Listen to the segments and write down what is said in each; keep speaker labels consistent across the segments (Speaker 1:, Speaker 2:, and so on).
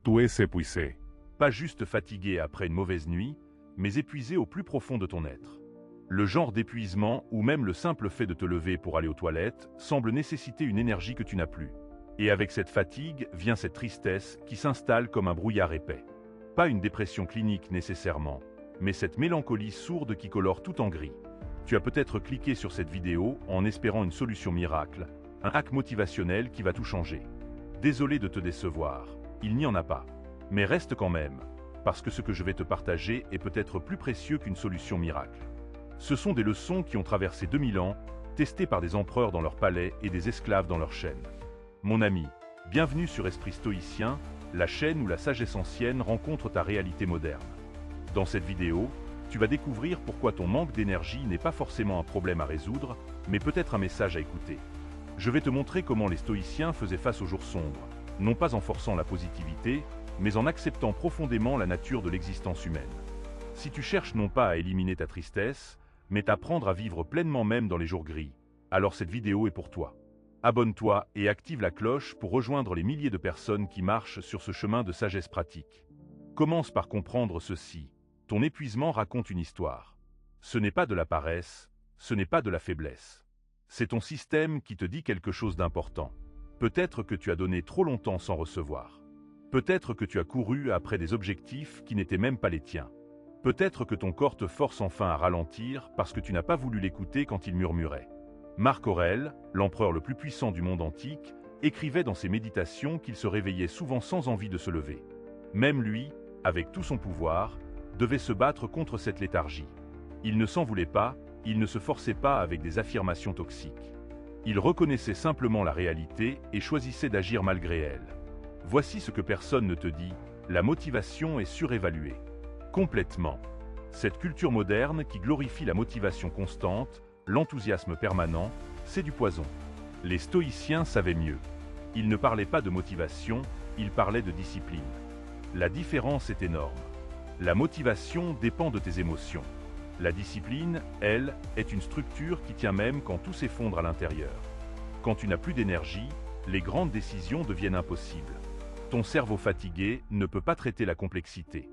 Speaker 1: Tu es épuisé.
Speaker 2: Pas juste fatigué après une mauvaise nuit, mais épuisé au plus profond de ton être. Le genre d'épuisement ou même le simple fait de te lever pour aller aux toilettes semble nécessiter une énergie que tu n'as plus. Et avec cette fatigue vient cette tristesse qui s'installe comme un brouillard épais. Pas une dépression clinique nécessairement, mais cette mélancolie sourde qui colore tout en gris. Tu as peut-être cliqué sur cette vidéo en espérant une solution miracle, un hack motivationnel qui va tout changer. Désolé de te décevoir, il n'y en a pas. Mais reste quand même, parce que ce que je vais te partager est peut-être plus précieux qu'une solution miracle. Ce sont des leçons qui ont traversé 2000 ans, testées par des empereurs dans leur palais et des esclaves dans leurs chaînes. Mon ami, bienvenue sur Esprit Stoïcien, la chaîne où la sagesse ancienne rencontre ta réalité moderne. Dans cette vidéo, tu vas découvrir pourquoi ton manque d'énergie n'est pas forcément un problème à résoudre, mais peut-être un message à écouter. Je vais te montrer comment les stoïciens faisaient face aux jours sombres, non pas en forçant la positivité, mais en acceptant profondément la nature de l'existence humaine. Si tu cherches non pas à éliminer ta tristesse, mais t'apprendre à vivre pleinement même dans les jours gris, alors cette vidéo est pour toi. Abonne-toi et active la cloche pour rejoindre les milliers de personnes qui marchent sur ce chemin de sagesse pratique. Commence par comprendre ceci. Ton épuisement raconte une histoire. Ce n'est pas de la paresse, ce n'est pas de la faiblesse. C'est ton système qui te dit quelque chose d'important. Peut-être que tu as donné trop longtemps sans recevoir. Peut-être que tu as couru après des objectifs qui n'étaient même pas les tiens. Peut-être que ton corps te force enfin à ralentir parce que tu n'as pas voulu l'écouter quand il murmurait. Marc Aurèle, l'empereur le plus puissant du monde antique, écrivait dans ses méditations qu'il se réveillait souvent sans envie de se lever. Même lui, avec tout son pouvoir, devait se battre contre cette léthargie. Il ne s'en voulait pas, il ne se forçait pas avec des affirmations toxiques. Il reconnaissait simplement la réalité et choisissait d'agir malgré elle. Voici ce que personne ne te dit, la motivation est surévaluée. Complètement. Cette culture moderne qui glorifie la motivation constante, l'enthousiasme permanent, c'est du poison. Les stoïciens savaient mieux. Ils ne parlaient pas de motivation, ils parlaient de discipline. La différence est énorme. La motivation dépend de tes émotions. La discipline, elle, est une structure qui tient même quand tout s'effondre à l'intérieur. Quand tu n'as plus d'énergie, les grandes décisions deviennent impossibles. Ton cerveau fatigué ne peut pas traiter la complexité.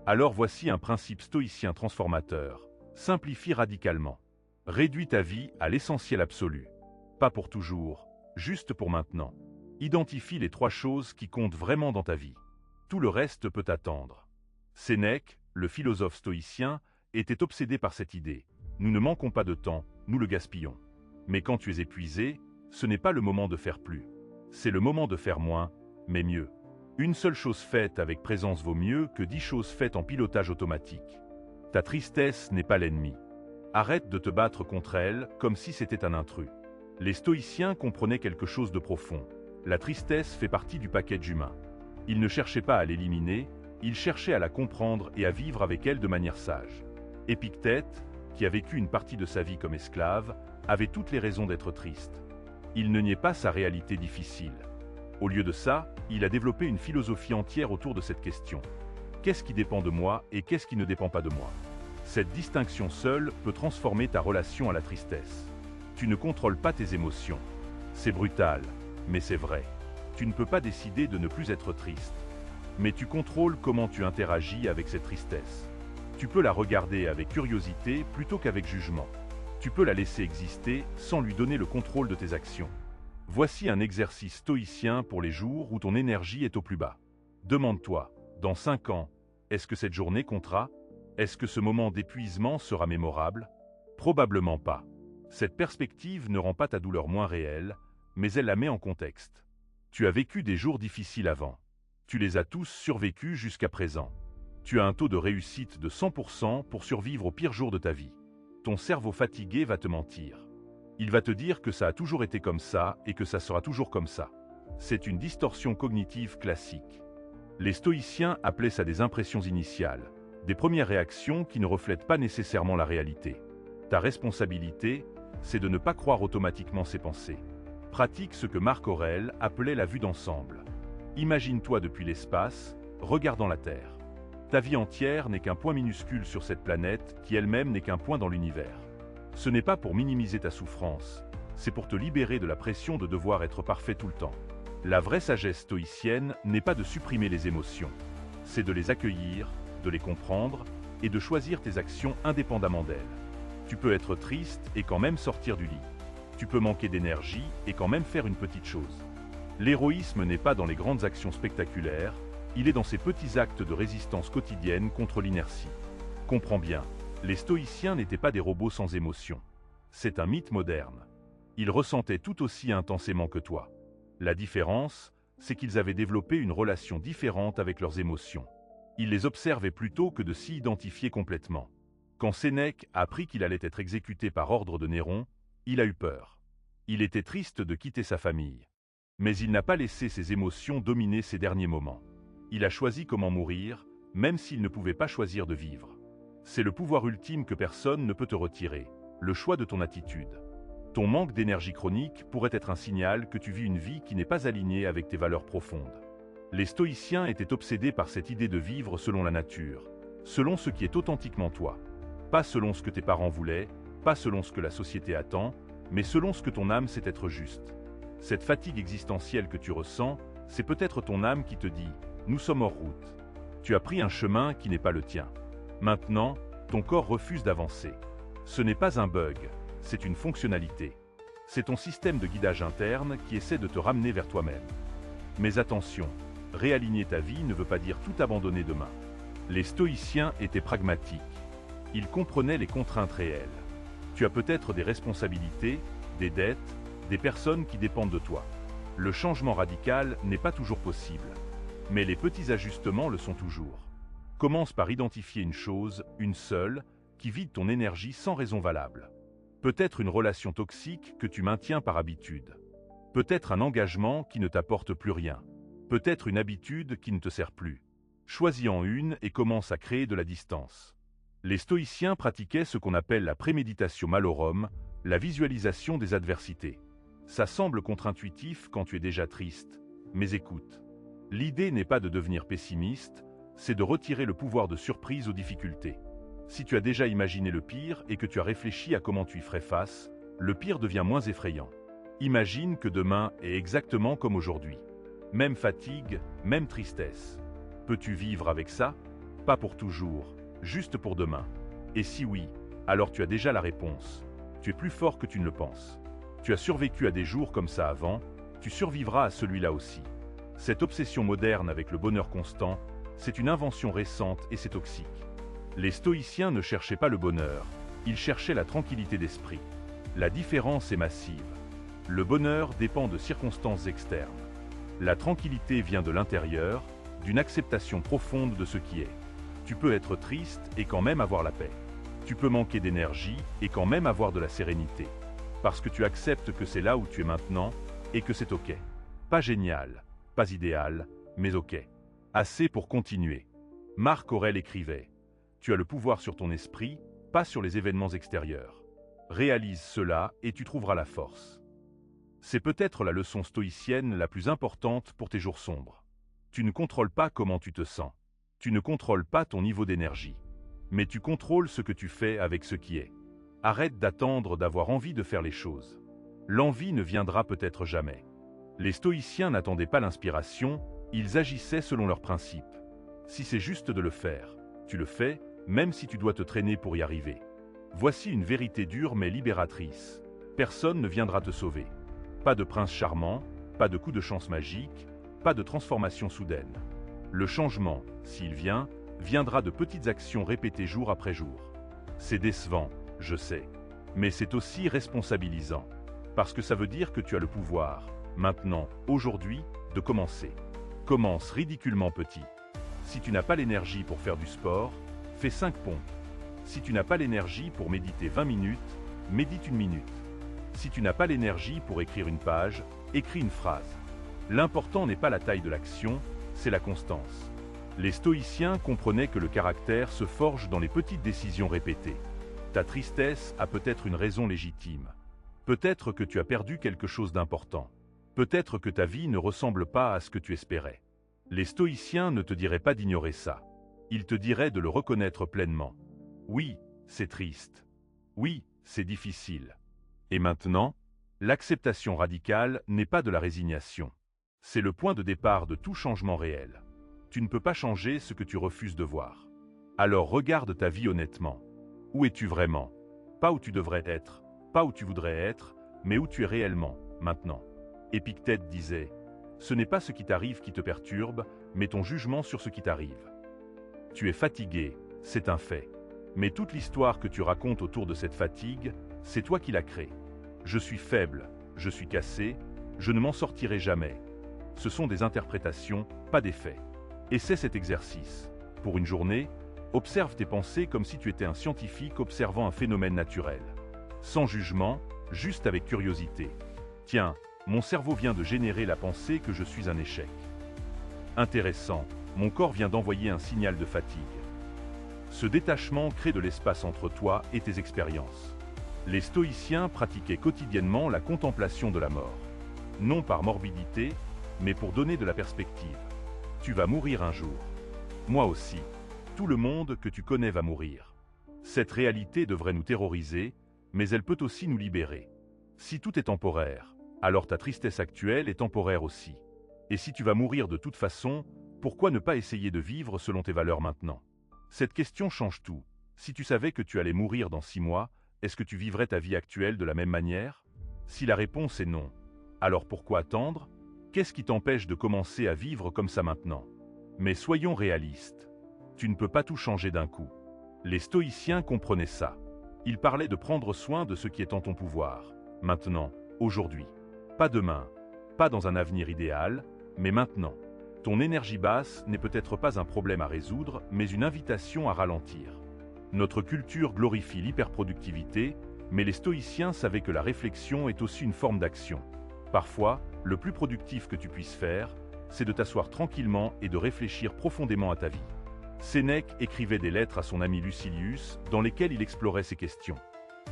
Speaker 2: Alors voici un principe stoïcien transformateur. Simplifie radicalement. Réduis ta vie à l'essentiel absolu. Pas pour toujours, juste pour maintenant. Identifie les 3 choses qui comptent vraiment dans ta vie. Tout le reste peut attendre. Sénèque, le philosophe stoïcien, était obsédé par cette idée. Nous ne manquons pas de temps, nous le gaspillons. Mais quand tu es épuisé, ce n'est pas le moment de faire plus. C'est le moment de faire moins, mais mieux. Une seule chose faite avec présence vaut mieux que 10 choses faites en pilotage automatique. Ta tristesse n'est pas l'ennemi. Arrête de te battre contre elle comme si c'était un intrus. Les stoïciens comprenaient quelque chose de profond. La tristesse fait partie du package humain. Ils ne cherchaient pas à l'éliminer, ils cherchaient à la comprendre et à vivre avec elle de manière sage. Épictète, qui a vécu une partie de sa vie comme esclave, avait toutes les raisons d'être triste. Il ne niait pas sa réalité difficile. Au lieu de ça, il a développé une philosophie entière autour de cette question. Qu'est-ce qui dépend de moi et qu'est-ce qui ne dépend pas de moi? Cette distinction seule peut transformer ta relation à la tristesse. Tu ne contrôles pas tes émotions. C'est brutal, mais c'est vrai. Tu ne peux pas décider de ne plus être triste. Mais tu contrôles comment tu interagis avec cette tristesse. Tu peux la regarder avec curiosité plutôt qu'avec jugement. Tu peux la laisser exister sans lui donner le contrôle de tes actions. Voici un exercice stoïcien pour les jours où ton énergie est au plus bas. Demande-toi, dans 5 ans, est-ce que cette journée comptera? Est-ce que ce moment d'épuisement sera mémorable? Probablement pas. Cette perspective ne rend pas ta douleur moins réelle, mais elle la met en contexte. Tu as vécu des jours difficiles avant. Tu les as tous survécus jusqu'à présent. Tu as un taux de réussite de 100% pour survivre au pire jour de ta vie. Ton cerveau fatigué va te mentir. Il va te dire que ça a toujours été comme ça et que ça sera toujours comme ça. C'est une distorsion cognitive classique. Les stoïciens appelaient ça des impressions initiales, des premières réactions qui ne reflètent pas nécessairement la réalité. Ta responsabilité, c'est de ne pas croire automatiquement ces pensées. Pratique ce que Marc Aurèle appelait la vue d'ensemble. Imagine-toi depuis l'espace, regardant la Terre. Ta vie entière n'est qu'un point minuscule sur cette planète qui elle-même n'est qu'un point dans l'univers. Ce n'est pas pour minimiser ta souffrance, c'est pour te libérer de la pression de devoir être parfait tout le temps. La vraie sagesse stoïcienne n'est pas de supprimer les émotions, c'est de les accueillir, de les comprendre et de choisir tes actions indépendamment d'elles. Tu peux être triste et quand même sortir du lit. Tu peux manquer d'énergie et quand même faire une petite chose. L'héroïsme n'est pas dans les grandes actions spectaculaires, il est dans ces petits actes de résistance quotidienne contre l'inertie. Comprends bien, les stoïciens n'étaient pas des robots sans émotion. C'est un mythe moderne. Ils ressentaient tout aussi intensément que toi. La différence, c'est qu'ils avaient développé une relation différente avec leurs émotions. Ils les observaient plutôt que de s'y identifier complètement. Quand Sénèque a appris qu'il allait être exécuté par ordre de Néron, il a eu peur. Il était triste de quitter sa famille. Mais il n'a pas laissé ses émotions dominer ses derniers moments. Il a choisi comment mourir, même s'il ne pouvait pas choisir de vivre. C'est le pouvoir ultime que personne ne peut te retirer, le choix de ton attitude. Ton manque d'énergie chronique pourrait être un signal que tu vis une vie qui n'est pas alignée avec tes valeurs profondes. Les stoïciens étaient obsédés par cette idée de vivre selon la nature, selon ce qui est authentiquement toi. Pas selon ce que tes parents voulaient, pas selon ce que la société attend, mais selon ce que ton âme sait être juste. Cette fatigue existentielle que tu ressens, c'est peut-être ton âme qui te dit « Nous sommes hors route ». Tu as pris un chemin qui n'est pas le tien. Maintenant, ton corps refuse d'avancer. Ce n'est pas un bug, c'est une fonctionnalité. C'est ton système de guidage interne qui essaie de te ramener vers toi-même. Mais attention, réaligner ta vie ne veut pas dire tout abandonner demain. Les stoïciens étaient pragmatiques. Ils comprenaient les contraintes réelles. Tu as peut-être des responsabilités, des dettes, des personnes qui dépendent de toi. Le changement radical n'est pas toujours possible. Mais les petits ajustements le sont toujours. Commence par identifier une chose, une seule, qui vide ton énergie sans raison valable. Peut-être une relation toxique que tu maintiens par habitude. Peut-être un engagement qui ne t'apporte plus rien. Peut-être une habitude qui ne te sert plus. Choisis-en une et commence à créer de la distance. Les stoïciens pratiquaient ce qu'on appelle la préméditatio malorum, la visualisation des adversités. Ça semble contre-intuitif quand tu es déjà triste, mais écoute. L'idée n'est pas de devenir pessimiste, c'est de retirer le pouvoir de surprise aux difficultés. Si tu as déjà imaginé le pire et que tu as réfléchi à comment tu y ferais face, le pire devient moins effrayant. Imagine que demain est exactement comme aujourd'hui. Même fatigue, même tristesse. Peux-tu vivre avec ça? Pas pour toujours, juste pour demain. Et si oui, alors tu as déjà la réponse. Tu es plus fort que tu ne le penses. Tu as survécu à des jours comme ça avant, tu survivras à celui-là aussi. Cette obsession moderne avec le bonheur constant, c'est une invention récente et c'est toxique. Les stoïciens ne cherchaient pas le bonheur, ils cherchaient la tranquillité d'esprit. La différence est massive. Le bonheur dépend de circonstances externes. La tranquillité vient de l'intérieur, d'une acceptation profonde de ce qui est. Tu peux être triste et quand même avoir la paix. Tu peux manquer d'énergie et quand même avoir de la sérénité. Parce que tu acceptes que c'est là où tu es maintenant et que c'est ok. Pas génial, pas idéal, mais ok. Assez pour continuer. Marc Aurèle écrivait « Tu as le pouvoir sur ton esprit, pas sur les événements extérieurs. Réalise cela et tu trouveras la force. » C'est peut-être la leçon stoïcienne la plus importante pour tes jours sombres. Tu ne contrôles pas comment tu te sens. Tu ne contrôles pas ton niveau d'énergie. Mais tu contrôles ce que tu fais avec ce qui est. Arrête d'attendre d'avoir envie de faire les choses. L'envie ne viendra peut-être jamais. Les stoïciens n'attendaient pas l'inspiration, ils agissaient selon leurs principes. Si c'est juste de le faire, tu le fais, même si tu dois te traîner pour y arriver. Voici une vérité dure mais libératrice. Personne ne viendra te sauver. Pas de prince charmant, pas de coup de chance magique, pas de transformation soudaine. Le changement, s'il vient, viendra de petites actions répétées jour après jour. C'est décevant, je sais, mais c'est aussi responsabilisant. Parce que ça veut dire que tu as le pouvoir, maintenant, aujourd'hui, de commencer. Commence ridiculement petit. Si tu n'as pas l'énergie pour faire du sport, fais 5 pompes. Si tu n'as pas l'énergie pour méditer 20 minutes, médite 1 minute. Si tu n'as pas l'énergie pour écrire une page, écris une phrase. L'important n'est pas la taille de l'action, c'est la constance. Les stoïciens comprenaient que le caractère se forge dans les petites décisions répétées. Ta tristesse a peut-être une raison légitime. Peut-être que tu as perdu quelque chose d'important. Peut-être que ta vie ne ressemble pas à ce que tu espérais. Les stoïciens ne te diraient pas d'ignorer ça. Ils te diraient de le reconnaître pleinement. Oui, c'est triste. Oui, c'est difficile. Et maintenant, l'acceptation radicale n'est pas de la résignation. C'est le point de départ de tout changement réel. Tu ne peux pas changer ce que tu refuses de voir. Alors regarde ta vie honnêtement. Où es-tu vraiment? Pas où tu devrais être, pas où tu voudrais être, mais où tu es réellement, maintenant. Épictète disait, « Ce n'est pas ce qui t'arrive qui te perturbe, mais ton jugement sur ce qui t'arrive. » Tu es fatigué, c'est un fait. Mais toute l'histoire que tu racontes autour de cette fatigue, c'est toi qui l'as créée. Je suis faible, je suis cassé, je ne m'en sortirai jamais. Ce sont des interprétations, pas des faits. Essaie cet exercice. Pour une journée, observe tes pensées comme si tu étais un scientifique observant un phénomène naturel. Sans jugement, juste avec curiosité. Tiens, mon cerveau vient de générer la pensée que je suis un échec. Intéressant, mon corps vient d'envoyer un signal de fatigue. Ce détachement crée de l'espace entre toi et tes expériences. Les stoïciens pratiquaient quotidiennement la contemplation de la mort. Non par morbidité, mais pour donner de la perspective. Tu vas mourir un jour. Moi aussi. Tout le monde que tu connais va mourir. Cette réalité devrait nous terroriser, mais elle peut aussi nous libérer. Si tout est temporaire, alors ta tristesse actuelle est temporaire aussi. Et si tu vas mourir de toute façon, pourquoi ne pas essayer de vivre selon tes valeurs maintenant? Cette question change tout. Si tu savais que tu allais mourir dans 6 mois, est-ce que tu vivrais ta vie actuelle de la même manière? Si la réponse est non, alors pourquoi attendre? Qu'est-ce qui t'empêche de commencer à vivre comme ça maintenant? Mais soyons réalistes. Tu ne peux pas tout changer d'un coup. Les stoïciens comprenaient ça. Ils parlaient de prendre soin de ce qui est en ton pouvoir. Maintenant, aujourd'hui. Pas demain, pas dans un avenir idéal, mais maintenant. Ton énergie basse n'est peut-être pas un problème à résoudre, mais une invitation à ralentir. Notre culture glorifie l'hyperproductivité, mais les stoïciens savaient que la réflexion est aussi une forme d'action. Parfois, le plus productif que tu puisses faire, c'est de t'asseoir tranquillement et de réfléchir profondément à ta vie. Sénèque écrivait des lettres à son ami Lucilius dans lesquelles il explorait ces questions.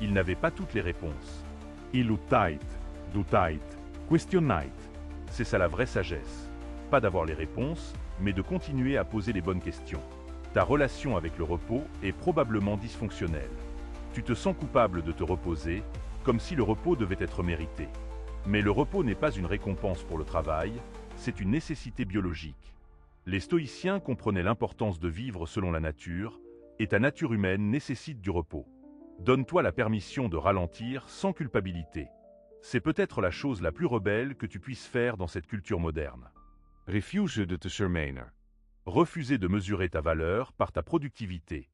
Speaker 2: Il n'avait pas toutes les réponses. Illutait, dutait, questionait. C'est ça la vraie sagesse. Pas d'avoir les réponses, mais de continuer à poser les bonnes questions. Ta relation avec le repos est probablement dysfonctionnelle. Tu te sens coupable de te reposer, comme si le repos devait être mérité. Mais le repos n'est pas une récompense pour le travail, c'est une nécessité biologique. Les stoïciens comprenaient l'importance de vivre selon la nature, et ta nature humaine nécessite du repos. Donne-toi la permission de ralentir sans culpabilité. C'est peut-être la chose la plus rebelle que tu puisses faire dans cette culture moderne.
Speaker 1: Refuse de te surmenen.
Speaker 2: Refuser de mesurer ta valeur par ta productivité.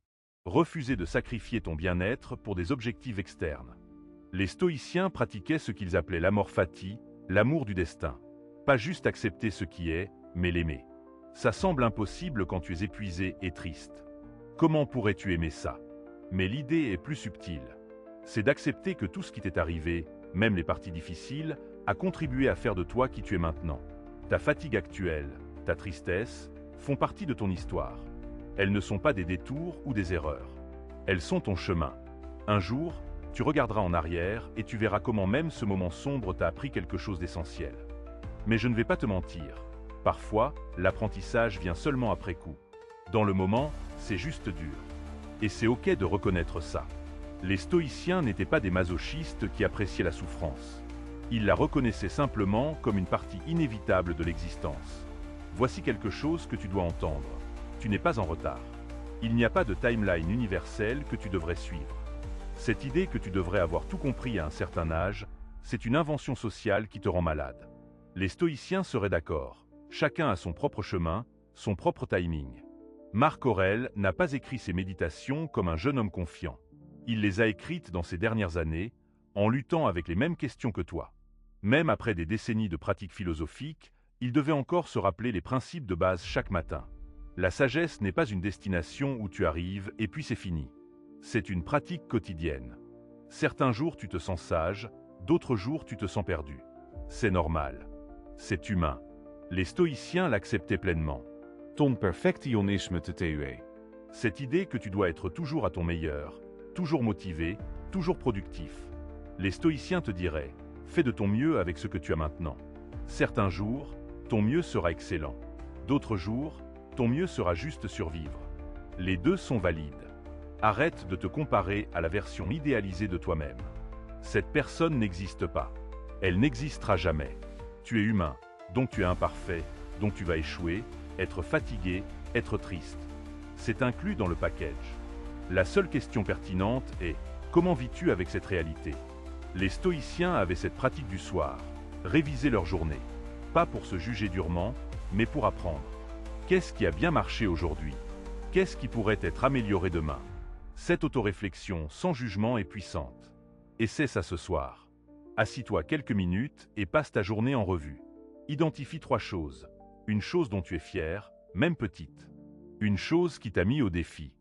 Speaker 2: Refuser de sacrifier ton bien-être pour des objectifs externes. Les stoïciens pratiquaient ce qu'ils appelaient l'amor fati, l'amour du destin. Pas juste accepter ce qui est, mais l'aimer. Ça semble impossible quand tu es épuisé et triste. Comment pourrais-tu aimer ça? Mais l'idée est plus subtile. C'est d'accepter que tout ce qui t'est arrivé, même les parties difficiles, a contribué à faire de toi qui tu es maintenant. Ta fatigue actuelle, ta tristesse, font partie de ton histoire. Elles ne sont pas des détours ou des erreurs. Elles sont ton chemin. Un jour, tu regarderas en arrière et tu verras comment même ce moment sombre t'a appris quelque chose d'essentiel. Mais je ne vais pas te mentir. Parfois, l'apprentissage vient seulement après coup. Dans le moment, c'est juste dur. Et c'est ok de reconnaître ça. Les stoïciens n'étaient pas des masochistes qui appréciaient la souffrance. Ils la reconnaissaient simplement comme une partie inévitable de l'existence. Voici quelque chose que tu dois entendre. Tu n'es pas en retard. Il n'y a pas de timeline universelle que tu devrais suivre. Cette idée que tu devrais avoir tout compris à un certain âge, c'est une invention sociale qui te rend malade. Les stoïciens seraient d'accord. Chacun a son propre chemin, son propre timing. Marc Aurèle n'a pas écrit ses méditations comme un jeune homme confiant. Il les a écrites dans ces dernières années, en luttant avec les mêmes questions que toi. Même après des décennies de pratiques philosophiques, il devait encore se rappeler les principes de base chaque matin. La sagesse n'est pas une destination où tu arrives et puis c'est fini. C'est une pratique quotidienne. Certains jours tu te sens sage, d'autres jours tu te sens perdu. C'est normal. C'est humain. Les stoïciens l'acceptaient pleinement.
Speaker 1: Ton perfectionisme te tue.
Speaker 2: Cette idée que tu dois être toujours à ton meilleur, toujours motivé, toujours productif. Les stoïciens te diraient, fais de ton mieux avec ce que tu as maintenant. Certains jours, ton mieux sera excellent. D'autres jours, ton mieux sera juste survivre. Les deux sont valides. Arrête de te comparer à la version idéalisée de toi-même. Cette personne n'existe pas. Elle n'existera jamais. Tu es humain, donc tu es imparfait, donc tu vas échouer, être fatigué, être triste. C'est inclus dans le package. La seule question pertinente est, comment vis-tu avec cette réalité? Les stoïciens avaient cette pratique du soir, réviser leur journée. Pas pour se juger durement, mais pour apprendre. Qu'est-ce qui a bien marché aujourd'hui? Qu'est-ce qui pourrait être amélioré demain? Cette autoréflexion sans jugement est puissante. Essaie ça ce soir. Assis-toi quelques minutes et passe ta journée en revue. Identifie 3 choses. Une chose dont tu es fier, même petite. Une chose qui t'a mis au défi.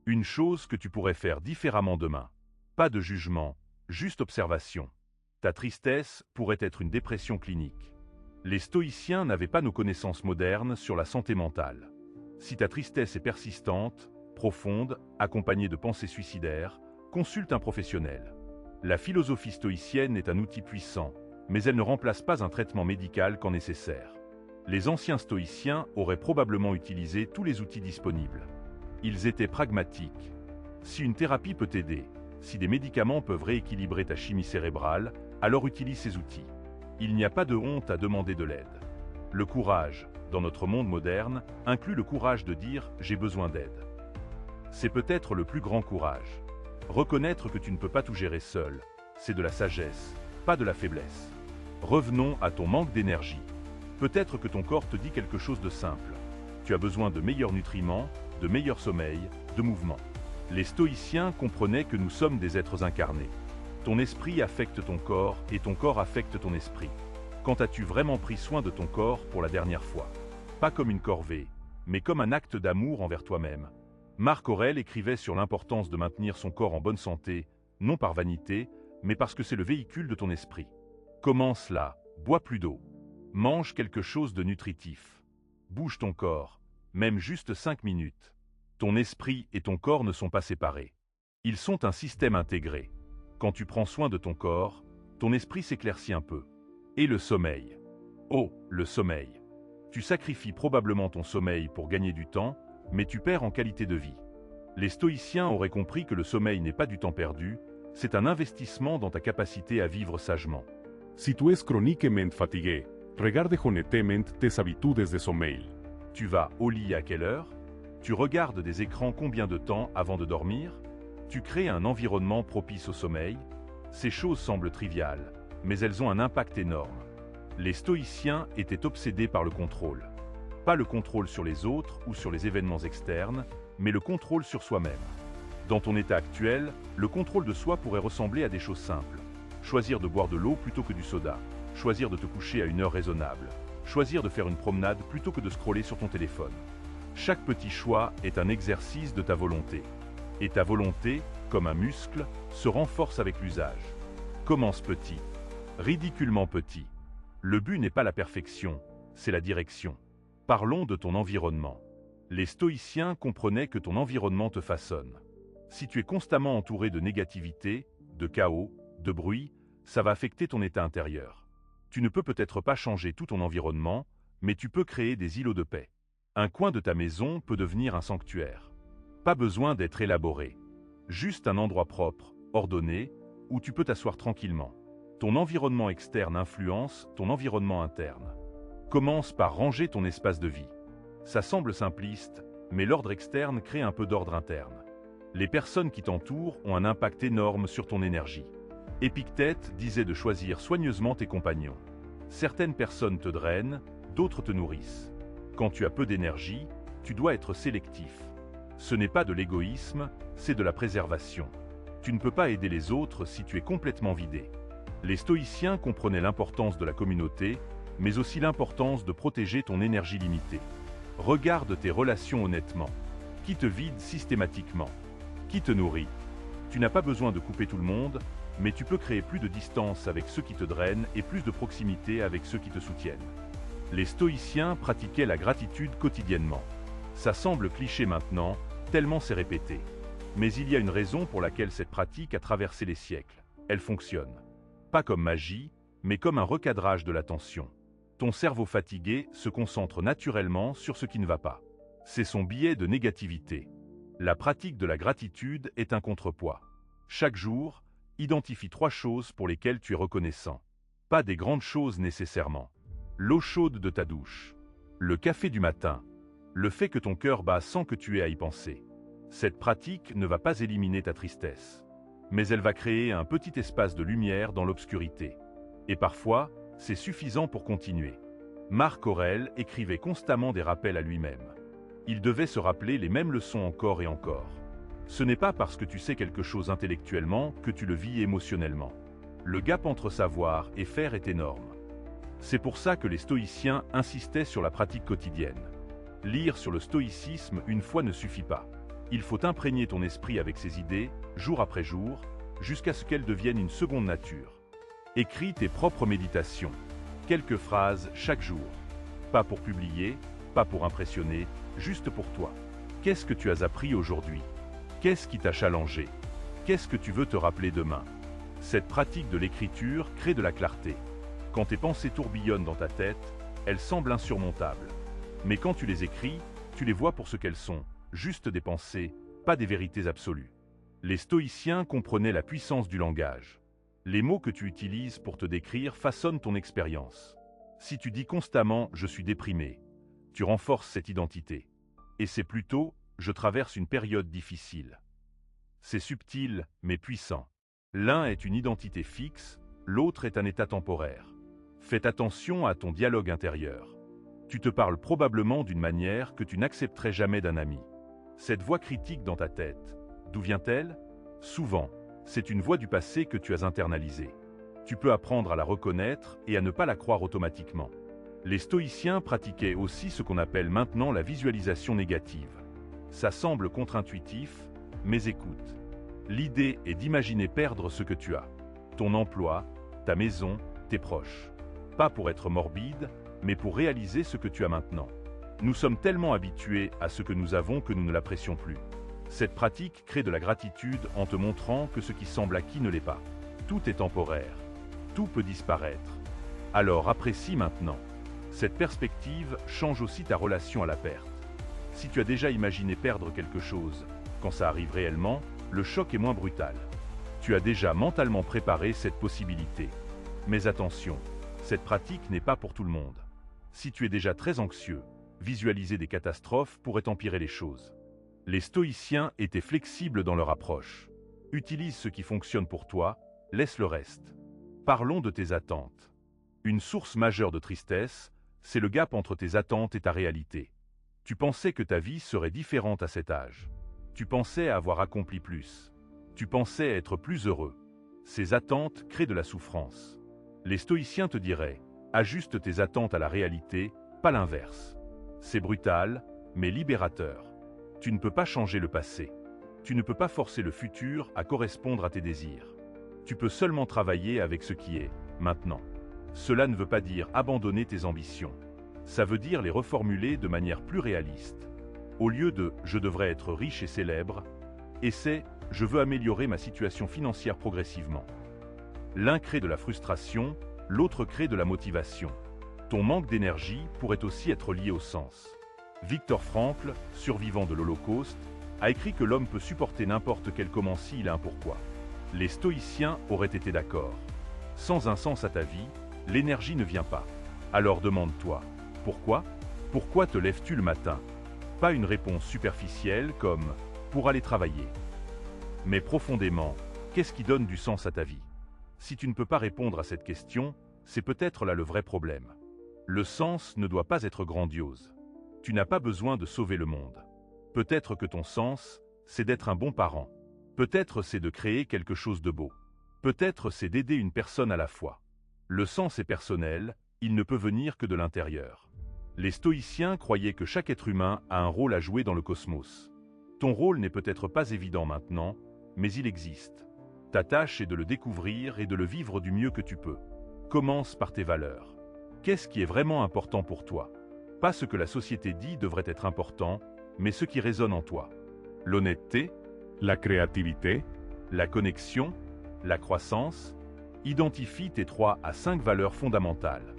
Speaker 2: Une chose que tu pourrais faire différemment demain. Pas de jugement, juste observation. Ta tristesse pourrait être une dépression clinique. Les stoïciens n'avaient pas nos connaissances modernes sur la santé mentale. Si ta tristesse est persistante, profonde, accompagnée de pensées suicidaires, consulte un professionnel. La philosophie stoïcienne est un outil puissant, mais elle ne remplace pas un traitement médical quand nécessaire. Les anciens stoïciens auraient probablement utilisé tous les outils disponibles. Ils étaient pragmatiques. Si une thérapie peut t'aider, si des médicaments peuvent rééquilibrer ta chimie cérébrale, alors utilise ces outils. Il n'y a pas de honte à demander de l'aide. Le courage, dans notre monde moderne, inclut le courage de dire « j'ai besoin d'aide ». C'est peut-être le plus grand courage. Reconnaître que tu ne peux pas tout gérer seul, c'est de la sagesse, pas de la faiblesse. Revenons à ton manque d'énergie. Peut-être que ton corps te dit quelque chose de simple. Tu as besoin de meilleurs nutriments, de meilleur sommeil, de mouvement. Les stoïciens comprenaient que nous sommes des êtres incarnés. Ton esprit affecte ton corps et ton corps affecte ton esprit. Quand as-tu vraiment pris soin de ton corps pour la dernière fois? Pas comme une corvée, mais comme un acte d'amour envers toi-même. Marc Aurèle écrivait sur l'importance de maintenir son corps en bonne santé, non par vanité, mais parce que c'est le véhicule de ton esprit. Commence là, bois plus d'eau. Mange quelque chose de nutritif. Bouge ton corps, même juste 5 minutes. Ton esprit et ton corps ne sont pas séparés. Ils sont un système intégré. Quand tu prends soin de ton corps, ton esprit s'éclaircit un peu. Et le sommeil. Oh, le sommeil. Tu sacrifies probablement ton sommeil pour gagner du temps, mais tu perds en qualité de vie. Les stoïciens auraient compris que le sommeil n'est pas du temps perdu, c'est un investissement dans ta capacité à vivre sagement.
Speaker 3: Si tu es crónicamente fatigué, regarde honestamente tes habitudes de sommeil.
Speaker 2: Tu vas au lit à quelle heure? Tu regardes des écrans combien de temps avant de dormir? Tu crées un environnement propice au sommeil? Ces choses semblent triviales, mais elles ont un impact énorme. Les stoïciens étaient obsédés par le contrôle. Pas le contrôle sur les autres ou sur les événements externes, mais le contrôle sur soi-même. Dans ton état actuel, le contrôle de soi pourrait ressembler à des choses simples. Choisir de boire de l'eau plutôt que du soda. Choisir de te coucher à une heure raisonnable. Choisir de faire une promenade plutôt que de scroller sur ton téléphone. Chaque petit choix est un exercice de ta volonté. Et ta volonté, comme un muscle, se renforce avec l'usage. Commence petit. Ridiculement petit. Le but n'est pas la perfection, c'est la direction. Parlons de ton environnement. Les stoïciens comprenaient que ton environnement te façonne. Si tu es constamment entouré de négativité, de chaos, de bruit, ça va affecter ton état intérieur. Tu ne peux peut-être pas changer tout ton environnement, mais tu peux créer des îlots de paix. Un coin de ta maison peut devenir un sanctuaire. Pas besoin d'être élaboré. Juste un endroit propre, ordonné, où tu peux t'asseoir tranquillement. Ton environnement externe influence ton environnement interne. Commence par ranger ton espace de vie. Ça semble simpliste, mais l'ordre externe crée un peu d'ordre interne. Les personnes qui t'entourent ont un impact énorme sur ton énergie. Épictète disait de choisir soigneusement tes compagnons. Certaines personnes te drainent, d'autres te nourrissent. Quand tu as peu d'énergie, tu dois être sélectif. Ce n'est pas de l'égoïsme, c'est de la préservation. Tu ne peux pas aider les autres si tu es complètement vidé. Les stoïciens comprenaient l'importance de la communauté, mais aussi l'importance de protéger ton énergie limitée. Regarde tes relations honnêtement. Qui te vide systématiquement? Qui te nourrit? Tu n'as pas besoin de couper tout le monde, mais tu peux créer plus de distance avec ceux qui te drainent et plus de proximité avec ceux qui te soutiennent. Les stoïciens pratiquaient la gratitude quotidiennement. Ça semble cliché maintenant, tellement c'est répété. Mais il y a une raison pour laquelle cette pratique a traversé les siècles. Elle fonctionne. Pas comme magie, mais comme un recadrage de l'attention. Ton cerveau fatigué se concentre naturellement sur ce qui ne va pas. C'est son biais de négativité. La pratique de la gratitude est un contrepoids. Chaque jour, identifie 3 choses pour lesquelles tu es reconnaissant. Pas des grandes choses nécessairement. l'eau chaude de ta douche, le café du matin, le fait que ton cœur bat sans que tu aies à y penser. Cette pratique ne va pas éliminer ta tristesse, mais elle va créer un petit espace de lumière dans l'obscurité. Et parfois, c'est suffisant pour continuer. Marc Aurèle écrivait constamment des rappels à lui-même. Il devait se rappeler les mêmes leçons encore et encore. Ce n'est pas parce que tu sais quelque chose intellectuellement que tu le vis émotionnellement. Le gap entre savoir et faire est énorme. C'est pour ça que les stoïciens insistaient sur la pratique quotidienne. Lire sur le stoïcisme une fois ne suffit pas. Il faut imprégner ton esprit avec ces idées, jour après jour, jusqu'à ce qu'elles deviennent une seconde nature. Écris tes propres méditations. Quelques phrases chaque jour. Pas pour publier, pas pour impressionner, juste pour toi. Qu'est-ce que tu as appris aujourd'hui? Qu'est-ce qui t'a challengé? Qu'est-ce que tu veux te rappeler demain? Cette pratique de l'écriture crée de la clarté. Quand tes pensées tourbillonnent dans ta tête, elles semblent insurmontables. Mais quand tu les écris, tu les vois pour ce qu'elles sont, juste des pensées, pas des vérités absolues. Les stoïciens comprenaient la puissance du langage. Les mots que tu utilises pour te décrire façonnent ton expérience. Si tu dis constamment « je suis déprimé », tu renforces cette identité. Et c'est plutôt « je traverse une période difficile ». C'est subtil, mais puissant. L'un est une identité fixe, l'autre est un état temporaire. Fais attention à ton dialogue intérieur. Tu te parles probablement d'une manière que tu n'accepterais jamais d'un ami. Cette voix critique dans ta tête, d'où vient-elle? Souvent, c'est une voix du passé que tu as internalisée. Tu peux apprendre à la reconnaître et à ne pas la croire automatiquement. Les stoïciens pratiquaient aussi ce qu'on appelle maintenant la visualisation négative. Ça semble contre-intuitif, mais écoute. L'idée est d'imaginer perdre ce que tu as. Ton emploi, ta maison, tes proches. Pas pour être morbide, mais pour réaliser ce que tu as maintenant. Nous sommes tellement habitués à ce que nous avons que nous ne l'apprécions plus. Cette pratique crée de la gratitude en te montrant que ce qui semble acquis ne l'est pas. Tout est temporaire. Tout peut disparaître. Alors apprécie maintenant. Cette perspective change aussi ta relation à la perte. Si tu as déjà imaginé perdre quelque chose, quand ça arrive réellement, le choc est moins brutal. Tu as déjà mentalement préparé cette possibilité. Mais attention, cette pratique n'est pas pour tout le monde. Si tu es déjà très anxieux, visualiser des catastrophes pourrait empirer les choses. Les stoïciens étaient flexibles dans leur approche. Utilise ce qui fonctionne pour toi, laisse le reste. Parlons de tes attentes. Une source majeure de tristesse, c'est le gap entre tes attentes et ta réalité. Tu pensais que ta vie serait différente à cet âge. Tu pensais avoir accompli plus. Tu pensais être plus heureux. Ces attentes créent de la souffrance. Les stoïciens te diraient, ajuste tes attentes à la réalité, pas l'inverse. C'est brutal, mais libérateur. Tu ne peux pas changer le passé. Tu ne peux pas forcer le futur à correspondre à tes désirs. Tu peux seulement travailler avec ce qui est, maintenant. Cela ne veut pas dire abandonner tes ambitions. Ça veut dire les reformuler de manière plus réaliste. Au lieu de « je devrais être riche et célèbre », essaie « je veux améliorer ma situation financière progressivement ». L'un crée de la frustration, l'autre crée de la motivation. Ton manque d'énergie pourrait aussi être lié au sens. Viktor Frankl, survivant de l'Holocauste, a écrit que l'homme peut supporter n'importe quel comment s'il a un pourquoi. Les stoïciens auraient été d'accord. Sans un sens à ta vie, l'énergie ne vient pas. Alors demande-toi, pourquoi? Pourquoi te lèves-tu le matin? Pas une réponse superficielle comme « pour aller travailler ». Mais profondément, qu'est-ce qui donne du sens à ta vie? Si tu ne peux pas répondre à cette question, c'est peut-être là le vrai problème. Le sens ne doit pas être grandiose. Tu n'as pas besoin de sauver le monde. Peut-être que ton sens, c'est d'être un bon parent. Peut-être c'est de créer quelque chose de beau. Peut-être c'est d'aider une personne à la fois. Le sens est personnel, il ne peut venir que de l'intérieur. Les stoïciens croyaient que chaque être humain a un rôle à jouer dans le cosmos. Ton rôle n'est peut-être pas évident maintenant, mais il existe. Ta tâche est de le découvrir et de le vivre du mieux que tu peux. Commence par tes valeurs. Qu'est-ce qui est vraiment important pour toi? Pas ce que la société dit devrait être important, mais ce qui résonne en toi. L'honnêteté,
Speaker 3: la créativité,
Speaker 2: la connexion, la croissance. Identifie tes 3 à 5 valeurs fondamentales.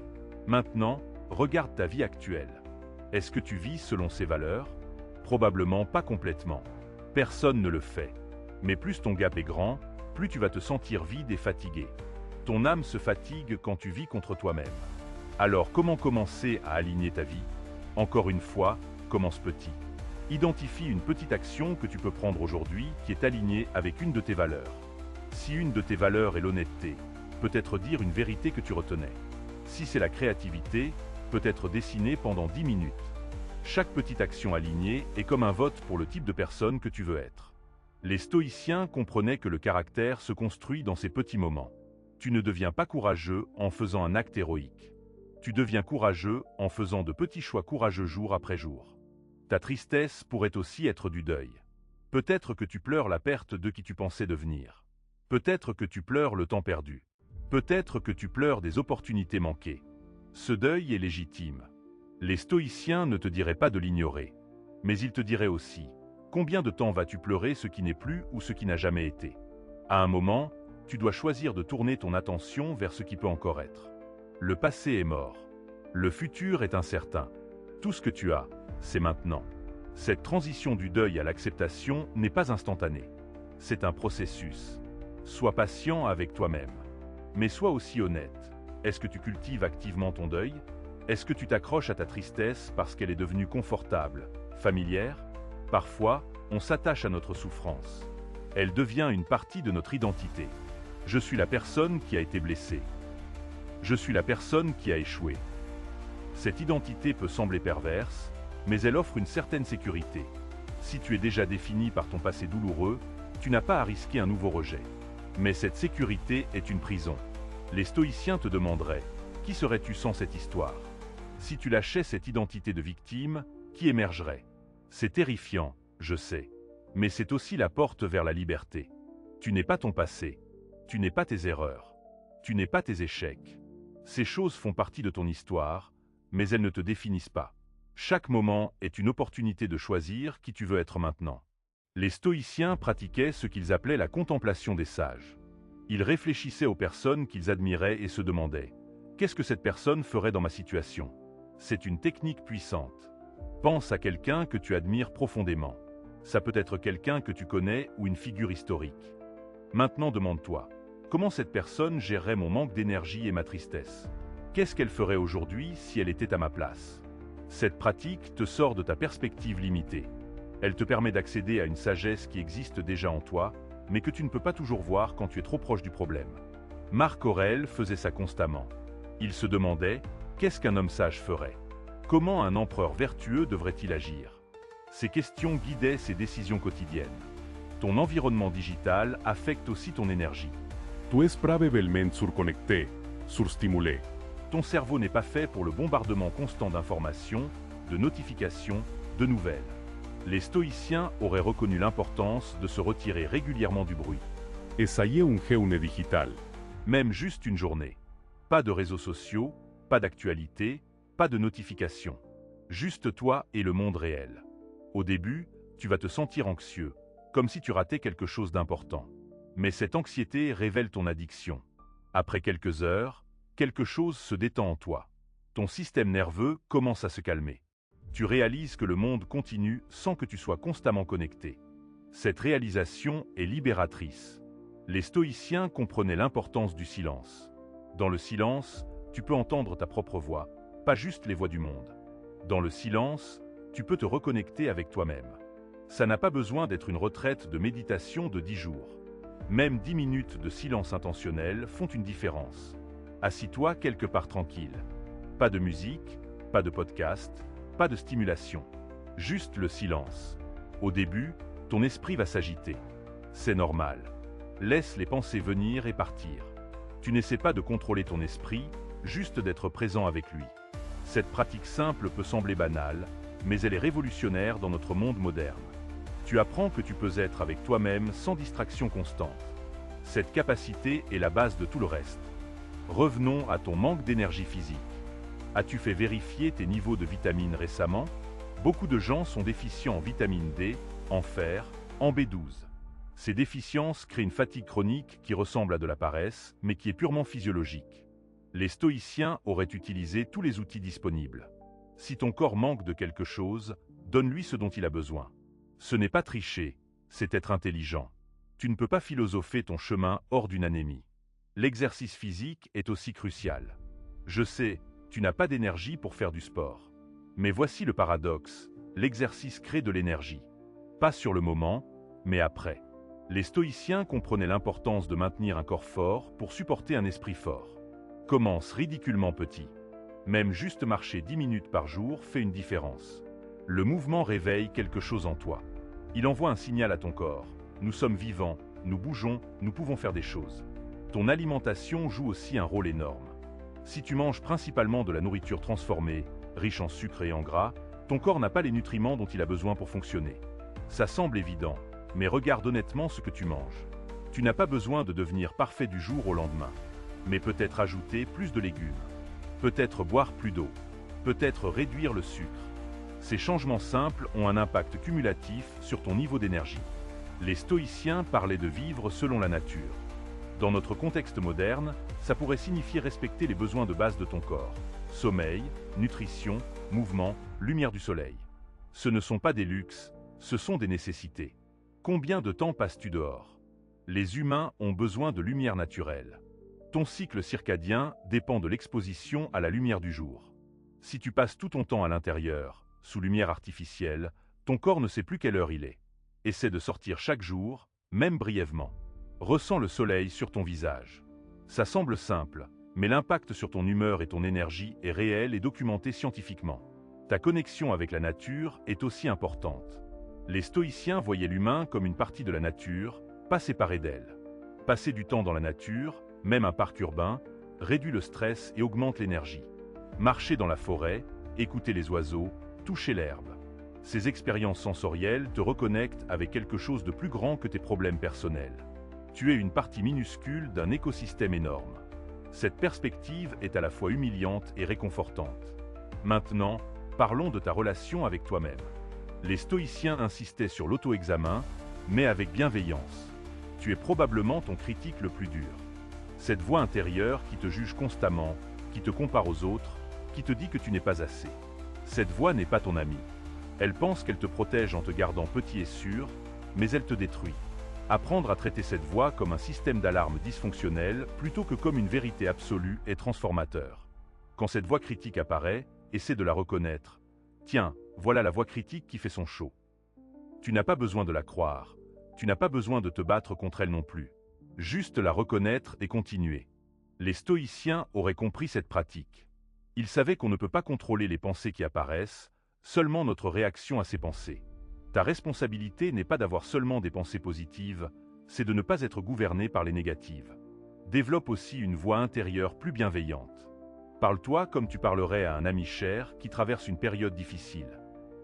Speaker 2: Maintenant, regarde ta vie actuelle. Est-ce que tu vis selon ces valeurs? Probablement pas complètement. Personne ne le fait. Mais plus ton gap est grand, plus tu vas te sentir vide et fatigué. Ton âme se fatigue quand tu vis contre toi-même. Alors comment commencer à aligner ta vie? Encore une fois, commence petit. Identifie une petite action que tu peux prendre aujourd'hui qui est alignée avec une de tes valeurs. Si une de tes valeurs est l'honnêteté, peut-être dire une vérité que tu retenais. Si c'est la créativité, peut-être dessiner pendant 10 minutes. Chaque petite action alignée est comme un vote pour le type de personne que tu veux être. Les stoïciens comprenaient que le caractère se construit dans ces petits moments. Tu ne deviens pas courageux en faisant un acte héroïque. Tu deviens courageux en faisant de petits choix courageux jour après jour. Ta tristesse pourrait aussi être du deuil. Peut-être que tu pleures la perte de qui tu pensais devenir. Peut-être que tu pleures le temps perdu. Peut-être que tu pleures des opportunités manquées. Ce deuil est légitime. Les stoïciens ne te diraient pas de l'ignorer. Mais ils te diraient aussi, combien de temps vas-tu pleurer ce qui n'est plus ou ce qui n'a jamais été? À un moment, tu dois choisir de tourner ton attention vers ce qui peut encore être. Le passé est mort. Le futur est incertain. Tout ce que tu as, c'est maintenant. Cette transition du deuil à l'acceptation n'est pas instantanée. C'est un processus. Sois patient avec toi-même. Mais sois aussi honnête. Est-ce que tu cultives activement ton deuil? Est-ce que tu t'accroches à ta tristesse parce qu'elle est devenue confortable, familière? Parfois, on s'attache à notre souffrance. Elle devient une partie de notre identité. Je suis la personne qui a été blessée. Je suis la personne qui a échoué. Cette identité peut sembler perverse, mais elle offre une certaine sécurité. Si tu es déjà défini par ton passé douloureux, tu n'as pas à risquer un nouveau rejet. Mais cette sécurité est une prison. Les stoïciens te demanderaient, qui serais-tu sans cette histoire? Si tu lâchais cette identité de victime, qui émergerait? C'est terrifiant, je sais. Mais c'est aussi la porte vers la liberté. Tu n'es pas ton passé. Tu n'es pas tes erreurs. Tu n'es pas tes échecs. Ces choses font partie de ton histoire, mais elles ne te définissent pas. Chaque moment est une opportunité de choisir qui tu veux être maintenant. Les stoïciens pratiquaient ce qu'ils appelaient la contemplation des sages. Ils réfléchissaient aux personnes qu'ils admiraient et se demandaient « Qu'est-ce que cette personne ferait dans ma situation ?» C'est une technique puissante. Pense à quelqu'un que tu admires profondément. Ça peut être quelqu'un que tu connais ou une figure historique. Maintenant demande-toi, comment cette personne gérerait mon manque d'énergie et ma tristesse? Qu'est-ce qu'elle ferait aujourd'hui si elle était à ma place? Cette pratique te sort de ta perspective limitée. Elle te permet d'accéder à une sagesse qui existe déjà en toi, mais que tu ne peux pas toujours voir quand tu es trop proche du problème. Marc Aurèle faisait ça constamment. Il se demandait, qu'est-ce qu'un homme sage ferait? Comment un empereur vertueux devrait-il agir? Ces questions guidaient ses décisions quotidiennes. Ton environnement digital affecte aussi ton énergie.
Speaker 3: Tu es probabilmente surconnecté, surstimulé.
Speaker 2: Ton cerveau n'est pas fait pour le bombardement constant d'informations, de notifications, de nouvelles. Les stoïciens auraient reconnu l'importance de se retirer régulièrement du bruit.
Speaker 3: Essaye un jeûne digital.
Speaker 2: Même juste une journée. Pas de réseaux sociaux, pas d'actualité, pas de notifications. Juste toi et le monde réel. Au début, tu vas te sentir anxieux, comme si tu ratais quelque chose d'important. Mais cette anxiété révèle ton addiction. Après quelques heures, quelque chose se détend en toi. Ton système nerveux commence à se calmer. Tu réalises que le monde continue sans que tu sois constamment connecté. Cette réalisation est libératrice. Les stoïciens comprenaient l'importance du silence. Dans le silence, tu peux entendre ta propre voix, pas juste les voix du monde. Dans le silence, tu peux te reconnecter avec toi-même. Ça n'a pas besoin d'être une retraite de méditation de 10 jours. Même 10 minutes de silence intentionnel font une différence. Assis-toi quelque part tranquille. Pas de musique, pas de podcast, pas de stimulation. Juste le silence. Au début, ton esprit va s'agiter. C'est normal. Laisse les pensées venir et partir. Tu n'essaies pas de contrôler ton esprit, juste d'être présent avec lui. Cette pratique simple peut sembler banale, mais elle est révolutionnaire dans notre monde moderne. Tu apprends que tu peux être avec toi-même sans distraction constante. Cette capacité est la base de tout le reste. Revenons à ton manque d'énergie physique. As-tu fait vérifier tes niveaux de vitamines récemment? Beaucoup de gens sont déficients en vitamine D, en fer, en B12. Ces déficiences créent une fatigue chronique qui ressemble à de la paresse, mais qui est purement physiologique. Les stoïciens auraient utilisé tous les outils disponibles. Si ton corps manque de quelque chose, donne-lui ce dont il a besoin. Ce n'est pas tricher, c'est être intelligent. Tu ne peux pas philosopher ton chemin hors d'une anémie. L'exercice physique est aussi crucial. Je sais, Tu n'as pas d'énergie pour faire du sport. Mais voici le paradoxe, l'exercice crée de l'énergie. Pas sur le moment, mais après. Les stoïciens comprenaient l'importance de maintenir un corps fort pour supporter un esprit fort. Commence ridiculement petit. Même juste marcher 10 minutes par jour fait une différence. Le mouvement réveille quelque chose en toi. Il envoie un signal à ton corps. Nous sommes vivants, nous bougeons, nous pouvons faire des choses. Ton alimentation joue aussi un rôle énorme. Si tu manges principalement de la nourriture transformée, riche en sucre et en gras, ton corps n'a pas les nutriments dont il a besoin pour fonctionner. Ça semble évident, mais regarde honnêtement ce que tu manges. Tu n'as pas besoin de devenir parfait du jour au lendemain, mais peut-être ajouter plus de légumes, peut-être boire plus d'eau, peut-être réduire le sucre. Ces changements simples ont un impact cumulatif sur ton niveau d'énergie. Les stoïciens parlaient de vivre selon la nature. Dans notre contexte moderne, ça pourrait signifier respecter les besoins de base de ton corps. Sommeil, nutrition, mouvement, lumière du soleil. Ce ne sont pas des luxes, ce sont des nécessités. Combien de temps passes-tu dehors? Les humains ont besoin de lumière naturelle. Ton cycle circadien dépend de l'exposition à la lumière du jour. Si tu passes tout ton temps à l'intérieur, sous lumière artificielle, ton corps ne sait plus quelle heure il est. Essaie de sortir chaque jour, même brièvement. Ressens le soleil sur ton visage. Ça semble simple, mais l'impact sur ton humeur et ton énergie est réel et documenté scientifiquement. Ta connexion avec la nature est aussi importante. Les stoïciens voyaient l'humain comme une partie de la nature, pas séparée d'elle. Passer du temps dans la nature, même un parc urbain, réduit le stress et augmente l'énergie. Marcher dans la forêt, écouter les oiseaux, toucher l'herbe. Ces expériences sensorielles te reconnectent avec quelque chose de plus grand que tes problèmes personnels. Tu es une partie minuscule d'un écosystème énorme. Cette perspective est à la fois humiliante et réconfortante. Maintenant, parlons de ta relation avec toi-même. Les stoïciens insistaient sur l'auto-examen, mais avec bienveillance. Tu es probablement ton critique le plus dur. Cette voix intérieure qui te juge constamment, qui te compare aux autres, qui te dit que tu n'es pas assez. Cette voix n'est pas ton amie. Elle pense qu'elle te protège en te gardant petit et sûr, mais elle te détruit. Apprendre à traiter cette voix comme un système d'alarme dysfonctionnel plutôt que comme une vérité absolue est transformateur. Quand cette voix critique apparaît, essaie de la reconnaître. Tiens, voilà la voix critique qui fait son show. Tu n'as pas besoin de la croire. Tu n'as pas besoin de te battre contre elle non plus. Juste la reconnaître et continuer. Les stoïciens auraient compris cette pratique. Ils savaient qu'on ne peut pas contrôler les pensées qui apparaissent, seulement notre réaction à ces pensées. Ta responsabilité n'est pas d'avoir seulement des pensées positives, c'est de ne pas être gouverné par les négatives. Développe aussi une voix intérieure plus bienveillante. Parle-toi comme tu parlerais à un ami cher qui traverse une période difficile.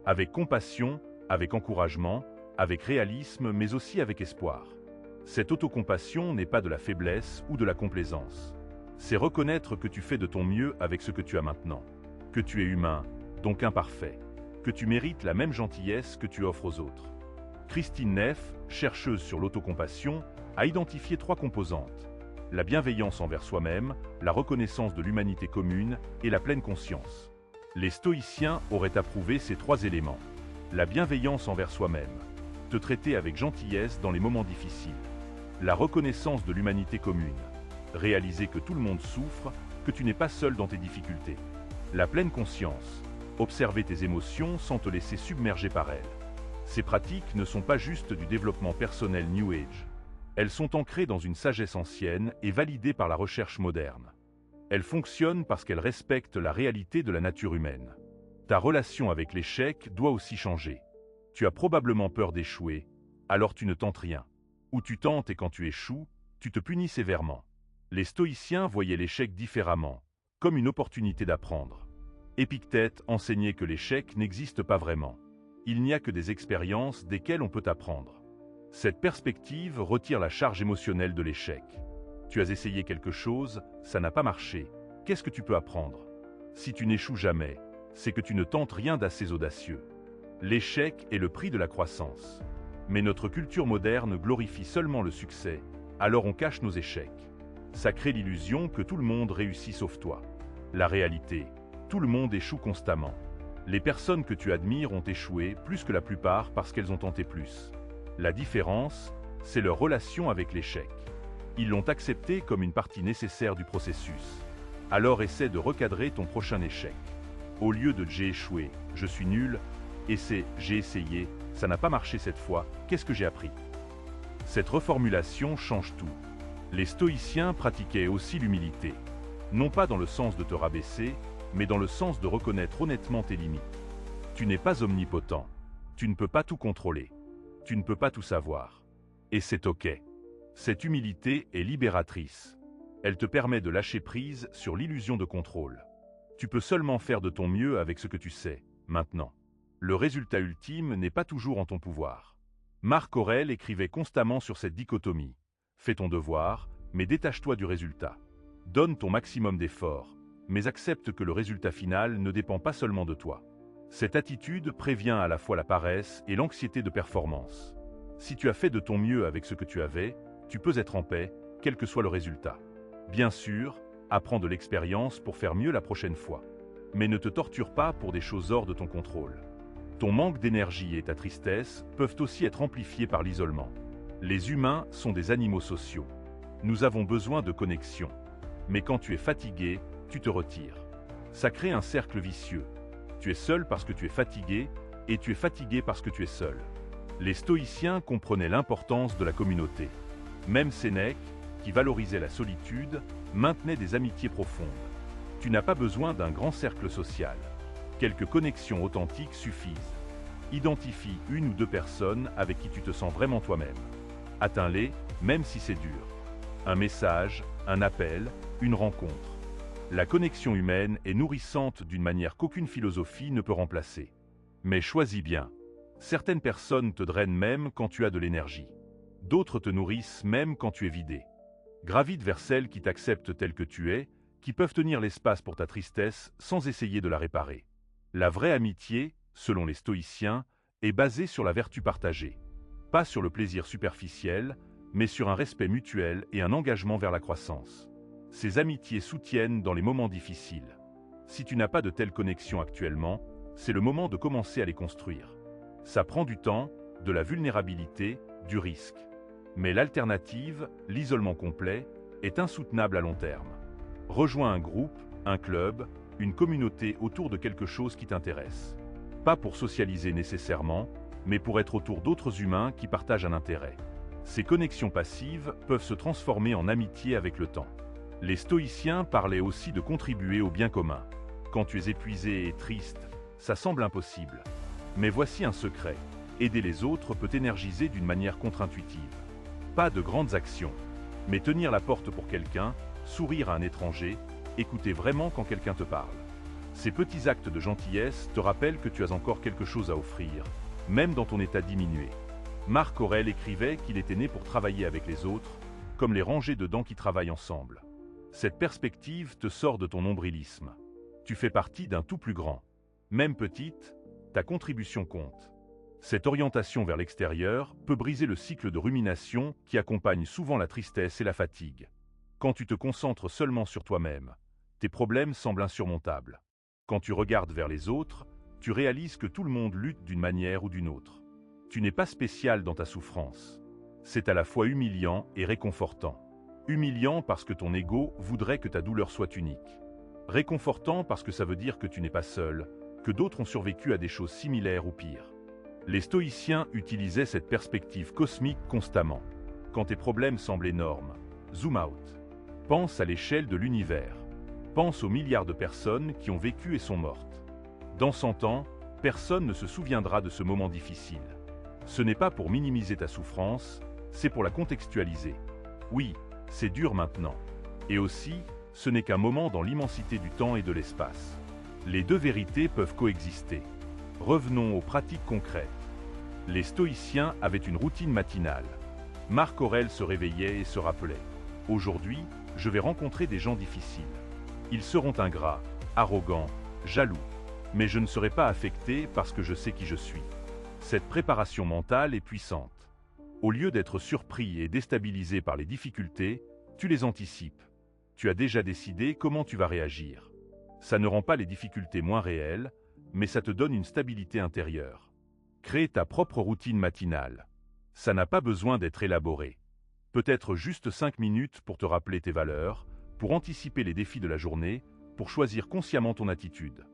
Speaker 2: Avec compassion, avec encouragement, avec réalisme, mais aussi avec espoir. Cette autocompassion n'est pas de la faiblesse ou de la complaisance. C'est reconnaître que tu fais de ton mieux avec ce que tu as maintenant. Que tu es humain, donc imparfait. Que tu mérites la même gentillesse que tu offres aux autres. Christine Neff, chercheuse sur l'autocompassion, a identifié 3 composantes. La bienveillance envers soi-même, la reconnaissance de l'humanité commune et la pleine conscience. Les stoïciens auraient approuvé ces 3 éléments. La bienveillance envers soi-même. Te traiter avec gentillesse dans les moments difficiles. La reconnaissance de l'humanité commune. Réaliser que tout le monde souffre, que tu n'es pas seul dans tes difficultés. La pleine conscience. Observer tes émotions sans te laisser submerger par elles. Ces pratiques ne sont pas juste du développement personnel New Age. Elles sont ancrées dans une sagesse ancienne et validées par la recherche moderne. Elles fonctionnent parce qu'elles respectent la réalité de la nature humaine. Ta relation avec l'échec doit aussi changer. Tu as probablement peur d'échouer, alors tu ne tentes rien. Ou tu tentes et quand tu échoues, tu te punis sévèrement. Les stoïciens voyaient l'échec différemment, comme une opportunité d'apprendre. Épictète enseignait que l'échec n'existe pas vraiment. Il n'y a que des expériences desquelles on peut apprendre. Cette perspective retire la charge émotionnelle de l'échec. Tu as essayé quelque chose, ça n'a pas marché. Qu'est-ce que tu peux apprendre? Si tu n'échoues jamais, c'est que tu ne tentes rien d'assez audacieux. L'échec est le prix de la croissance. Mais notre culture moderne glorifie seulement le succès, alors on cache nos échecs. Ça crée l'illusion que tout le monde réussit sauf toi. La réalité, tout le monde échoue constamment. Les personnes que tu admires ont échoué plus que la plupart parce qu'elles ont tenté plus. La différence, c'est leur relation avec l'échec. Ils l'ont accepté comme une partie nécessaire du processus. Alors essaie de recadrer ton prochain échec. Au lieu de j'ai échoué, je suis nul, et c'est j'ai essayé, ça n'a pas marché cette fois, qu'est-ce que j'ai appris? Cette reformulation change tout. Les stoïciens pratiquaient aussi l'humilité, non pas dans le sens de te rabaisser, mais dans le sens de reconnaître honnêtement tes limites. Tu n'es pas omnipotent, tu ne peux pas tout contrôler, tu ne peux pas tout savoir. Et c'est ok. Cette humilité est libératrice. Elle te permet de lâcher prise sur l'illusion de contrôle. Tu peux seulement faire de ton mieux avec ce que tu sais, maintenant. Le résultat ultime n'est pas toujours en ton pouvoir. Marc Aurèle écrivait constamment sur cette dichotomie. Fais ton devoir, mais détache-toi du résultat. Donne ton maximum d'efforts, mais accepte que le résultat final ne dépend pas seulement de toi. Cette attitude prévient à la fois la paresse et l'anxiété de performance. Si tu as fait de ton mieux avec ce que tu avais, tu peux être en paix, quel que soit le résultat. Bien sûr, apprends de l'expérience pour faire mieux la prochaine fois. Mais ne te torture pas pour des choses hors de ton contrôle. Ton manque d'énergie et ta tristesse peuvent aussi être amplifiés par l'isolement. Les humains sont des animaux sociaux. Nous avons besoin de connexion. Mais quand tu es fatigué, tu te retires. Ça crée un cercle vicieux. Tu es seul parce que tu es fatigué, et tu es fatigué parce que tu es seul. Les stoïciens comprenaient l'importance de la communauté. Même Sénèque, qui valorisait la solitude, maintenait des amitiés profondes. Tu n'as pas besoin d'un grand cercle social. Quelques connexions authentiques suffisent. Identifie une ou deux personnes avec qui tu te sens vraiment toi-même. Atteins-les, même si c'est dur. Un message, un appel, une rencontre. La connexion humaine est nourrissante d'une manière qu'aucune philosophie ne peut remplacer. Mais choisis bien. Certaines personnes te drainent même quand tu as de l'énergie. D'autres te nourrissent même quand tu es vidé. Gravite vers celles qui t'acceptent tel que tu es, qui peuvent tenir l'espace pour ta tristesse sans essayer de la réparer. La vraie amitié, selon les stoïciens, est basée sur la vertu partagée. Pas sur le plaisir superficiel, mais sur un respect mutuel et un engagement vers la croissance. Ces amitiés soutiennent dans les moments difficiles. Si tu n'as pas de telle connexion actuellement, c'est le moment de commencer à les construire. Ça prend du temps, de la vulnérabilité, du risque. Mais l'alternative, l'isolement complet, est insoutenable à long terme. Rejoins un groupe, un club, une communauté autour de quelque chose qui t'intéresse. Pas pour socialiser nécessairement, mais pour être autour d'autres humains qui partagent un intérêt. Ces connexions passives peuvent se transformer en amitié avec le temps. Les stoïciens parlaient aussi de contribuer au bien commun. Quand tu es épuisé et triste, ça semble impossible. Mais voici un secret. Aider les autres peut énergiser d'une manière contre-intuitive. Pas de grandes actions, mais tenir la porte pour quelqu'un, sourire à un étranger, écouter vraiment quand quelqu'un te parle. Ces petits actes de gentillesse te rappellent que tu as encore quelque chose à offrir, même dans ton état diminué. Marc Aurèle écrivait qu'il était né pour travailler avec les autres, comme les rangées de dents qui travaillent ensemble. Cette perspective te sort de ton nombrilisme. Tu fais partie d'un tout plus grand. Même petite, ta contribution compte. Cette orientation vers l'extérieur peut briser le cycle de rumination qui accompagne souvent la tristesse et la fatigue. Quand tu te concentres seulement sur toi-même, tes problèmes semblent insurmontables. Quand tu regardes vers les autres, tu réalises que tout le monde lutte d'une manière ou d'une autre. Tu n'es pas spécial dans ta souffrance. C'est à la fois humiliant et réconfortant. Humiliant parce que ton ego voudrait que ta douleur soit unique. Réconfortant parce que ça veut dire que tu n'es pas seul, que d'autres ont survécu à des choses similaires ou pires. Les stoïciens utilisaient cette perspective cosmique constamment. Quand tes problèmes semblent énormes, zoom out. Pense à l'échelle de l'univers. Pense aux milliards de personnes qui ont vécu et sont mortes. Dans 100 ans, personne ne se souviendra de ce moment difficile. Ce n'est pas pour minimiser ta souffrance, c'est pour la contextualiser. Oui, c'est dur maintenant. Et aussi, ce n'est qu'un moment dans l'immensité du temps et de l'espace. Les deux vérités peuvent coexister. Revenons aux pratiques concrètes. Les stoïciens avaient une routine matinale. Marc Aurèle se réveillait et se rappelait. Aujourd'hui, je vais rencontrer des gens difficiles. Ils seront ingrats, arrogants, jaloux. Mais je ne serai pas affecté parce que je sais qui je suis. Cette préparation mentale est puissante. Au lieu d'être surpris et déstabilisé par les difficultés, tu les anticipes. Tu as déjà décidé comment tu vas réagir. Ça ne rend pas les difficultés moins réelles, mais ça te donne une stabilité intérieure. Crée ta propre routine matinale. Ça n'a pas besoin d'être élaboré. Peut-être juste 5 minutes pour te rappeler tes valeurs, pour anticiper les défis de la journée, pour choisir consciemment ton attitude.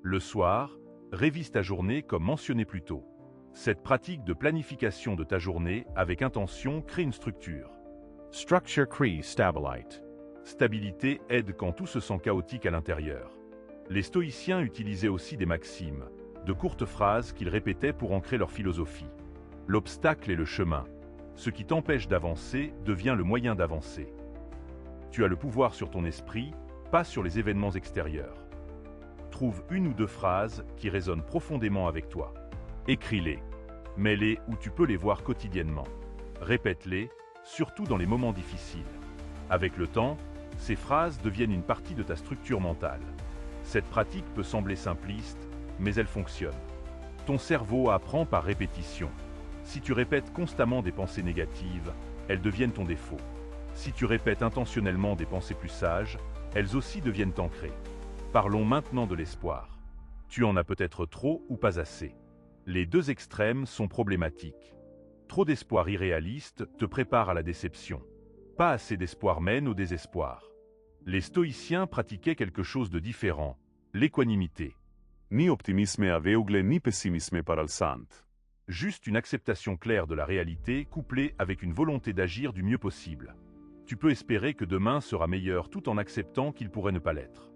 Speaker 2: Le soir, révise ta journée comme mentionné plus tôt. Cette pratique de planification de ta journée avec intention crée une structure.
Speaker 1: Structure crée stabilite.
Speaker 2: Stabilité aide quand tout se sent chaotique à l'intérieur. Les stoïciens utilisaient aussi des maximes, de courtes phrases qu'ils répétaient pour ancrer leur philosophie. L'obstacle est le chemin. Ce qui t'empêche d'avancer devient le moyen d'avancer. Tu as le pouvoir sur ton esprit, pas sur les événements extérieurs. Trouve une ou deux phrases qui résonnent profondément avec toi. Écris-les. Mets-les où tu peux les voir quotidiennement. Répète-les, surtout dans les moments difficiles. Avec le temps, ces phrases deviennent une partie de ta structure mentale. Cette pratique peut sembler simpliste, mais elle fonctionne. Ton cerveau apprend par répétition. Si tu répètes constamment des pensées négatives, elles deviennent ton défaut. Si tu répètes intentionnellement des pensées plus sages, elles aussi deviennent ancrées. Parlons maintenant de l'espoir. Tu en as peut-être trop ou pas assez. Les deux extrêmes sont problématiques. Trop d'espoir irréaliste te prépare à la déception. Pas assez d'espoir mène au désespoir. Les stoïciens pratiquaient quelque chose de différent, l'équanimité.
Speaker 3: Ni optimisme aveugle ni pessimisme paralysant.
Speaker 2: Juste une acceptation claire de la réalité couplée avec une volonté d'agir du mieux possible. Tu peux espérer que demain sera meilleur tout en acceptant qu'il pourrait ne pas l'être.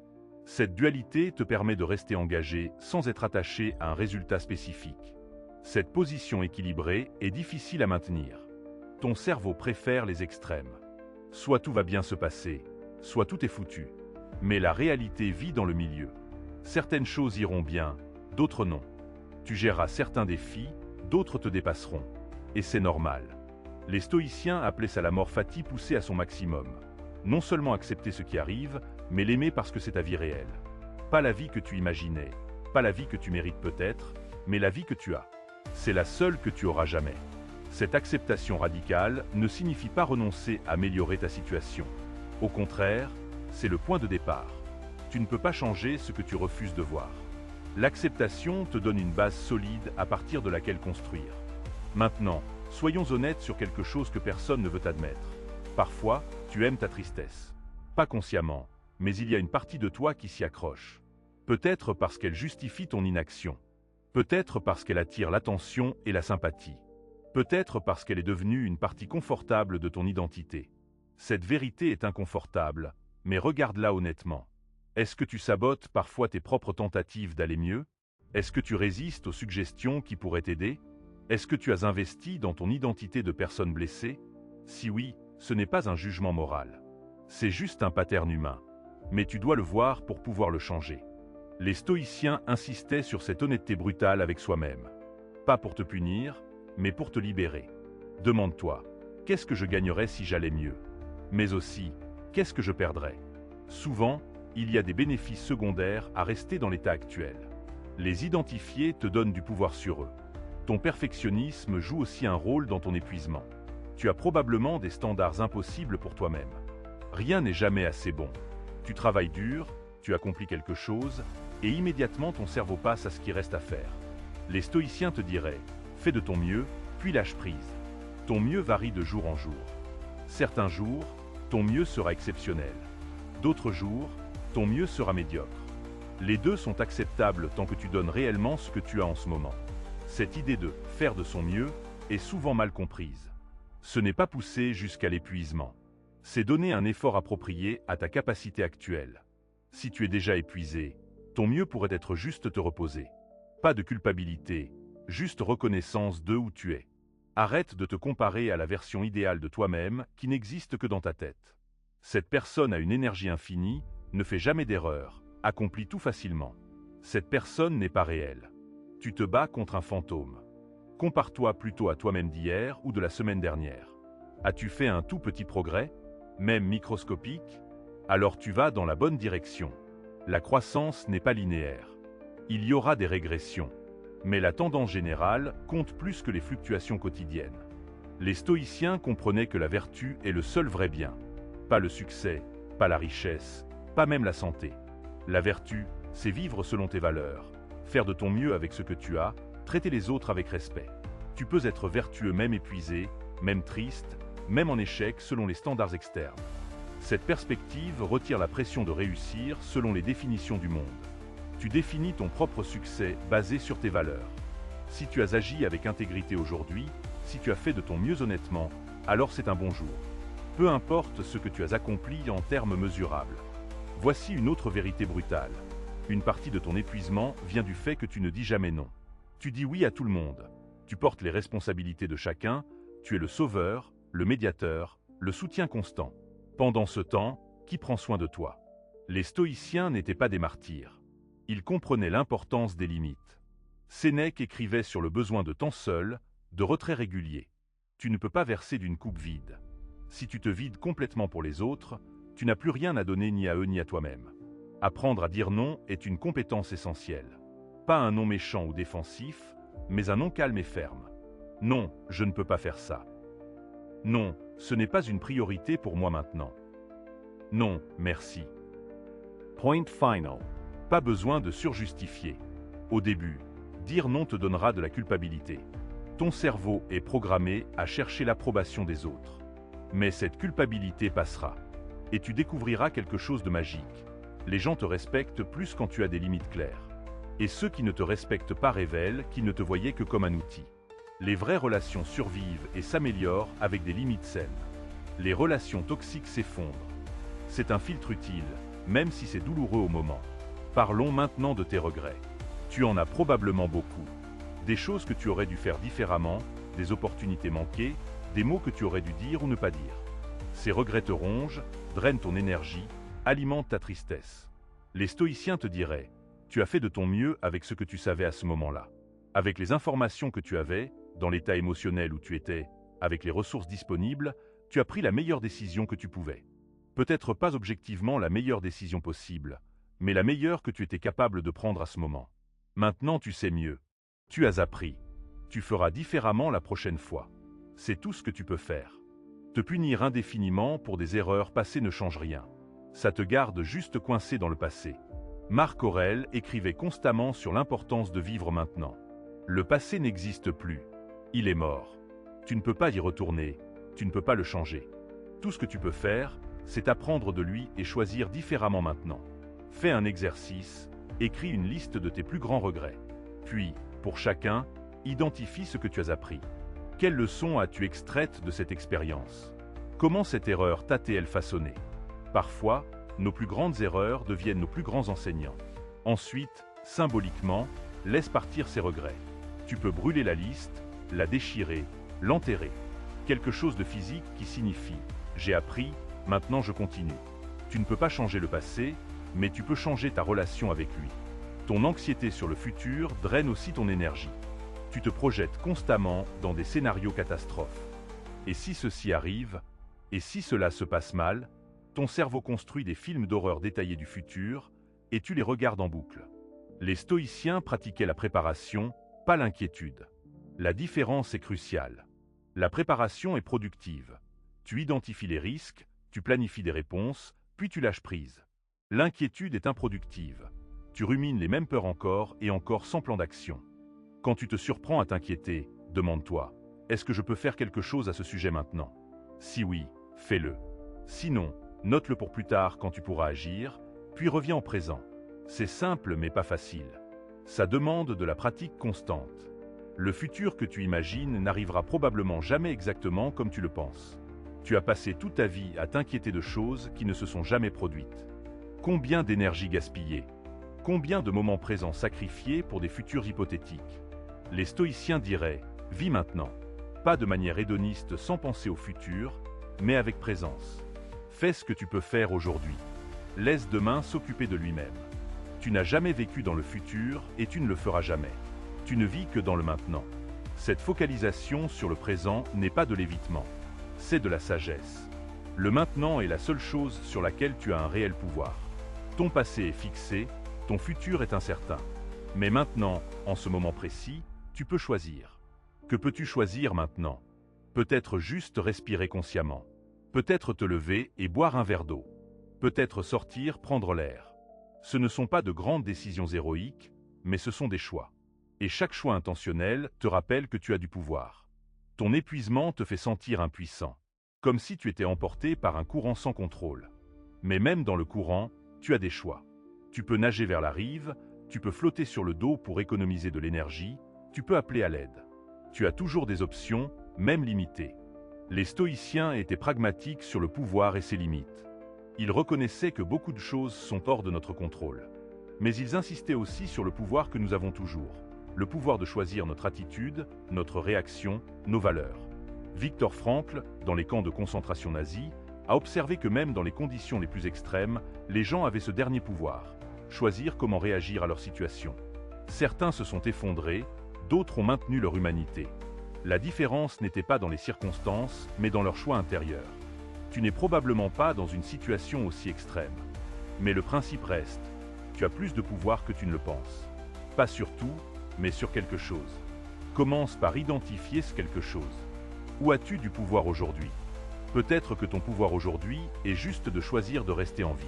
Speaker 2: Cette dualité te permet de rester engagé sans être attaché à un résultat spécifique. Cette position équilibrée est difficile à maintenir. Ton cerveau préfère les extrêmes. Soit tout va bien se passer, soit tout est foutu. Mais la réalité vit dans le milieu. Certaines choses iront bien, d'autres non. Tu géreras certains défis, d'autres te dépasseront. Et c'est normal. Les stoïciens appelaient ça la mort fati poussée à son maximum. Non seulement accepter ce qui arrive, mais l'aimer parce que c'est ta vie réelle. Pas la vie que tu imaginais, pas la vie que tu mérites peut-être, mais la vie que tu as. C'est la seule que tu auras jamais. Cette acceptation radicale ne signifie pas renoncer à améliorer ta situation. Au contraire, c'est le point de départ. Tu ne peux pas changer ce que tu refuses de voir. L'acceptation te donne une base solide à partir de laquelle construire. Maintenant, soyons honnêtes sur quelque chose que personne ne veut admettre. Parfois, tu aimes ta tristesse. Pas consciemment, mais il y a une partie de toi qui s'y accroche. Peut-être parce qu'elle justifie ton inaction. Peut-être parce qu'elle attire l'attention et la sympathie. Peut-être parce qu'elle est devenue une partie confortable de ton identité. Cette vérité est inconfortable, mais regarde-la honnêtement. Est-ce que tu sabotes parfois tes propres tentatives d'aller mieux? Est-ce que tu résistes aux suggestions qui pourraient t'aider? Est-ce que tu as investi dans ton identité de personne blessée? Si oui, ce n'est pas un jugement moral. C'est juste un pattern humain. Mais tu dois le voir pour pouvoir le changer. Les stoïciens insistaient sur cette honnêteté brutale avec soi-même. Pas pour te punir, mais pour te libérer. Demande-toi, qu'est-ce que je gagnerais si j'allais mieux? Mais aussi, qu'est-ce que je perdrais? Souvent, il y a des bénéfices secondaires à rester dans l'état actuel. Les identifier te donne du pouvoir sur eux. Ton perfectionnisme joue aussi un rôle dans ton épuisement. Tu as probablement des standards impossibles pour toi-même. Rien n'est jamais assez bon. Tu travailles dur, tu accomplis quelque chose, et immédiatement ton cerveau passe à ce qui reste à faire. Les stoïciens te diraient, fais de ton mieux, puis lâche prise. Ton mieux varie de jour en jour. Certains jours, ton mieux sera exceptionnel. D'autres jours, ton mieux sera médiocre. Les deux sont acceptables tant que tu donnes réellement ce que tu as en ce moment. Cette idée de « faire de son mieux » est souvent mal comprise. Ce n'est pas pousser jusqu'à l'épuisement. C'est donner un effort approprié à ta capacité actuelle. Si tu es déjà épuisé, ton mieux pourrait être juste te reposer. Pas de culpabilité, juste reconnaissance de où tu es. Arrête de te comparer à la version idéale de toi-même qui n'existe que dans ta tête. Cette personne a une énergie infinie, ne fait jamais d'erreur, accomplit tout facilement. Cette personne n'est pas réelle. Tu te bats contre un fantôme. Compare-toi plutôt à toi-même d'hier ou de la semaine dernière. As-tu fait un tout petit progrès, même microscopique? Alors tu vas dans la bonne direction. La croissance n'est pas linéaire. Il y aura des régressions. Mais la tendance générale compte plus que les fluctuations quotidiennes. Les stoïciens comprenaient que la vertu est le seul vrai bien. Pas le succès, pas la richesse, pas même la santé. La vertu, c'est vivre selon tes valeurs, faire de ton mieux avec ce que tu as, traiter les autres avec respect. Tu peux être vertueux même épuisé, même triste, même en échec selon les standards externes. Cette perspective retire la pression de réussir selon les définitions du monde. Tu définis ton propre succès basé sur tes valeurs. Si tu as agi avec intégrité aujourd'hui, si tu as fait de ton mieux honnêtement, alors c'est un bon jour. Peu importe ce que tu as accompli en termes mesurables. Voici une autre vérité brutale. Une partie de ton épuisement vient du fait que tu ne dis jamais non. Tu dis oui à tout le monde. Tu portes les responsabilités de chacun, tu es le sauveur, le médiateur, le soutien constant. Pendant ce temps, qui prend soin de toi? Les stoïciens n'étaient pas des martyrs. Ils comprenaient l'importance des limites. Sénèque écrivait sur le besoin de temps seul, de retrait régulier. Tu ne peux pas verser d'une coupe vide. Si tu te vides complètement pour les autres, tu n'as plus rien à donner ni à eux ni à toi-même. Apprendre à dire non est une compétence essentielle. Pas un non méchant ou défensif, mais un non calme et ferme. Non, je ne peux pas faire ça. Non, ce n'est pas une priorité pour moi maintenant. Non, merci.
Speaker 1: Point final.
Speaker 2: Pas besoin de surjustifier. Au début, dire non te donnera de la culpabilité. Ton cerveau est programmé à chercher l'approbation des autres. Mais cette culpabilité passera. Et tu découvriras quelque chose de magique. Les gens te respectent plus quand tu as des limites claires. Et ceux qui ne te respectent pas révèlent qu'ils ne te voyaient que comme un outil. Les vraies relations survivent et s'améliorent avec des limites saines. Les relations toxiques s'effondrent. C'est un filtre utile, même si c'est douloureux au moment. Parlons maintenant de tes regrets. Tu en as probablement beaucoup. Des choses que tu aurais dû faire différemment, des opportunités manquées, des mots que tu aurais dû dire ou ne pas dire. Ces regrets te rongent, drainent ton énergie, alimentent ta tristesse. Les stoïciens te diraient, tu as fait de ton mieux avec ce que tu savais à ce moment-là. Avec les informations que tu avais, dans l'état émotionnel où tu étais, avec les ressources disponibles, tu as pris la meilleure décision que tu pouvais. Peut-être pas objectivement la meilleure décision possible, mais la meilleure que tu étais capable de prendre à ce moment. Maintenant tu sais mieux. Tu as appris. Tu feras différemment la prochaine fois. C'est tout ce que tu peux faire. Te punir indéfiniment pour des erreurs passées ne change rien. Ça te garde juste coincé dans le passé. Marc Aurèle écrivait constamment sur l'importance de vivre maintenant. Le passé n'existe plus. Il est mort. Tu ne peux pas y retourner. Tu ne peux pas le changer. Tout ce que tu peux faire, c'est apprendre de lui et choisir différemment maintenant. Fais un exercice, écris une liste de tes plus grands regrets. Puis, pour chacun, identifie ce que tu as appris. Quelles leçons as-tu extraites de cette expérience? Comment cette erreur t'a-t-elle façonné? Parfois, nos plus grandes erreurs deviennent nos plus grands enseignants. Ensuite, symboliquement, laisse partir ces regrets. Tu peux brûler la liste, la déchirer, l'enterrer. Quelque chose de physique qui signifie « j'ai appris, maintenant je continue ». Tu ne peux pas changer le passé, mais tu peux changer ta relation avec lui. Ton anxiété sur le futur draine aussi ton énergie. Tu te projettes constamment dans des scénarios catastrophes. Et si ceci arrive, et si cela se passe mal, ton cerveau construit des films d'horreur détaillés du futur, et tu les regardes en boucle. Les stoïciens pratiquaient la préparation, pas l'inquiétude. La différence est cruciale. La préparation est productive. Tu identifies les risques, tu planifies des réponses, puis tu lâches prise. L'inquiétude est improductive. Tu rumines les mêmes peurs encore et encore sans plan d'action. Quand tu te surprends à t'inquiéter, demande-toi, est-ce que je peux faire quelque chose à ce sujet maintenant? Si oui, fais-le. Sinon, note-le pour plus tard quand tu pourras agir, puis reviens au présent. C'est simple mais pas facile. Ça demande de la pratique constante. Le futur que tu imagines n'arrivera probablement jamais exactement comme tu le penses. Tu as passé toute ta vie à t'inquiéter de choses qui ne se sont jamais produites. Combien d'énergie gaspillée? Combien de moments présents sacrifiés pour des futurs hypothétiques? Les stoïciens diraient « vis maintenant ». Pas de manière hédoniste sans penser au futur, mais avec présence. Fais ce que tu peux faire aujourd'hui. Laisse demain s'occuper de lui-même. Tu n'as jamais vécu dans le futur et tu ne le feras jamais. Tu ne vis que dans le maintenant. Cette focalisation sur le présent n'est pas de l'évitement. C'est de la sagesse. Le maintenant est la seule chose sur laquelle tu as un réel pouvoir. Ton passé est fixé, ton futur est incertain. Mais maintenant, en ce moment précis, tu peux choisir. Que peux-tu choisir maintenant? Peut-être juste respirer consciemment. Peut-être te lever et boire un verre d'eau. Peut-être sortir, prendre l'air. Ce ne sont pas de grandes décisions héroïques, mais ce sont des choix. Et chaque choix intentionnel te rappelle que tu as du pouvoir. Ton épuisement te fait sentir impuissant, comme si tu étais emporté par un courant sans contrôle. Mais même dans le courant, tu as des choix. Tu peux nager vers la rive, tu peux flotter sur le dos pour économiser de l'énergie, tu peux appeler à l'aide. Tu as toujours des options, même limitées. Les stoïciens étaient pragmatiques sur le pouvoir et ses limites. Ils reconnaissaient que beaucoup de choses sont hors de notre contrôle. Mais ils insistaient aussi sur le pouvoir que nous avons toujours. Le pouvoir de choisir notre attitude, notre réaction, nos valeurs. Viktor Frankl, dans les camps de concentration nazis, a observé que même dans les conditions les plus extrêmes, les gens avaient ce dernier pouvoir, choisir comment réagir à leur situation. Certains se sont effondrés, d'autres ont maintenu leur humanité. La différence n'était pas dans les circonstances, mais dans leur choix intérieur. Tu n'es probablement pas dans une situation aussi extrême. Mais le principe reste, tu as plus de pouvoir que tu ne le penses. Pas sur tout, mais sur quelque chose. Commence par identifier ce quelque chose. Où as-tu du pouvoir aujourd'hui? Peut-être que ton pouvoir aujourd'hui est juste de choisir de rester en vie.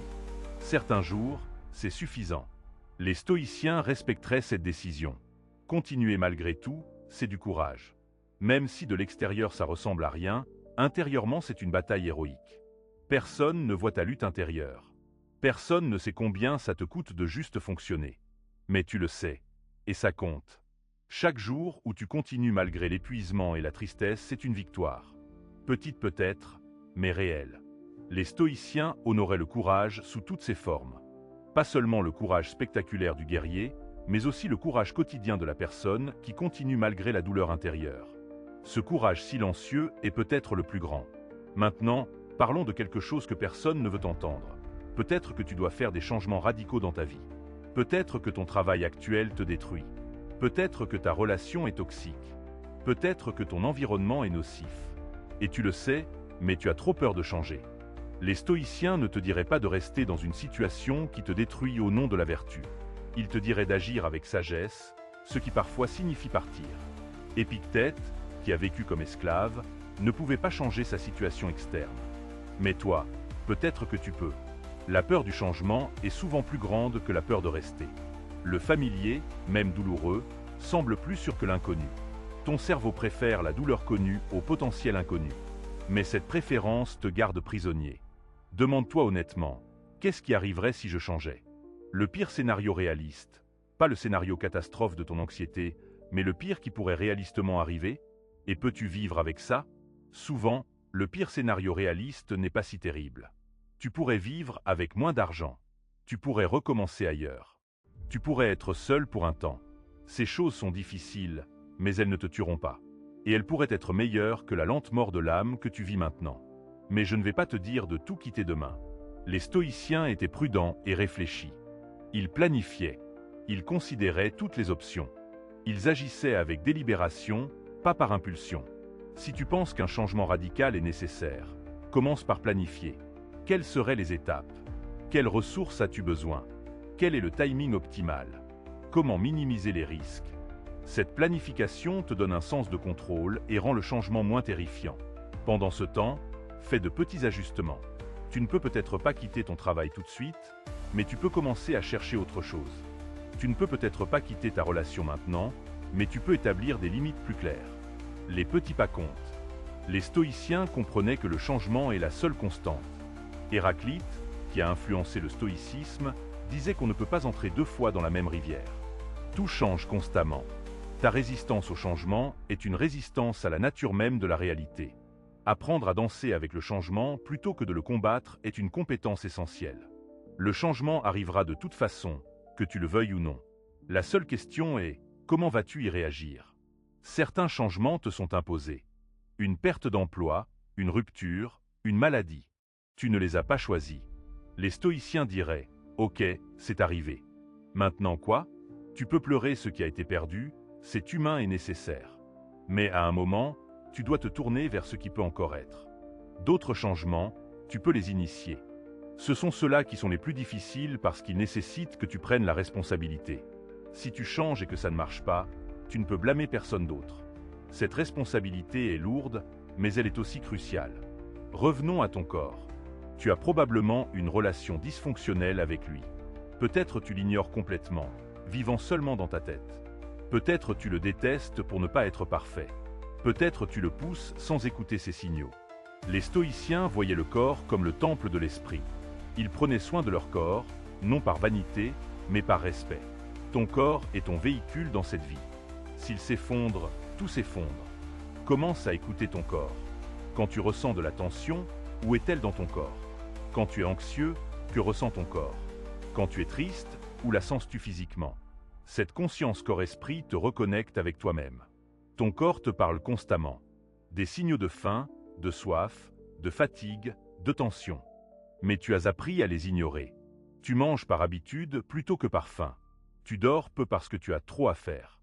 Speaker 2: Certains jours, c'est suffisant. Les stoïciens respecteraient cette décision. Continuer malgré tout, c'est du courage. Même si de l'extérieur ça ressemble à rien, intérieurement c'est une bataille héroïque. Personne ne voit ta lutte intérieure. Personne ne sait combien ça te coûte de juste fonctionner. Mais tu le sais. Et ça compte. Chaque jour où tu continues malgré l'épuisement et la tristesse, c'est une victoire. Petite peut-être, mais réelle. Les stoïciens honoraient le courage sous toutes ses formes. Pas seulement le courage spectaculaire du guerrier, mais aussi le courage quotidien de la personne qui continue malgré la douleur intérieure. Ce courage silencieux est peut-être le plus grand. Maintenant, parlons de quelque chose que personne ne veut entendre. Peut-être que tu dois faire des changements radicaux dans ta vie. Peut-être que ton travail actuel te détruit. Peut-être que ta relation est toxique. Peut-être que ton environnement est nocif. Et tu le sais, mais tu as trop peur de changer. Les stoïciens ne te diraient pas de rester dans une situation qui te détruit au nom de la vertu. Ils te diraient d'agir avec sagesse, ce qui parfois signifie partir. Épictète, qui a vécu comme esclave, ne pouvait pas changer sa situation externe. Mais toi, peut-être que tu peux. La peur du changement est souvent plus grande que la peur de rester. Le familier, même douloureux, semble plus sûr que l'inconnu. Ton cerveau préfère la douleur connue au potentiel inconnu. Mais cette préférence te garde prisonnier. Demande-toi honnêtement, qu'est-ce qui arriverait si je changeais? Le pire scénario réaliste, pas le scénario catastrophe de ton anxiété, mais le pire qui pourrait réalistement arriver? Et peux-tu vivre avec ça? Souvent, le pire scénario réaliste n'est pas si terrible. Tu pourrais vivre avec moins d'argent. Tu pourrais recommencer ailleurs. Tu pourrais être seul pour un temps. Ces choses sont difficiles, mais elles ne te tueront pas. Et elles pourraient être meilleures que la lente mort de l'âme que tu vis maintenant. Mais je ne vais pas te dire de tout quitter demain. Les stoïciens étaient prudents et réfléchis. Ils planifiaient. Ils considéraient toutes les options. Ils agissaient avec délibération, pas par impulsion. Si tu penses qu'un changement radical est nécessaire, commence par planifier. Quelles seraient les étapes? Quelles ressources as-tu besoin? Quel est le timing optimal? Comment minimiser les risques? Cette planification te donne un sens de contrôle et rend le changement moins terrifiant. Pendant ce temps, fais de petits ajustements. Tu ne peux peut-être pas quitter ton travail tout de suite, mais tu peux commencer à chercher autre chose. Tu ne peux peut-être pas quitter ta relation maintenant, mais tu peux établir des limites plus claires. Les petits pas comptent. Les stoïciens comprenaient que le changement est la seule constante. Héraclite, qui a influencé le stoïcisme, disait qu'on ne peut pas entrer deux fois dans la même rivière. Tout change constamment. Ta résistance au changement est une résistance à la nature même de la réalité. Apprendre à danser avec le changement plutôt que de le combattre est une compétence essentielle. Le changement arrivera de toute façon, que tu le veuilles ou non. La seule question est, comment vas-tu y réagir? Certains changements te sont imposés. Une perte d'emploi, une rupture, une maladie. Tu ne les as pas choisis. Les stoïciens diraient, « Ok, c'est arrivé. Maintenant quoi? Tu peux pleurer ce qui a été perdu, c'est humain et nécessaire. Mais à un moment, tu dois te tourner vers ce qui peut encore être. D'autres changements, tu peux les initier. Ce sont ceux-là qui sont les plus difficiles parce qu'ils nécessitent que tu prennes la responsabilité. Si tu changes et que ça ne marche pas, tu ne peux blâmer personne d'autre. Cette responsabilité est lourde, mais elle est aussi cruciale. Revenons à ton corps. Tu as probablement une relation dysfonctionnelle avec lui. Peut-être tu l'ignores complètement, vivant seulement dans ta tête. Peut-être tu le détestes pour ne pas être parfait. Peut-être tu le pousses sans écouter ses signaux. Les stoïciens voyaient le corps comme le temple de l'esprit. Ils prenaient soin de leur corps, non par vanité, mais par respect. Ton corps est ton véhicule dans cette vie. S'il s'effondre, tout s'effondre. Commence à écouter ton corps. Quand tu ressens de la tension, où est-elle dans ton corps? Quand tu es anxieux, que ressent ton corps? Quand tu es triste, où la sens-tu physiquement? Cette conscience corps-esprit te reconnecte avec toi-même. Ton corps te parle constamment. Des signaux de faim, de soif, de fatigue, de tension. Mais tu as appris à les ignorer. Tu manges par habitude plutôt que par faim. Tu dors peu parce que tu as trop à faire.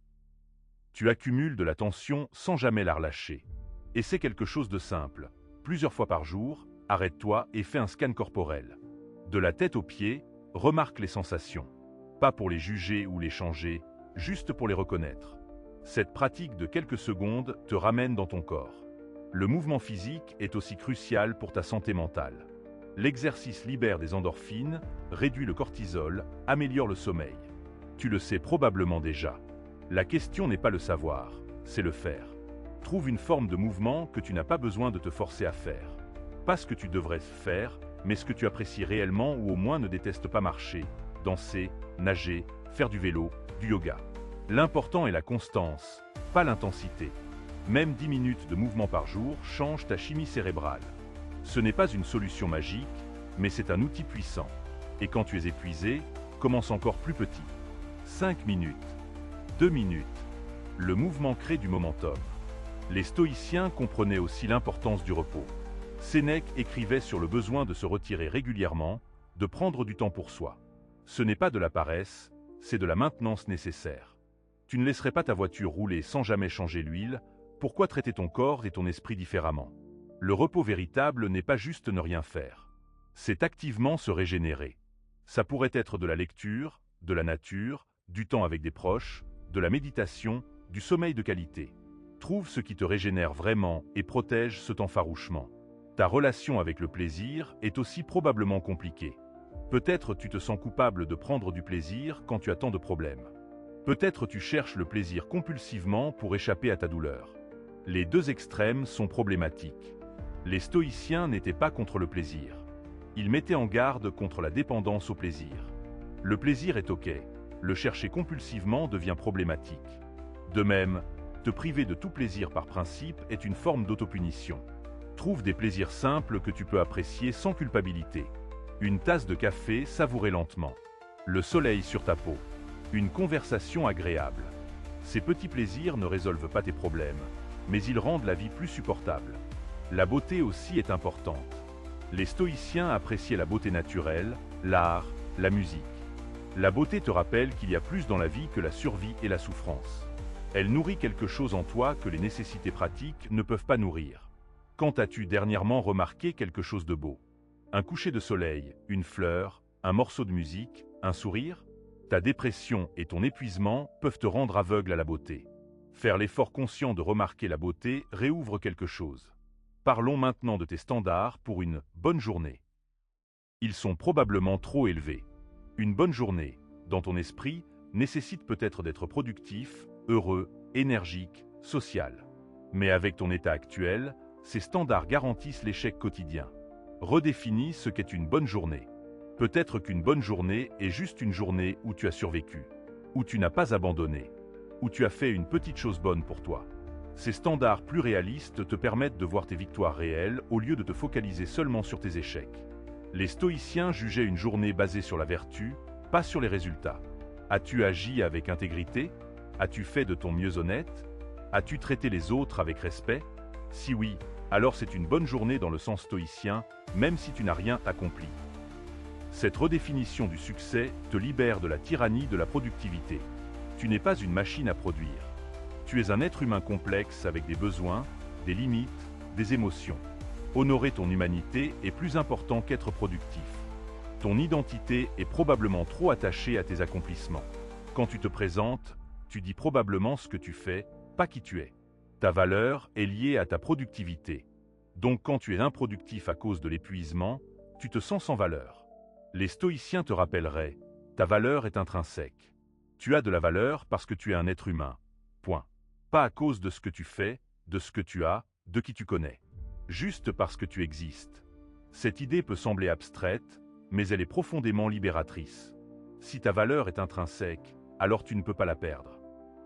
Speaker 2: Tu accumules de la tension sans jamais la relâcher. Et c'est quelque chose de simple. Plusieurs fois par jour, arrête-toi et fais un scan corporel. De la tête aux pieds, remarque les sensations. Pas pour les juger ou les changer, juste pour les reconnaître. Cette pratique de quelques secondes te ramène dans ton corps. Le mouvement physique est aussi crucial pour ta santé mentale. L'exercice libère des endorphines, réduit le cortisol, améliore le sommeil. Tu le sais probablement déjà. La question n'est pas le savoir, c'est le faire. Trouve une forme de mouvement que tu n'as pas besoin de te forcer à faire. Pas ce que tu devrais faire, mais ce que tu apprécies réellement ou au moins ne détestes pas marcher, danser, nager, faire du vélo, du yoga. L'important est la constance, pas l'intensité. Même 10 minutes de mouvement par jour changent ta chimie cérébrale. Ce n'est pas une solution magique, mais c'est un outil puissant. Et quand tu es épuisé, commence encore plus petit. 5 minutes, 2 minutes. Le mouvement crée du momentum. Les stoïciens comprenaient aussi l'importance du repos. Sénèque écrivait sur le besoin de se retirer régulièrement, de prendre du temps pour soi. Ce n'est pas de la paresse, c'est de la maintenance nécessaire. Tu ne laisserais pas ta voiture rouler sans jamais changer l'huile, pourquoi traiter ton corps et ton esprit différemment? Le repos véritable n'est pas juste ne rien faire. C'est activement se régénérer. Ça pourrait être de la lecture, de la nature, du temps avec des proches, de la méditation, du sommeil de qualité. Trouve ce qui te régénère vraiment et protège ce t'enfarouchement. Ta relation avec le plaisir est aussi probablement compliquée. Peut-être tu te sens coupable de prendre du plaisir quand tu as tant de problèmes. Peut-être tu cherches le plaisir compulsivement pour échapper à ta douleur. Les deux extrêmes sont problématiques. Les stoïciens n'étaient pas contre le plaisir. Ils mettaient en garde contre la dépendance au plaisir. Le plaisir est ok, le chercher compulsivement devient problématique. De même, te priver de tout plaisir par principe est une forme d'autopunition. Trouve des plaisirs simples que tu peux apprécier sans culpabilité. Une tasse de café savourée lentement. Le soleil sur ta peau. Une conversation agréable. Ces petits plaisirs ne résolvent pas tes problèmes, mais ils rendent la vie plus supportable. La beauté aussi est importante. Les stoïciens appréciaient la beauté naturelle, l'art, la musique. La beauté te rappelle qu'il y a plus dans la vie que la survie et la souffrance. Elle nourrit quelque chose en toi que les nécessités pratiques ne peuvent pas nourrir. Quand as-tu dernièrement remarqué quelque chose de beau? Un coucher de soleil, une fleur, un morceau de musique, un sourire? Ta dépression et ton épuisement peuvent te rendre aveugle à la beauté. Faire l'effort conscient de remarquer la beauté réouvre quelque chose. Parlons maintenant de tes standards pour une bonne journée. Ils sont probablement trop élevés. Une bonne journée, dans ton esprit, nécessite peut-être d'être productif, heureux, énergique, social. Mais avec ton état actuel, ces standards garantissent l'échec quotidien. Redéfinis ce qu'est une bonne journée. Peut-être qu'une bonne journée est juste une journée où tu as survécu, où tu n'as pas abandonné, où tu as fait une petite chose bonne pour toi. Ces standards plus réalistes te permettent de voir tes victoires réelles au lieu de te focaliser seulement sur tes échecs. Les stoïciens jugeaient une journée basée sur la vertu, pas sur les résultats. As-tu agi avec intégrité? As-tu fait de ton mieux honnête? As-tu traité les autres avec respect? Si oui, alors c'est une bonne journée dans le sens stoïcien, même si tu n'as rien accompli. Cette redéfinition du succès te libère de la tyrannie de la productivité. Tu n'es pas une machine à produire. Tu es un être humain complexe avec des besoins, des limites, des émotions. Honorer ton humanité est plus important qu'être productif. Ton identité est probablement trop attachée à tes accomplissements. Quand tu te présentes, tu dis probablement ce que tu fais, pas qui tu es. Ta valeur est liée à ta productivité. Donc quand tu es improductif à cause de l'épuisement, tu te sens sans valeur. Les stoïciens te rappelleraient, ta valeur est intrinsèque. Tu as de la valeur parce que tu es un être humain. Point. Pas à cause de ce que tu fais, de ce que tu as, de qui tu connais. Juste parce que tu existes. Cette idée peut sembler abstraite, mais elle est profondément libératrice. Si ta valeur est intrinsèque, alors tu ne peux pas la perdre.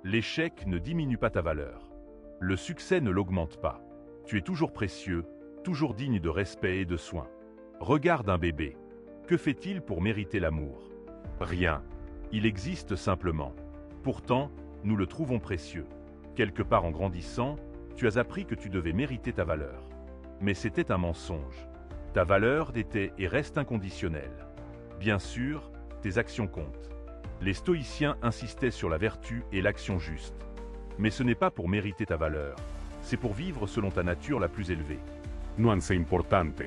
Speaker 2: L'échec ne diminue pas ta valeur. Le succès ne l'augmente pas. Tu es toujours précieux, toujours digne de respect et de soins. Regarde un bébé. Que fait-il pour mériter l'amour? Rien. Il existe simplement. Pourtant, nous le trouvons précieux. Quelque part en grandissant, tu as appris que tu devais mériter ta valeur. Mais c'était un mensonge. Ta valeur était et reste inconditionnelle. Bien sûr, tes actions comptent. Les stoïciens insistaient sur la vertu et l'action juste. Mais ce n'est pas pour mériter ta valeur, c'est pour vivre selon ta nature la plus élevée.
Speaker 3: Nuance importante.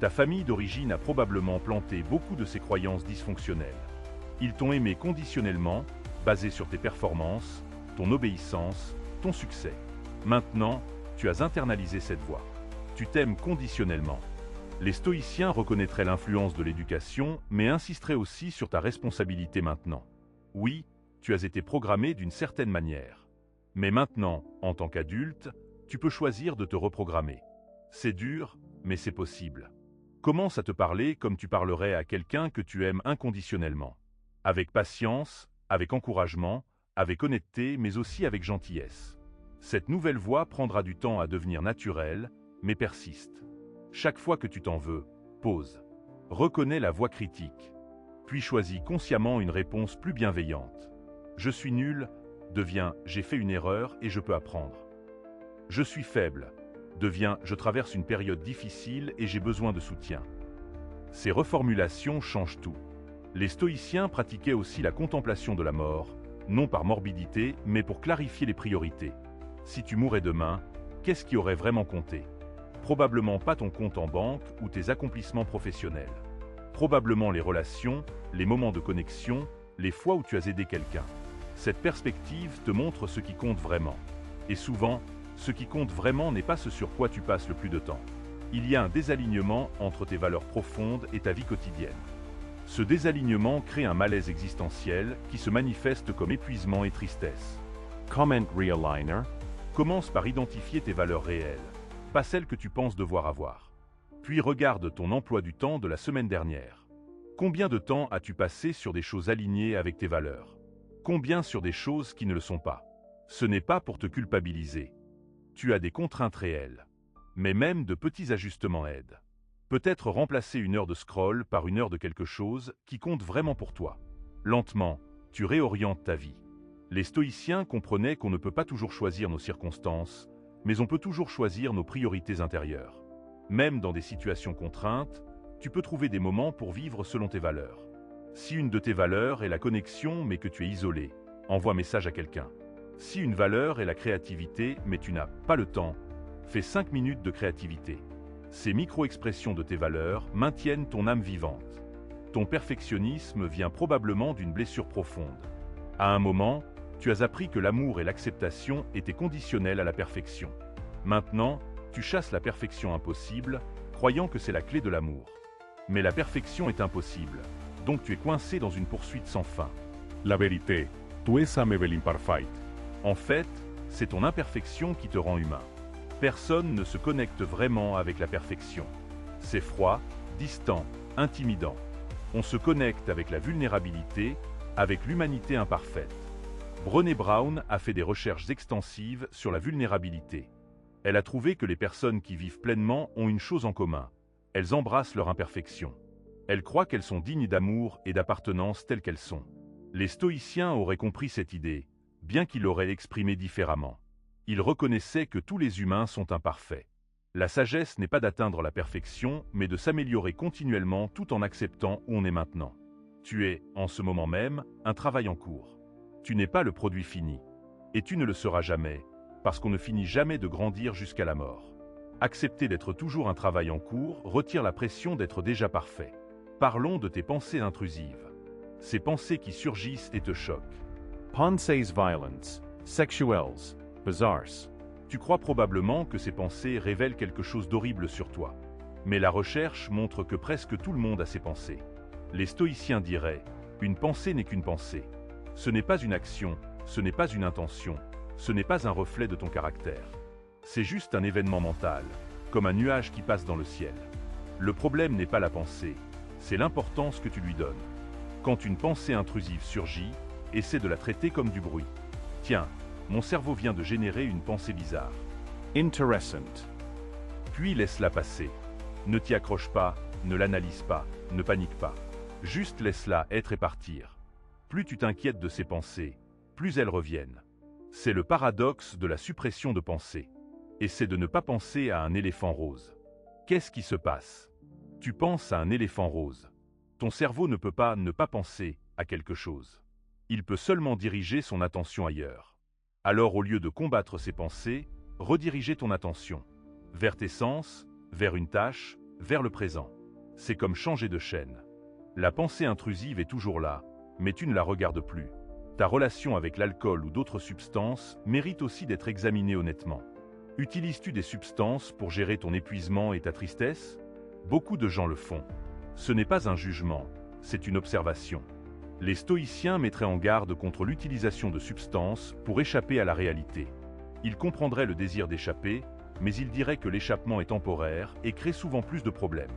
Speaker 2: Ta famille d'origine a probablement planté beaucoup de ces croyances dysfonctionnelles. Ils t'ont aimé conditionnellement, basé sur tes performances, ton obéissance, ton succès. Maintenant, tu as internalisé cette voie. Tu t'aimes conditionnellement. Les stoïciens reconnaîtraient l'influence de l'éducation, mais insisteraient aussi sur ta responsabilité maintenant. Oui, tu as été programmé d'une certaine manière. Mais maintenant, en tant qu'adulte, tu peux choisir de te reprogrammer. C'est dur, mais c'est possible. Commence à te parler comme tu parlerais à quelqu'un que tu aimes inconditionnellement. Avec patience, avec encouragement, avec honnêteté, mais aussi avec gentillesse. Cette nouvelle voie prendra du temps à devenir naturelle, mais persiste. Chaque fois que tu t'en veux, pause. Reconnais la voix critique. Puis choisis consciemment une réponse plus bienveillante. Je suis nul, devient j'ai fait une erreur et je peux apprendre. Je suis faible, devient je traverse une période difficile et j'ai besoin de soutien. Ces reformulations changent tout. Les stoïciens pratiquaient aussi la contemplation de la mort, non par morbidité, mais pour clarifier les priorités. Si tu mourais demain, qu'est-ce qui aurait vraiment compté? Probablement pas ton compte en banque ou tes accomplissements professionnels. Probablement les relations, les moments de connexion, les fois où tu as aidé quelqu'un. Cette perspective te montre ce qui compte vraiment. Et souvent, ce qui compte vraiment n'est pas ce sur quoi tu passes le plus de temps. Il y a un désalignement entre tes valeurs profondes et ta vie quotidienne. Ce désalignement crée un malaise existentiel qui se manifeste comme épuisement et tristesse.
Speaker 1: Comment Realigner.
Speaker 2: Commence par identifier tes valeurs réelles, pas celles que tu penses devoir avoir. Puis regarde ton emploi du temps de la semaine dernière. Combien de temps as-tu passé sur des choses alignées avec tes valeurs? Combien sur des choses qui ne le sont pas? Ce n'est pas pour te culpabiliser. Tu as des contraintes réelles. Mais même de petits ajustements aident. Peut-être remplacer une heure de scroll par une heure de quelque chose qui compte vraiment pour toi. Lentement, tu réorientes ta vie. Les stoïciens comprenaient qu'on ne peut pas toujours choisir nos circonstances, mais on peut toujours choisir nos priorités intérieures. Même dans des situations contraintes, tu peux trouver des moments pour vivre selon tes valeurs. Si une de tes valeurs est la connexion mais que tu es isolé, envoie message à quelqu'un. Si une valeur est la créativité mais tu n'as pas le temps, fais 5 minutes de créativité. Ces micro-expressions de tes valeurs maintiennent ton âme vivante. Ton perfectionnisme vient probablement d'une blessure profonde. À un moment, tu as appris que l'amour et l'acceptation étaient conditionnels à la perfection. Maintenant, tu chasses la perfection impossible, croyant que c'est la clé de l'amour. Mais la perfection est impossible, donc tu es coincé dans une poursuite sans fin.
Speaker 3: La vérité, tu es ame l'imperfect.
Speaker 2: En fait, c'est ton imperfection qui te rend humain. Personne ne se connecte vraiment avec la perfection. C'est froid, distant, intimidant. On se connecte avec la vulnérabilité, avec l'humanité imparfaite. Brené Brown a fait des recherches extensives sur la vulnérabilité. Elle a trouvé que les personnes qui vivent pleinement ont une chose en commun. Elles embrassent leur imperfection. Elles croient qu'elles sont dignes d'amour et d'appartenance telles qu'elles sont. Les stoïciens auraient compris cette idée, bien qu'ils l'auraient exprimée différemment. Ils reconnaissaient que tous les humains sont imparfaits. La sagesse n'est pas d'atteindre la perfection, mais de s'améliorer continuellement tout en acceptant où on est maintenant. Tu es, en ce moment même, un travail en cours. Tu n'es pas le produit fini. Et tu ne le seras jamais, parce qu'on ne finit jamais de grandir jusqu'à la mort. Accepter d'être toujours un travail en cours retire la pression d'être déjà parfait. Parlons de tes pensées intrusives. Ces pensées qui surgissent et te choquent.
Speaker 1: Pensées violentes, sexuelles, bizarres.
Speaker 2: Tu crois probablement que ces pensées révèlent quelque chose d'horrible sur toi. Mais la recherche montre que presque tout le monde a ces pensées. Les stoïciens diraient, une pensée n'est qu'une pensée. Ce n'est pas une action, ce n'est pas une intention, ce n'est pas un reflet de ton caractère. C'est juste un événement mental, comme un nuage qui passe dans le ciel. Le problème n'est pas la pensée, c'est l'importance que tu lui donnes. Quand une pensée intrusive surgit, essaie de la traiter comme du bruit. Tiens, mon cerveau vient de générer une pensée bizarre.
Speaker 1: Interessant.
Speaker 2: Puis laisse-la passer. Ne t'y accroche pas, ne l'analyse pas, ne panique pas. Juste laisse-la être et partir. Plus tu t'inquiètes de ces pensées, plus elles reviennent. C'est le paradoxe de la suppression de pensée. Essaie de ne pas penser à un éléphant rose. Qu'est-ce qui se passe? Tu penses à un éléphant rose. Ton cerveau ne peut pas ne pas penser à quelque chose. Il peut seulement diriger son attention ailleurs. Alors au lieu de combattre ces pensées, rediriger ton attention vers tes sens, vers une tâche, vers le présent. C'est comme changer de chaîne. La pensée intrusive est toujours là, mais tu ne la regardes plus. Ta relation avec l'alcool ou d'autres substances mérite aussi d'être examinée honnêtement. Utilises-tu des substances pour gérer ton épuisement et ta tristesse? Beaucoup de gens le font. Ce n'est pas un jugement, c'est une observation. Les stoïciens mettraient en garde contre l'utilisation de substances pour échapper à la réalité. Ils comprendraient le désir d'échapper, mais ils diraient que l'échappement est temporaire et crée souvent plus de problèmes.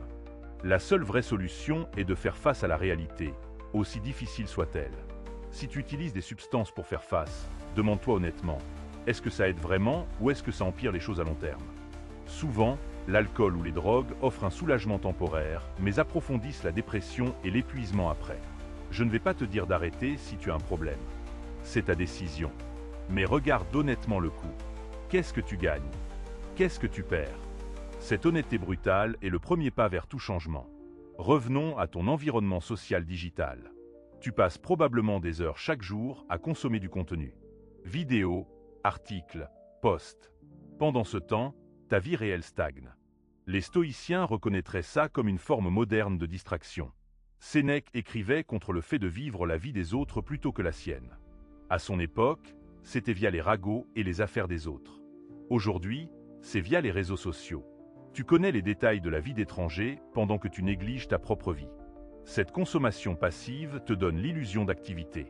Speaker 2: La seule vraie solution est de faire face à la réalité, aussi difficile soit-elle. Si tu utilises des substances pour faire face, demande-toi honnêtement, est-ce que ça aide vraiment ou est-ce que ça empire les choses à long terme? Souvent, l'alcool ou les drogues offrent un soulagement temporaire, mais approfondissent la dépression et l'épuisement après. Je ne vais pas te dire d'arrêter si tu as un problème. C'est ta décision. Mais regarde honnêtement le coup. Qu'est-ce que tu gagnes? Qu'est-ce que tu perds? Cette honnêteté brutale est le premier pas vers tout changement. Revenons à ton environnement social digital. Tu passes probablement des heures chaque jour à consommer du contenu. Vidéos, articles, posts. Pendant ce temps, ta vie réelle stagne. Les stoïciens reconnaîtraient ça comme une forme moderne de distraction. Sénèque écrivait contre le fait de vivre la vie des autres plutôt que la sienne. À son époque, c'était via les ragots et les affaires des autres. Aujourd'hui, c'est via les réseaux sociaux. Tu connais les détails de la vie d'étrangers pendant que tu négliges ta propre vie. Cette consommation passive te donne l'illusion d'activité.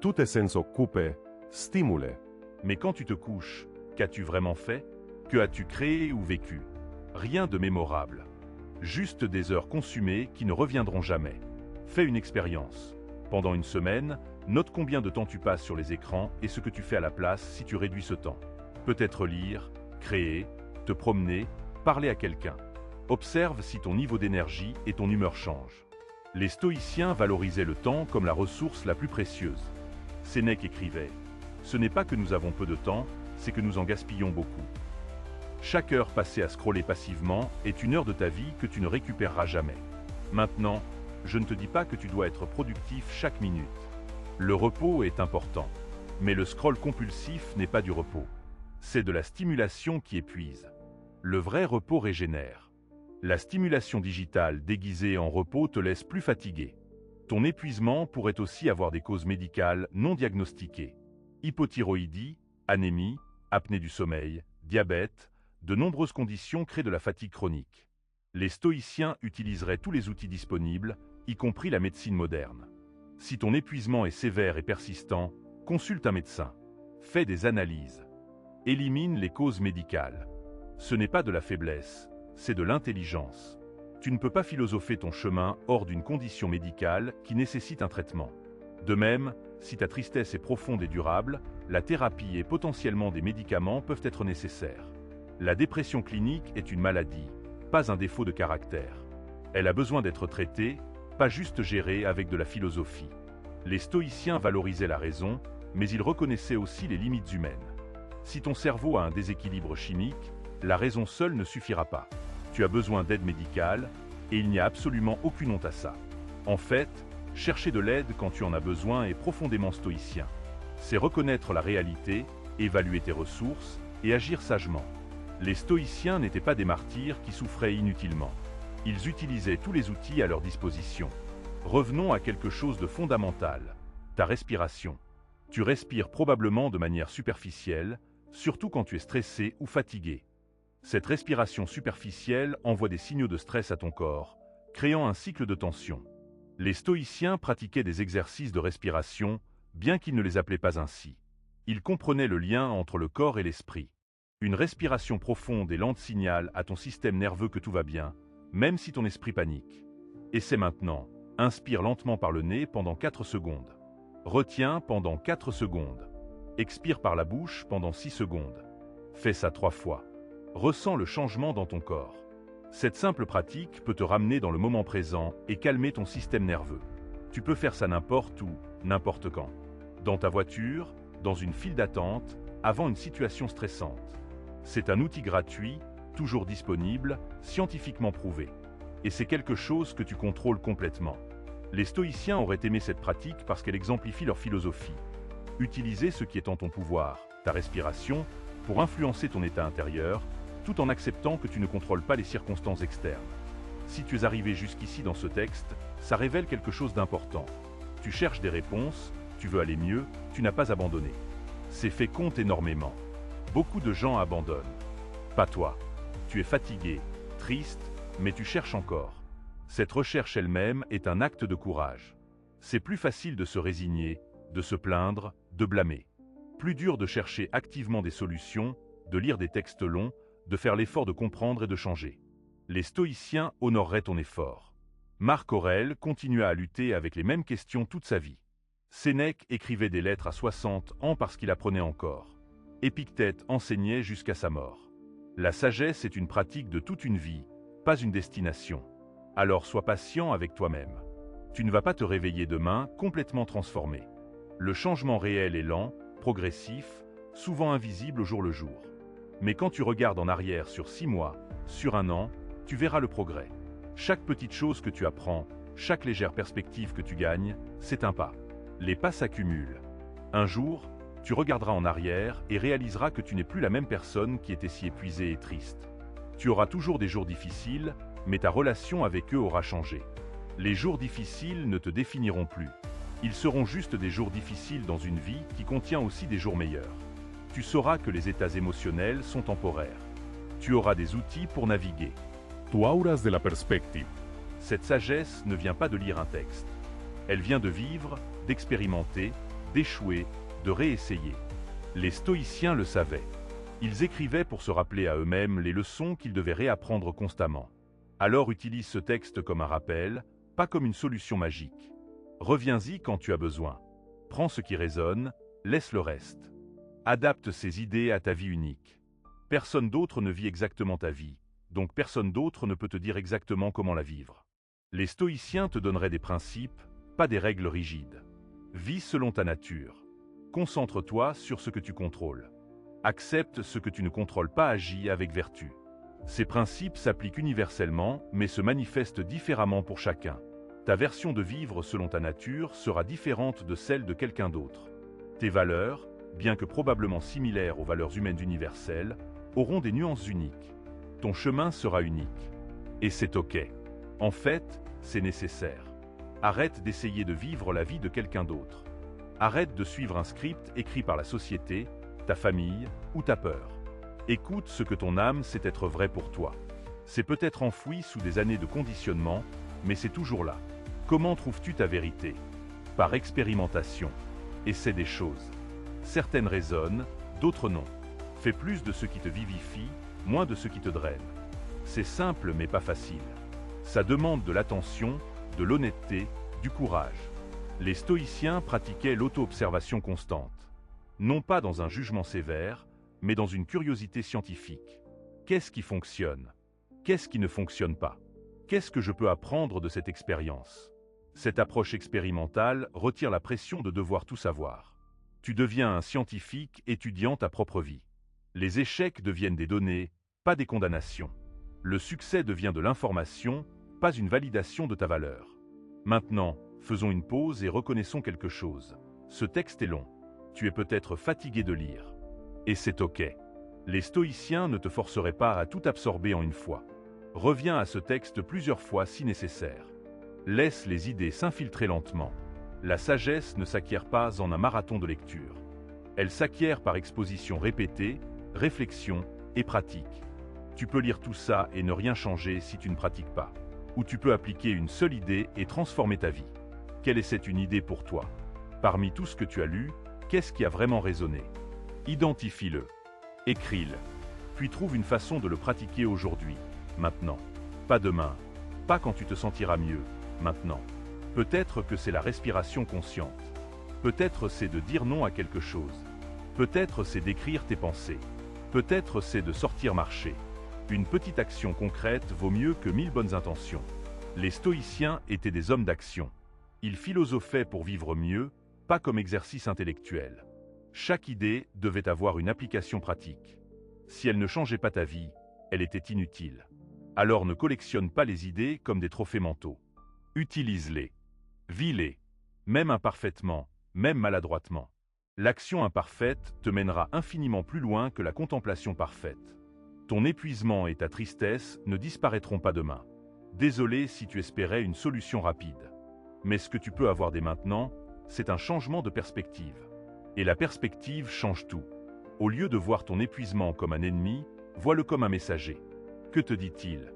Speaker 3: Tu te sens occupé, stimulé.
Speaker 2: Mais quand tu te couches, qu'as-tu vraiment fait? Que as-tu créé ou vécu? Rien de mémorable. Juste des heures consumées qui ne reviendront jamais. Fais une expérience. Pendant une semaine, note combien de temps tu passes sur les écrans et ce que tu fais à la place si tu réduis ce temps. Peut-être lire, créer, te promener, parler à quelqu'un. Observe si ton niveau d'énergie et ton humeur changent. Les stoïciens valorisaient le temps comme la ressource la plus précieuse. Sénèque écrivait « Ce n'est pas que nous avons peu de temps, c'est que nous en gaspillons beaucoup. » Chaque heure passée à scroller passivement est une heure de ta vie que tu ne récupéreras jamais. Maintenant, je ne te dis pas que tu dois être productif chaque minute. Le repos est important. Mais le scroll compulsif n'est pas du repos. C'est de la stimulation qui épuise. Le vrai repos régénère. La stimulation digitale déguisée en repos te laisse plus fatigué. Ton épuisement pourrait aussi avoir des causes médicales non diagnostiquées. Hypothyroïdie, anémie, apnée du sommeil, diabète, de nombreuses conditions créent de la fatigue chronique. Les stoïciens utiliseraient tous les outils disponibles, y compris la médecine moderne. Si ton épuisement est sévère et persistant, consulte un médecin. Fais des analyses. Élimine les causes médicales. Ce n'est pas de la faiblesse, c'est de l'intelligence. Tu ne peux pas philosopher ton chemin hors d'une condition médicale qui nécessite un traitement. De même, si ta tristesse est profonde et durable, la thérapie et potentiellement des médicaments peuvent être nécessaires. La dépression clinique est une maladie, pas un défaut de caractère. Elle a besoin d'être traitée, pas juste gérée avec de la philosophie. Les stoïciens valorisaient la raison, mais ils reconnaissaient aussi les limites humaines. Si ton cerveau a un déséquilibre chimique, la raison seule ne suffira pas. Tu as besoin d'aide médicale, et il n'y a absolument aucune honte à ça. En fait, chercher de l'aide quand tu en as besoin est profondément stoïcien. C'est reconnaître la réalité, évaluer tes ressources et agir sagement. Les stoïciens n'étaient pas des martyrs qui souffraient inutilement. Ils utilisaient tous les outils à leur disposition. Revenons à quelque chose de fondamental, ta respiration. Tu respires probablement de manière superficielle, surtout quand tu es stressé ou fatigué. Cette respiration superficielle envoie des signaux de stress à ton corps, créant un cycle de tension. Les stoïciens pratiquaient des exercices de respiration, bien qu'ils ne les appelaient pas ainsi. Ils comprenaient le lien entre le corps et l'esprit. Une respiration profonde et lente signale à ton système nerveux que tout va bien, même si ton esprit panique. Essaie maintenant. Inspire lentement par le nez pendant 4 secondes. Retiens pendant 4 secondes. Expire par la bouche pendant 6 secondes. Fais ça 3 fois. Ressens le changement dans ton corps. Cette simple pratique peut te ramener dans le moment présent et calmer ton système nerveux. Tu peux faire ça n'importe où, n'importe quand. Dans ta voiture, dans une file d'attente, avant une situation stressante. C'est un outil gratuit, toujours disponible, scientifiquement prouvé. Et c'est quelque chose que tu contrôles complètement. Les stoïciens auraient aimé cette pratique parce qu'elle exemplifie leur philosophie. Utiliser ce qui est en ton pouvoir, ta respiration, pour influencer ton état intérieur, tout en acceptant que tu ne contrôles pas les circonstances externes. Si tu es arrivé jusqu'ici dans ce texte, ça révèle quelque chose d'important. Tu cherches des réponses, tu veux aller mieux, tu n'as pas abandonné. Ces faits comptent énormément. Beaucoup de gens abandonnent. Pas toi. Tu es fatigué, triste, mais tu cherches encore. Cette recherche elle-même est un acte de courage. C'est plus facile de se résigner, de se plaindre, de blâmer. Plus dur de chercher activement des solutions, de lire des textes longs, de faire l'effort de comprendre et de changer. Les stoïciens honoreraient ton effort. Marc Aurèle continua à lutter avec les mêmes questions toute sa vie. Sénèque écrivait des lettres à 60 ans parce qu'il apprenait encore. Épictète enseignait jusqu'à sa mort. La sagesse est une pratique de toute une vie, pas une destination. Alors sois patient avec toi-même. Tu ne vas pas te réveiller demain complètement transformé. Le changement réel est lent, progressif, souvent invisible au jour le jour. Mais quand tu regardes en arrière sur 6 mois, sur 1 an, tu verras le progrès. Chaque petite chose que tu apprends, chaque légère perspective que tu gagnes, c'est un pas. Les pas s'accumulent. Un jour, tu regarderas en arrière et réaliseras que tu n'es plus la même personne qui était si épuisée et triste. Tu auras toujours des jours difficiles, mais ta relation avec eux aura changé. Les jours difficiles ne te définiront plus. Ils seront juste des jours difficiles dans une vie qui contient aussi des jours meilleurs. Tu sauras que les états émotionnels sont temporaires. Tu auras des outils pour naviguer.
Speaker 3: Tu auras de la perspective.
Speaker 2: Cette sagesse ne vient pas de lire un texte. Elle vient de vivre, d'expérimenter, d'échouer, de réessayer. Les stoïciens le savaient. Ils écrivaient pour se rappeler à eux-mêmes les leçons qu'ils devaient réapprendre constamment. Alors utilise ce texte comme un rappel, pas comme une solution magique. Reviens-y quand tu as besoin. Prends ce qui résonne, laisse le reste. Adapte ces idées à ta vie unique. Personne d'autre ne vit exactement ta vie, donc personne d'autre ne peut te dire exactement comment la vivre. Les stoïciens te donneraient des principes, pas des règles rigides. Vis selon ta nature. Concentre-toi sur ce que tu contrôles. Accepte ce que tu ne contrôles pas, agis avec vertu. Ces principes s'appliquent universellement, mais se manifestent différemment pour chacun. Ta version de vivre selon ta nature sera différente de celle de quelqu'un d'autre. Tes valeurs, bien que probablement similaires aux valeurs humaines universelles, auront des nuances uniques. Ton chemin sera unique. Et c'est OK. En fait, c'est nécessaire. Arrête d'essayer de vivre la vie de quelqu'un d'autre. Arrête de suivre un script écrit par la société, ta famille ou ta peur. Écoute ce que ton âme sait être vrai pour toi. C'est peut-être enfoui sous des années de conditionnement, mais c'est toujours là. Comment trouves-tu ta vérité? Par expérimentation. Essaie des choses. Certaines résonnent, d'autres non. Fais plus de ce qui te vivifie, moins de ce qui te draine. C'est simple mais pas facile. Ça demande de l'attention, de l'honnêteté, du courage. Les stoïciens pratiquaient l'auto-observation constante. Non pas dans un jugement sévère, mais dans une curiosité scientifique. Qu'est-ce qui fonctionne? Qu'est-ce qui ne fonctionne pas? Qu'est-ce que je peux apprendre de cette expérience? Cette approche expérimentale retire la pression de devoir tout savoir. Tu deviens un scientifique étudiant ta propre vie. Les échecs deviennent des données, pas des condamnations. Le succès devient de l'information, pas une validation de ta valeur. Maintenant, faisons une pause et reconnaissons quelque chose. Ce texte est long. Tu es peut-être fatigué de lire. Et c'est OK. Les stoïciens ne te forceraient pas à tout absorber en une fois. Reviens à ce texte plusieurs fois si nécessaire. Laisse les idées s'infiltrer lentement. La sagesse ne s'acquiert pas en un marathon de lecture. Elle s'acquiert par exposition répétée, réflexion et pratique. Tu peux lire tout ça et ne rien changer si tu ne pratiques pas. Ou tu peux appliquer une seule idée et transformer ta vie. Quelle est cette une idée pour toi? Parmi tout ce que tu as lu, qu'est-ce qui a vraiment résonné? Identifie-le. Écris-le. Puis trouve une façon de le pratiquer aujourd'hui, maintenant. Pas demain. Pas quand tu te sentiras mieux. maintenant. Peut-être que c'est la respiration consciente. Peut-être c'est de dire non à quelque chose. Peut-être c'est d'écrire tes pensées. Peut-être c'est de sortir marcher. Une petite action concrète vaut mieux que 1000 bonnes intentions. Les stoïciens étaient des hommes d'action. Ils philosophaient pour vivre mieux, pas comme exercice intellectuel. Chaque idée devait avoir une application pratique. Si elle ne changeait pas ta vie, elle était inutile. Alors ne collectionne pas les idées comme des trophées mentaux. Utilise-les. Vis-les. Même imparfaitement, même maladroitement. L'action imparfaite te mènera infiniment plus loin que la contemplation parfaite. Ton épuisement et ta tristesse ne disparaîtront pas demain. Désolé si tu espérais une solution rapide. Mais ce que tu peux avoir dès maintenant, c'est un changement de perspective. Et la perspective change tout. Au lieu de voir ton épuisement comme un ennemi, vois-le comme un messager. Que te dit-il?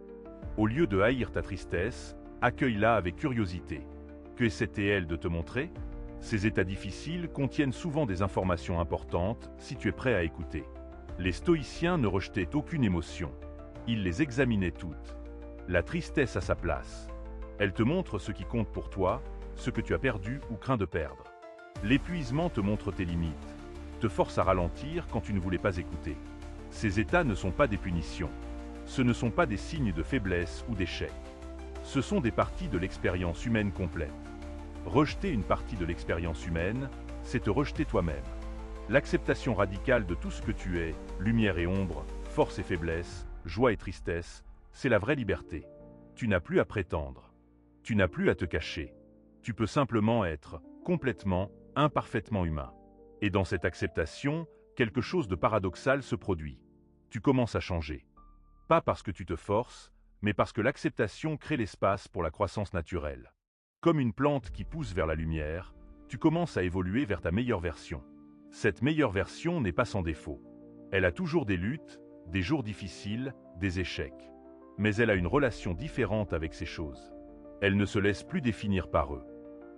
Speaker 2: Au lieu de haïr ta tristesse, accueille-la avec curiosité. Que essaie-t-elle de te montrer? Ces états difficiles contiennent souvent des informations importantes si tu es prêt à écouter. Les stoïciens ne rejetaient aucune émotion. Ils les examinaient toutes. La tristesse a sa place. Elle te montre ce qui compte pour toi, ce que tu as perdu ou crains de perdre. L'épuisement te montre tes limites, te force à ralentir quand tu ne voulais pas écouter. Ces états ne sont pas des punitions. Ce ne sont pas des signes de faiblesse ou d'échec. Ce sont des parties de l'expérience humaine complète. Rejeter une partie de l'expérience humaine, c'est te rejeter toi-même. L'acceptation radicale de tout ce que tu es, lumière et ombre, force et faiblesse, joie et tristesse, c'est la vraie liberté. Tu n'as plus à prétendre. Tu n'as plus à te cacher. Tu peux simplement être, complètement, imparfaitement humain. Et dans cette acceptation, quelque chose de paradoxal se produit. Tu commences à changer. Pas parce que tu te forces, mais parce que l'acceptation crée l'espace pour la croissance naturelle. Comme une plante qui pousse vers la lumière, tu commences à évoluer vers ta meilleure version. Cette meilleure version n'est pas sans défaut. Elle a toujours des luttes, des jours difficiles, des échecs. Mais elle a une relation différente avec ces choses. Elle ne se laisse plus définir par eux.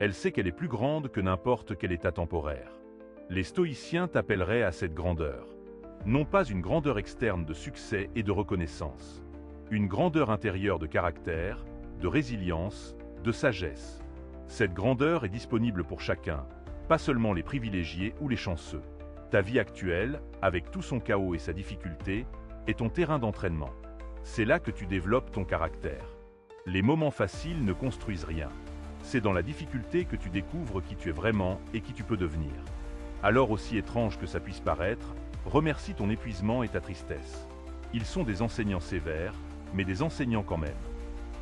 Speaker 2: Elle sait qu'elle est plus grande que n'importe quel état temporaire. Les stoïciens t'appelleraient à cette grandeur. Non pas une grandeur externe de succès et de reconnaissance. Une grandeur intérieure de caractère, de résilience, de sagesse. Cette grandeur est disponible pour chacun, pas seulement les privilégiés ou les chanceux. Ta vie actuelle, avec tout son chaos et sa difficulté, est ton terrain d'entraînement. C'est là que tu développes ton caractère. Les moments faciles ne construisent rien. C'est dans la difficulté que tu découvres qui tu es vraiment et qui tu peux devenir. Alors, aussi étrange que ça puisse paraître, remercie ton épuisement et ta tristesse. Ils sont des enseignants sévères, mais des enseignants quand même.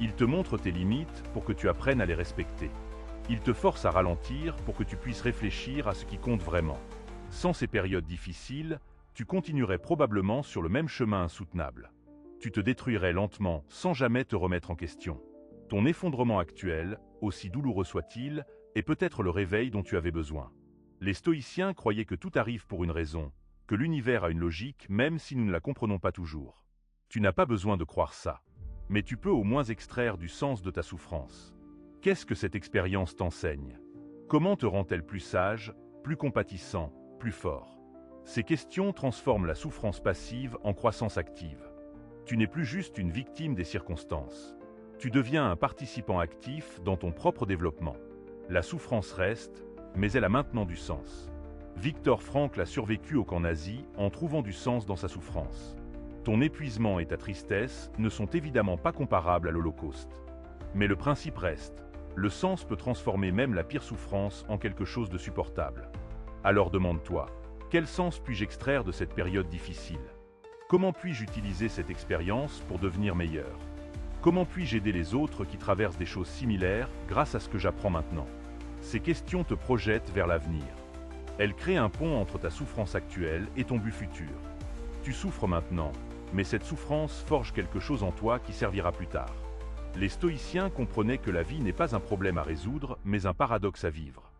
Speaker 2: Ils te montrent tes limites pour que tu apprennes à les respecter. Ils te forcent à ralentir pour que tu puisses réfléchir à ce qui compte vraiment. Sans ces périodes difficiles, tu continuerais probablement sur le même chemin insoutenable. Tu te détruirais lentement sans jamais te remettre en question. Ton effondrement actuel, aussi douloureux soit-il, est peut-être le réveil dont tu avais besoin. Les stoïciens croyaient que tout arrive pour une raison, que l'univers a une logique même si nous ne la comprenons pas toujours. Tu n'as pas besoin de croire ça. Mais tu peux au moins extraire du sens de ta souffrance. Qu'est-ce que cette expérience t'enseigne? Comment te rend-elle plus sage, plus compatissant, plus fort? Ces questions transforment la souffrance passive en croissance active. Tu n'es plus juste une victime des circonstances. Tu deviens un participant actif dans ton propre développement. La souffrance reste, mais elle a maintenant du sens. Viktor Frankl a survécu au camp nazi en trouvant du sens dans sa souffrance. Ton épuisement et ta tristesse ne sont évidemment pas comparables à l'Holocauste. Mais le principe reste. Le sens peut transformer même la pire souffrance en quelque chose de supportable. Alors demande-toi, quel sens puis-je extraire de cette période difficile? Comment puis-je utiliser cette expérience pour devenir meilleur? Comment puis-je aider les autres qui traversent des choses similaires grâce à ce que j'apprends maintenant? Ces questions te projettent vers l'avenir. Elles créent un pont entre ta souffrance actuelle et ton but futur. Tu souffres maintenant, mais cette souffrance forge quelque chose en toi qui servira plus tard. Les stoïciens comprenaient que la vie n'est pas un problème à résoudre, mais un paradoxe à vivre.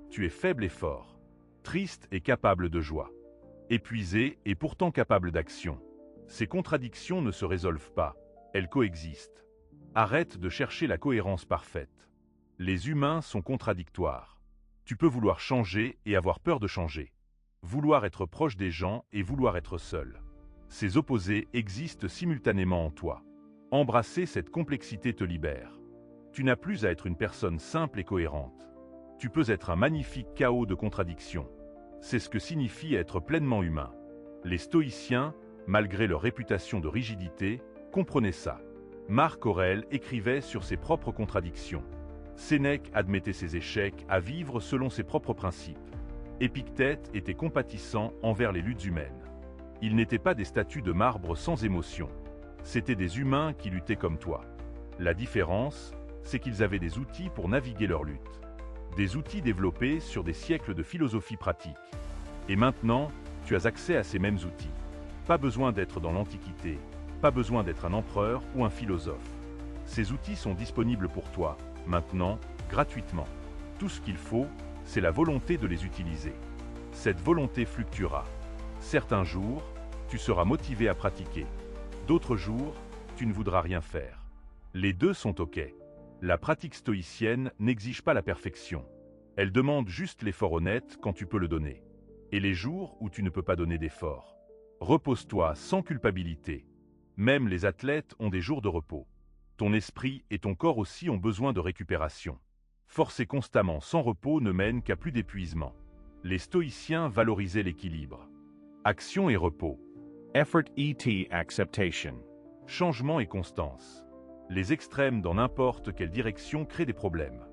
Speaker 2: Tu es faible et fort, triste et capable de joie, épuisé et pourtant capable d'action. Ces contradictions ne se résolvent pas, elles coexistent. Arrête de chercher la cohérence parfaite. Les humains sont contradictoires. Tu peux vouloir changer et avoir peur de changer. Vouloir être proche des gens et vouloir être seul. Ces opposés existent simultanément en toi. Embrasser cette complexité te libère. Tu n'as plus à être une personne simple et cohérente. Tu peux être un magnifique chaos de contradictions. C'est ce que signifie être pleinement humain. Les stoïciens, malgré leur réputation de rigidité, comprenaient ça. Marc Aurèle écrivait sur ses propres contradictions. Sénèque admettait ses échecs à vivre selon ses propres principes. Épictète était compatissant envers les luttes humaines. Ils n'étaient pas des statues de marbre sans émotion. C'étaient des humains qui luttaient comme toi. La différence, c'est qu'ils avaient des outils pour naviguer leur lutte. Des outils développés sur des siècles de philosophie pratique. Et maintenant, tu as accès à ces mêmes outils. Pas besoin d'être dans l'Antiquité, pas besoin d'être un empereur ou un philosophe. Ces outils sont disponibles pour toi, maintenant, gratuitement. Tout ce qu'il faut, c'est la volonté de les utiliser. Cette volonté fluctuera. Certains jours, tu seras motivé à pratiquer. D'autres jours, tu ne voudras rien faire. Les deux sont OK. La pratique stoïcienne n'exige pas la perfection. Elle demande juste l'effort honnête quand tu peux le donner. Et les jours où tu ne peux pas donner d'effort. Repose-toi sans culpabilité. Même les athlètes ont des jours de repos. Ton esprit et ton corps aussi ont besoin de récupération. Forcer constamment sans repos ne mène qu'à plus d'épuisement. Les stoïciens valorisaient l'équilibre. Action et repos.
Speaker 1: Effort et acceptation.
Speaker 2: Changement et constance. Les extrêmes dans n'importe quelle direction créent des problèmes.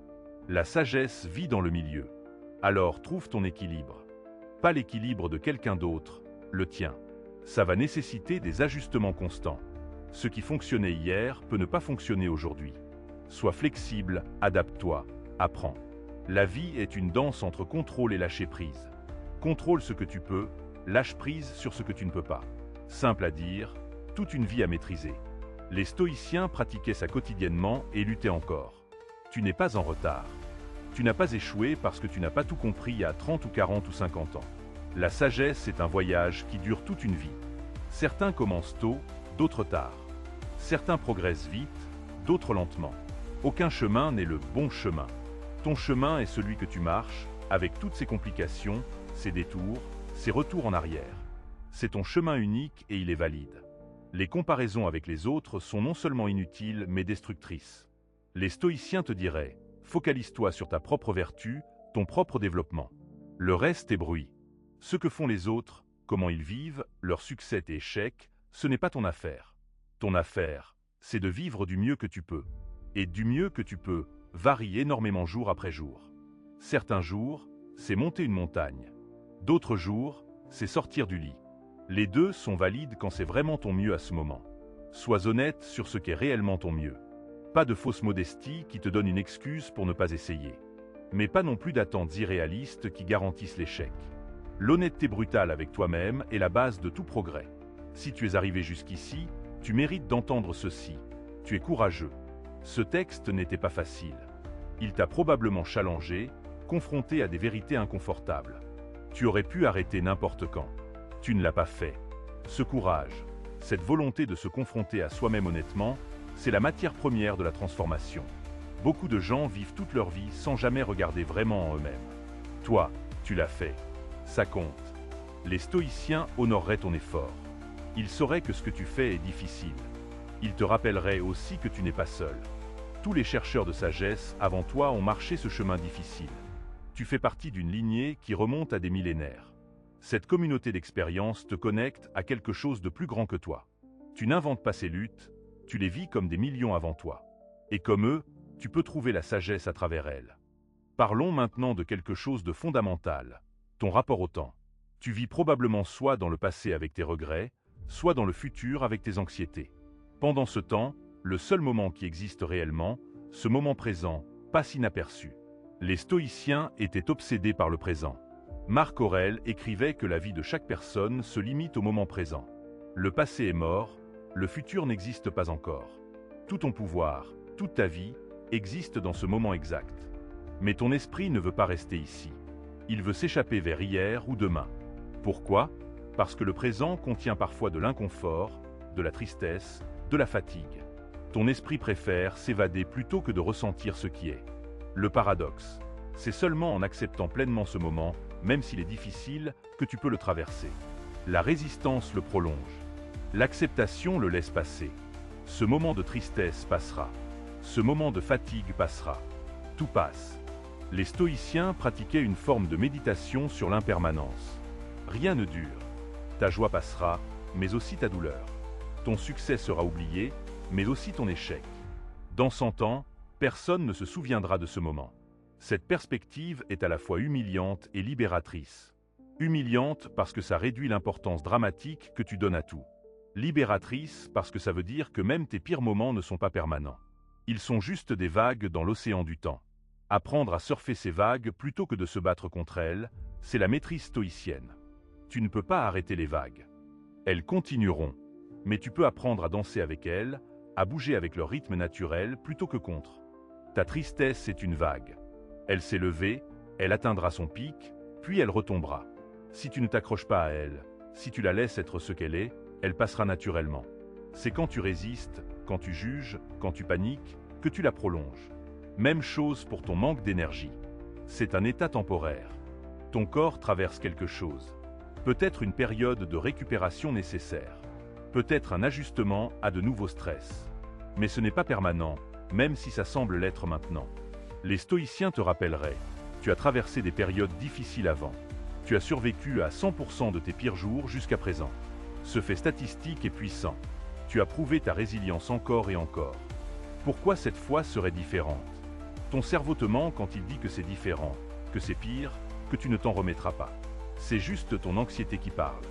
Speaker 2: La sagesse vit dans le milieu. Alors trouve ton équilibre. Pas l'équilibre de quelqu'un d'autre, le tien. Ça va nécessiter des ajustements constants. Ce qui fonctionnait hier peut ne pas fonctionner aujourd'hui. Sois flexible, adapte-toi, apprends. La vie est une danse entre contrôle et lâcher prise. Contrôle ce que tu peux, lâche prise sur ce que tu ne peux pas. Simple à dire, toute une vie à maîtriser. Les stoïciens pratiquaient ça quotidiennement et luttaient encore. Tu n'es pas en retard. Tu n'as pas échoué parce que tu n'as pas tout compris à 30 ou 40 ou 50 ans. La sagesse est un voyage qui dure toute une vie. Certains commencent tôt, d'autres tard. Certains progressent vite, d'autres lentement. Aucun chemin n'est le bon chemin. Ton chemin est celui que tu marches, avec toutes ses complications, ses détours, ses retours en arrière. C'est ton chemin unique et il est valide. Les comparaisons avec les autres sont non seulement inutiles, mais destructrices. Les stoïciens te diraient, focalise-toi sur ta propre vertu, ton propre développement. Le reste est bruit. Ce que font les autres, comment ils vivent, leurs succès et échecs, ce n'est pas ton affaire. Ton affaire, c'est de vivre du mieux que tu peux. Et du mieux que tu peux varie énormément jour après jour. Certains jours, c'est monter une montagne. D'autres jours, c'est sortir du lit. Les deux sont valides quand c'est vraiment ton mieux à ce moment. Sois honnête sur ce qu'est réellement ton mieux. Pas de fausse modestie qui te donne une excuse pour ne pas essayer. Mais pas non plus d'attentes irréalistes qui garantissent l'échec. L'honnêteté brutale avec toi-même est la base de tout progrès. Si tu es arrivé jusqu'ici, tu mérites d'entendre ceci. Tu es courageux. Ce texte n'était pas facile. Il t'a probablement challengé, confronté à des vérités inconfortables. Tu aurais pu arrêter n'importe quand. Tu ne l'as pas fait. Ce courage, cette volonté de se confronter à soi-même honnêtement, c'est la matière première de la transformation. Beaucoup de gens vivent toute leur vie sans jamais regarder vraiment en eux-mêmes. Toi, tu l'as fait. Ça compte. Les stoïciens honoreraient ton effort. Ils sauraient que ce que tu fais est difficile. Ils te rappelleraient aussi que tu n'es pas seul. Tous les chercheurs de sagesse avant toi ont marché ce chemin difficile. Tu fais partie d'une lignée qui remonte à des millénaires. Cette communauté d'expérience te connecte à quelque chose de plus grand que toi. Tu n'inventes pas ces luttes, tu les vis comme des millions avant toi. Et comme eux, tu peux trouver la sagesse à travers elles. Parlons maintenant de quelque chose de fondamental, ton rapport au temps. Tu vis probablement soit dans le passé avec tes regrets, soit dans le futur avec tes anxiétés. Pendant ce temps, le seul moment qui existe réellement, ce moment présent, passe inaperçu. Les stoïciens étaient obsédés par le présent. Marc Aurèle écrivait que la vie de chaque personne se limite au moment présent. Le passé est mort, le futur n'existe pas encore. Tout ton pouvoir, toute ta vie, existe dans ce moment exact. Mais ton esprit ne veut pas rester ici. Il veut s'échapper vers hier ou demain. Pourquoi ? Parce que le présent contient parfois de l'inconfort, de la tristesse, de la fatigue. Ton esprit préfère s'évader plutôt que de ressentir ce qui est. Le paradoxe, c'est seulement en acceptant pleinement ce moment, même s'il est difficile, que tu peux le traverser. La résistance le prolonge. L'acceptation le laisse passer. Ce moment de tristesse passera. Ce moment de fatigue passera. Tout passe. Les stoïciens pratiquaient une forme de méditation sur l'impermanence. Rien ne dure. Ta joie passera, mais aussi ta douleur. Ton succès sera oublié, mais aussi ton échec. Dans 100 ans, personne ne se souviendra de ce moment. Cette perspective est à la fois humiliante et libératrice. Humiliante parce que ça réduit l'importance dramatique que tu donnes à tout. Libératrice parce que ça veut dire que même tes pires moments ne sont pas permanents. Ils sont juste des vagues dans l'océan du temps. Apprendre à surfer ces vagues plutôt que de se battre contre elles, c'est la maîtrise stoïcienne. Tu ne peux pas arrêter les vagues. Elles continueront, mais tu peux apprendre à danser avec elles, à bouger avec leur rythme naturel plutôt que contre. Ta tristesse est une vague. Elle s'est levée, elle atteindra son pic, puis elle retombera. Si tu ne t'accroches pas à elle, si tu la laisses être ce qu'elle est, elle passera naturellement. C'est quand tu résistes, quand tu juges, quand tu paniques, que tu la prolonges. Même chose pour ton manque d'énergie. C'est un état temporaire. Ton corps traverse quelque chose. Peut-être une période de récupération nécessaire. Peut-être un ajustement à de nouveaux stress. Mais ce n'est pas permanent, même si ça semble l'être maintenant. Les stoïciens te rappelleraient, tu as traversé des périodes difficiles avant. Tu as survécu à 100% de tes pires jours jusqu'à présent. Ce fait statistique est puissant. Tu as prouvé ta résilience encore et encore. Pourquoi cette fois serait différente? Ton cerveau te ment quand il dit que c'est différent, que c'est pire, que tu ne t'en remettras pas. C'est juste ton anxiété qui parle.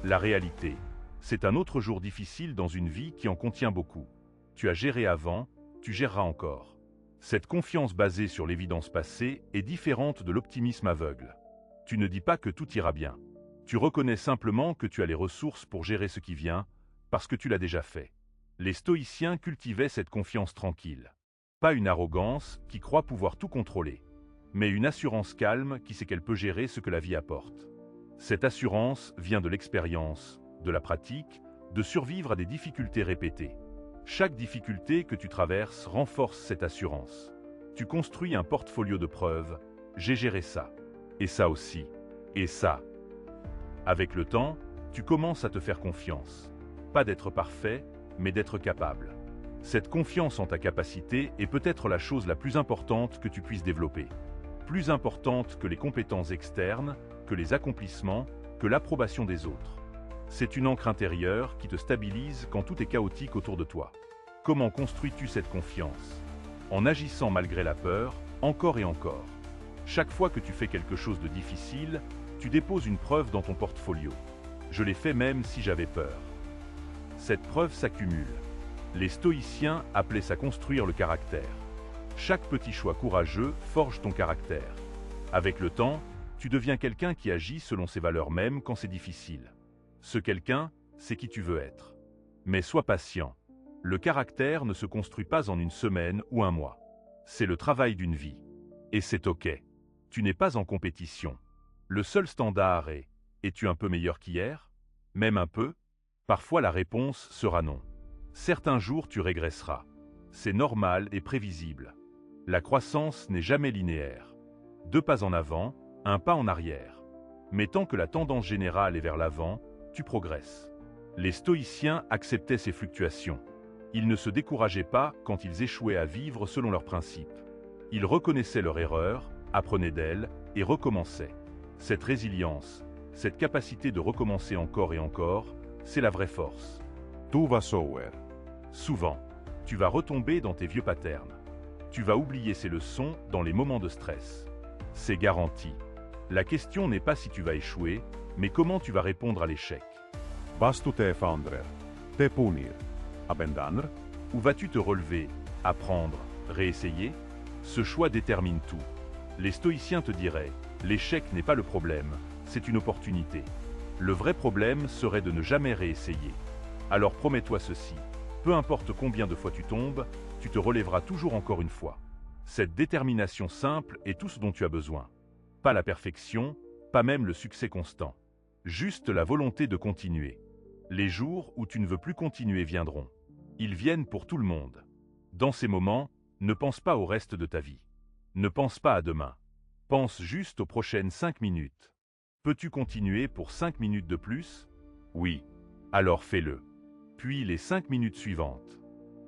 Speaker 2: La réalité, c'est un autre jour difficile dans une vie qui en contient beaucoup. Tu as géré avant, tu géreras encore. Cette confiance basée sur l'évidence passée est différente de l'optimisme aveugle. Tu ne dis pas que tout ira bien. Tu reconnais simplement que tu as les ressources pour gérer ce qui vient, parce que tu l'as déjà fait. Les stoïciens cultivaient cette confiance tranquille. Pas une arrogance qui croit pouvoir tout contrôler, mais une assurance calme qui sait qu'elle peut gérer ce que la vie apporte. Cette assurance vient de l'expérience, de la pratique, de survivre à des difficultés répétées. Chaque difficulté que tu traverses renforce cette assurance. Tu construis un portfolio de preuves, j'ai géré ça, et ça aussi, et ça. Avec le temps, tu commences à te faire confiance. Pas d'être parfait, mais d'être capable. Cette confiance en ta capacité est peut-être la chose la plus importante que tu puisses développer. Plus importante que les compétences externes, que les accomplissements, que l'approbation des autres. C'est une ancre intérieure qui te stabilise quand tout est chaotique autour de toi. Comment construis-tu cette confiance? En agissant malgré la peur, encore et encore. Chaque fois que tu fais quelque chose de difficile, tu déposes une preuve dans ton portfolio. Je l'ai fait même si j'avais peur. Cette preuve s'accumule. Les stoïciens appelaient ça construire le caractère. Chaque petit choix courageux forge ton caractère. Avec le temps, tu deviens quelqu'un qui agit selon ses valeurs mêmes quand c'est difficile. Ce quelqu'un, c'est qui tu veux être. Mais sois patient. Le caractère ne se construit pas en une semaine ou un mois. C'est le travail d'une vie. Et c'est OK. Tu n'es pas en compétition. Le seul standard est « es-tu un peu meilleur qu'hier? Même un peu ?» Parfois la réponse sera non. Certains jours tu régresseras. C'est normal et prévisible. La croissance n'est jamais linéaire. 2 pas en avant, 1 pas en arrière. Mais tant que la tendance générale est vers l'avant, tu progresses. Les stoïciens acceptaient ces fluctuations. Ils ne se décourageaient pas quand ils échouaient à vivre selon leurs principes. Ils reconnaissaient leur erreur, apprenaient d'elle et recommençaient. Cette résilience, cette capacité de recommencer encore et encore, c'est la vraie force.
Speaker 3: Tu vas sower.
Speaker 2: Souvent, tu vas retomber dans tes vieux patterns. Tu vas oublier ces leçons dans les moments de stress. C'est garanti. La question n'est pas si tu vas échouer, mais comment tu vas répondre à l'échec.
Speaker 3: Vas tu te founder, te punir, abandonner?
Speaker 2: Ou vas-tu te relever, apprendre, réessayer? Ce choix détermine tout. Les stoïciens te diraient, l'échec n'est pas le problème, c'est une opportunité. Le vrai problème serait de ne jamais réessayer. Alors promets-toi ceci, peu importe combien de fois tu tombes, tu te relèveras toujours encore une fois. Cette détermination simple est tout ce dont tu as besoin. Pas la perfection, pas même le succès constant. Juste la volonté de continuer. Les jours où tu ne veux plus continuer viendront. Ils viennent pour tout le monde. Dans ces moments, ne pense pas au reste de ta vie. Ne pense pas à demain. Pense juste aux prochaines 5 minutes. Peux-tu continuer pour 5 minutes de plus? Oui. Alors fais-le. Puis les 5 minutes suivantes.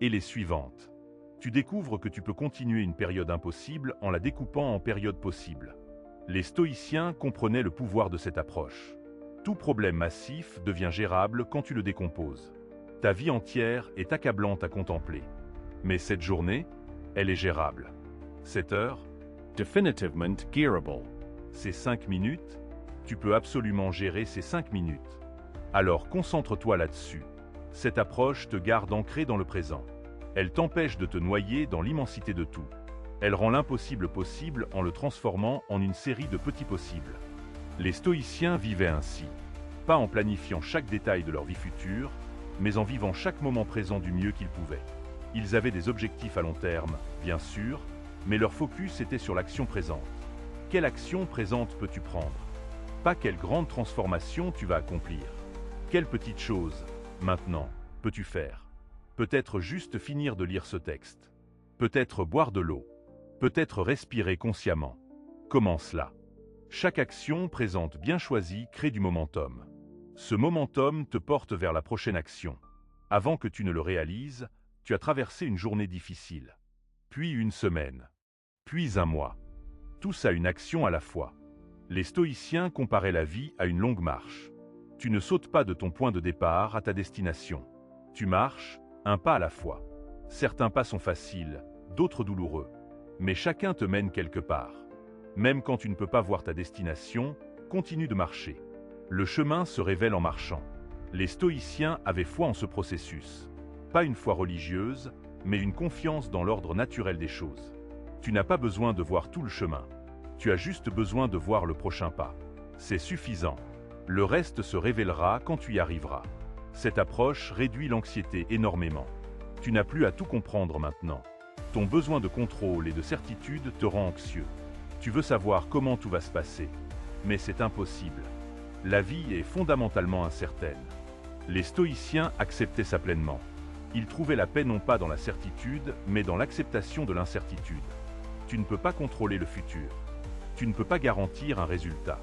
Speaker 2: Et les suivantes. Tu découvres que tu peux continuer une période impossible en la découpant en périodes possibles. Les stoïciens comprenaient le pouvoir de cette approche. Tout problème massif devient gérable quand tu le décomposes. Ta vie entière est accablante à contempler. Mais cette journée, elle est gérable. Cette heure,
Speaker 1: Definitivement gearable.
Speaker 2: ces 5 minutes, tu peux absolument gérer ces 5 minutes. Alors concentre-toi là-dessus. Cette approche te garde ancré dans le présent. Elle t'empêche de te noyer dans l'immensité de tout. Elle rend l'impossible possible en le transformant en une série de petits possibles. Les stoïciens vivaient ainsi, pas en planifiant chaque détail de leur vie future, mais en vivant chaque moment présent du mieux qu'ils pouvaient. Ils avaient des objectifs à long terme, bien sûr, mais leur focus était sur l'action présente. Quelle action présente peux-tu prendre? Pas quelle grande transformation tu vas accomplir. Quelle petite chose, maintenant, peux-tu faire? Peut-être juste finir de lire ce texte. Peut-être boire de l'eau. Peut-être respirer consciemment. Comment cela? Chaque action présente bien choisie crée du momentum. Ce momentum te porte vers la prochaine action. Avant que tu ne le réalises, tu as traversé une journée difficile. Puis une semaine. Puis un mois. Tous à une action à la fois. Les stoïciens comparaient la vie à une longue marche. Tu ne sautes pas de ton point de départ à ta destination. Tu marches, un pas à la fois. Certains pas sont faciles, d'autres douloureux. Mais chacun te mène quelque part. Même quand tu ne peux pas voir ta destination, continue de marcher. Le chemin se révèle en marchant. Les stoïciens avaient foi en ce processus. Pas une foi religieuse, mais une confiance dans l'ordre naturel des choses. Tu n'as pas besoin de voir tout le chemin. Tu as juste besoin de voir le prochain pas. C'est suffisant. Le reste se révélera quand tu y arriveras. Cette approche réduit l'anxiété énormément. Tu n'as plus à tout comprendre maintenant. Ton besoin de contrôle et de certitude te rend anxieux. Tu veux savoir comment tout va se passer. Mais c'est impossible. La vie est fondamentalement incertaine. Les stoïciens acceptaient ça pleinement. Ils trouvaient la paix non pas dans la certitude, mais dans l'acceptation de l'incertitude. Tu ne peux pas contrôler le futur. Tu ne peux pas garantir un résultat.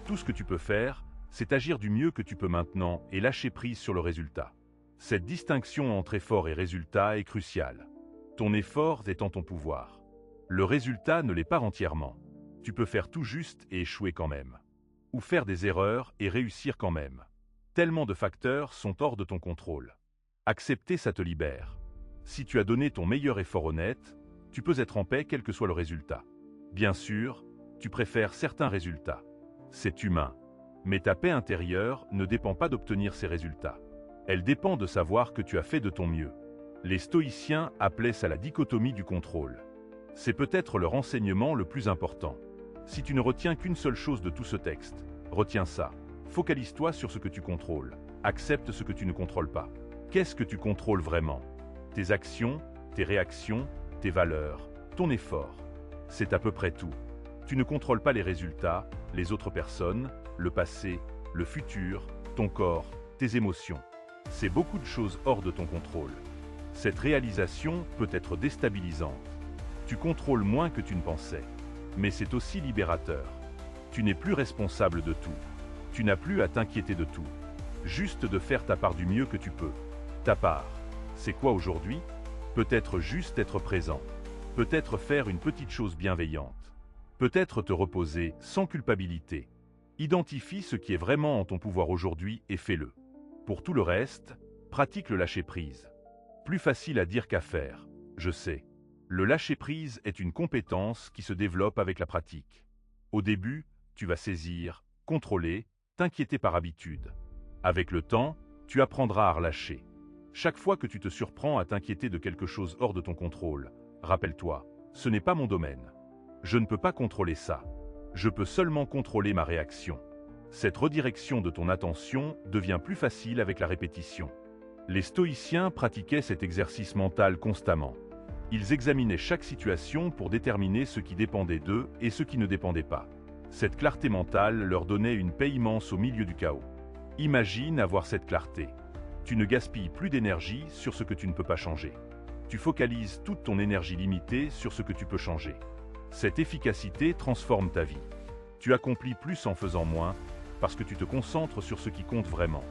Speaker 2: Tout ce que tu peux faire, c'est agir du mieux que tu peux maintenant et lâcher prise sur le résultat. Cette distinction entre effort et résultat est cruciale. Ton effort est en ton pouvoir. Le résultat ne l'est pas entièrement. Tu peux faire tout juste et échouer quand même. Ou faire des erreurs et réussir quand même. Tellement de facteurs sont hors de ton contrôle. Accepter, ça te libère. Si tu as donné ton meilleur effort honnête, tu peux être en paix quel que soit le résultat. Bien sûr, tu préfères certains résultats. C'est humain. Mais ta paix intérieure ne dépend pas d'obtenir ces résultats. Elle dépend de savoir que tu as fait de ton mieux. Les stoïciens appelaient ça la dichotomie du contrôle. C'est peut-être leur enseignement le plus important. Si tu ne retiens qu'une seule chose de tout ce texte, retiens ça. Focalise-toi sur ce que tu contrôles. Accepte ce que tu ne contrôles pas. Qu'est-ce que tu contrôles vraiment? Tes actions, tes réactions, tes valeurs, ton effort. C'est à peu près tout. Tu ne contrôles pas les résultats, les autres personnes, le passé, le futur, ton corps, tes émotions. C'est beaucoup de choses hors de ton contrôle. Cette réalisation peut être déstabilisante. Tu contrôles moins que tu ne pensais. Mais c'est aussi libérateur. Tu n'es plus responsable de tout. Tu n'as plus à t'inquiéter de tout. Juste de faire ta part du mieux que tu peux. Ta part, c'est quoi aujourd'hui? Peut-être juste être présent. Peut-être faire une petite chose bienveillante. Peut-être te reposer sans culpabilité. Identifie ce qui est vraiment en ton pouvoir aujourd'hui et fais-le. Pour tout le reste, pratique le lâcher-prise. Plus facile à dire qu'à faire, je sais. Le lâcher-prise est une compétence qui se développe avec la pratique. Au début, tu vas saisir, contrôler, t'inquiéter par habitude. Avec le temps, tu apprendras à relâcher. Chaque fois que tu te surprends à t'inquiéter de quelque chose hors de ton contrôle, rappelle-toi, ce n'est pas mon domaine. Je ne peux pas contrôler ça. Je peux seulement contrôler ma réaction. Cette redirection de ton attention devient plus facile avec la répétition. Les stoïciens pratiquaient cet exercice mental constamment. Ils examinaient chaque situation pour déterminer ce qui dépendait d'eux et ce qui ne dépendait pas. Cette clarté mentale leur donnait une paix immense au milieu du chaos. Imagine avoir cette clarté. Tu ne gaspilles plus d'énergie sur ce que tu ne peux pas changer. Tu focalises toute ton énergie limitée sur ce que tu peux changer. Cette efficacité transforme ta vie. Tu accomplis plus en faisant moins parce que tu te concentres sur ce qui compte vraiment.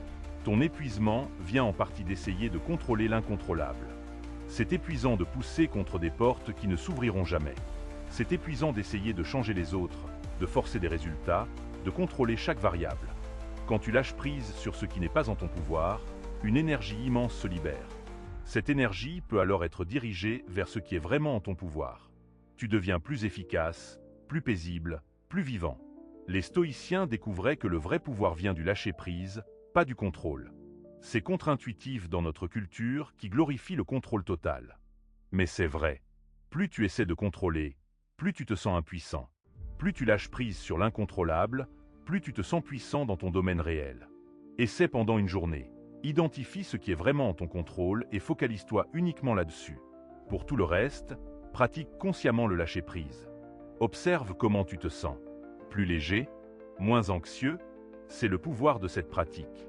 Speaker 2: Ton épuisement vient en partie d'essayer de contrôler l'incontrôlable. C'est épuisant de pousser contre des portes qui ne s'ouvriront jamais. C'est épuisant d'essayer de changer les autres, de forcer des résultats, de contrôler chaque variable. Quand tu lâches prise sur ce qui n'est pas en ton pouvoir, une énergie immense se libère. Cette énergie peut alors être dirigée vers ce qui est vraiment en ton pouvoir. Tu deviens plus efficace, plus paisible, plus vivant. Les stoïciens découvraient que le vrai pouvoir vient du lâcher-prise, pas du contrôle. C'est contre-intuitif dans notre culture qui glorifie le contrôle total. Mais c'est vrai. Plus tu essaies de contrôler, plus tu te sens impuissant. Plus tu lâches prise sur l'incontrôlable, plus tu te sens puissant dans ton domaine réel. Essaie pendant une journée. Identifie ce qui est vraiment en ton contrôle et focalise-toi uniquement là-dessus. Pour tout le reste, pratique consciemment le lâcher-prise. Observe comment tu te sens. Plus léger, moins anxieux, c'est le pouvoir de cette pratique.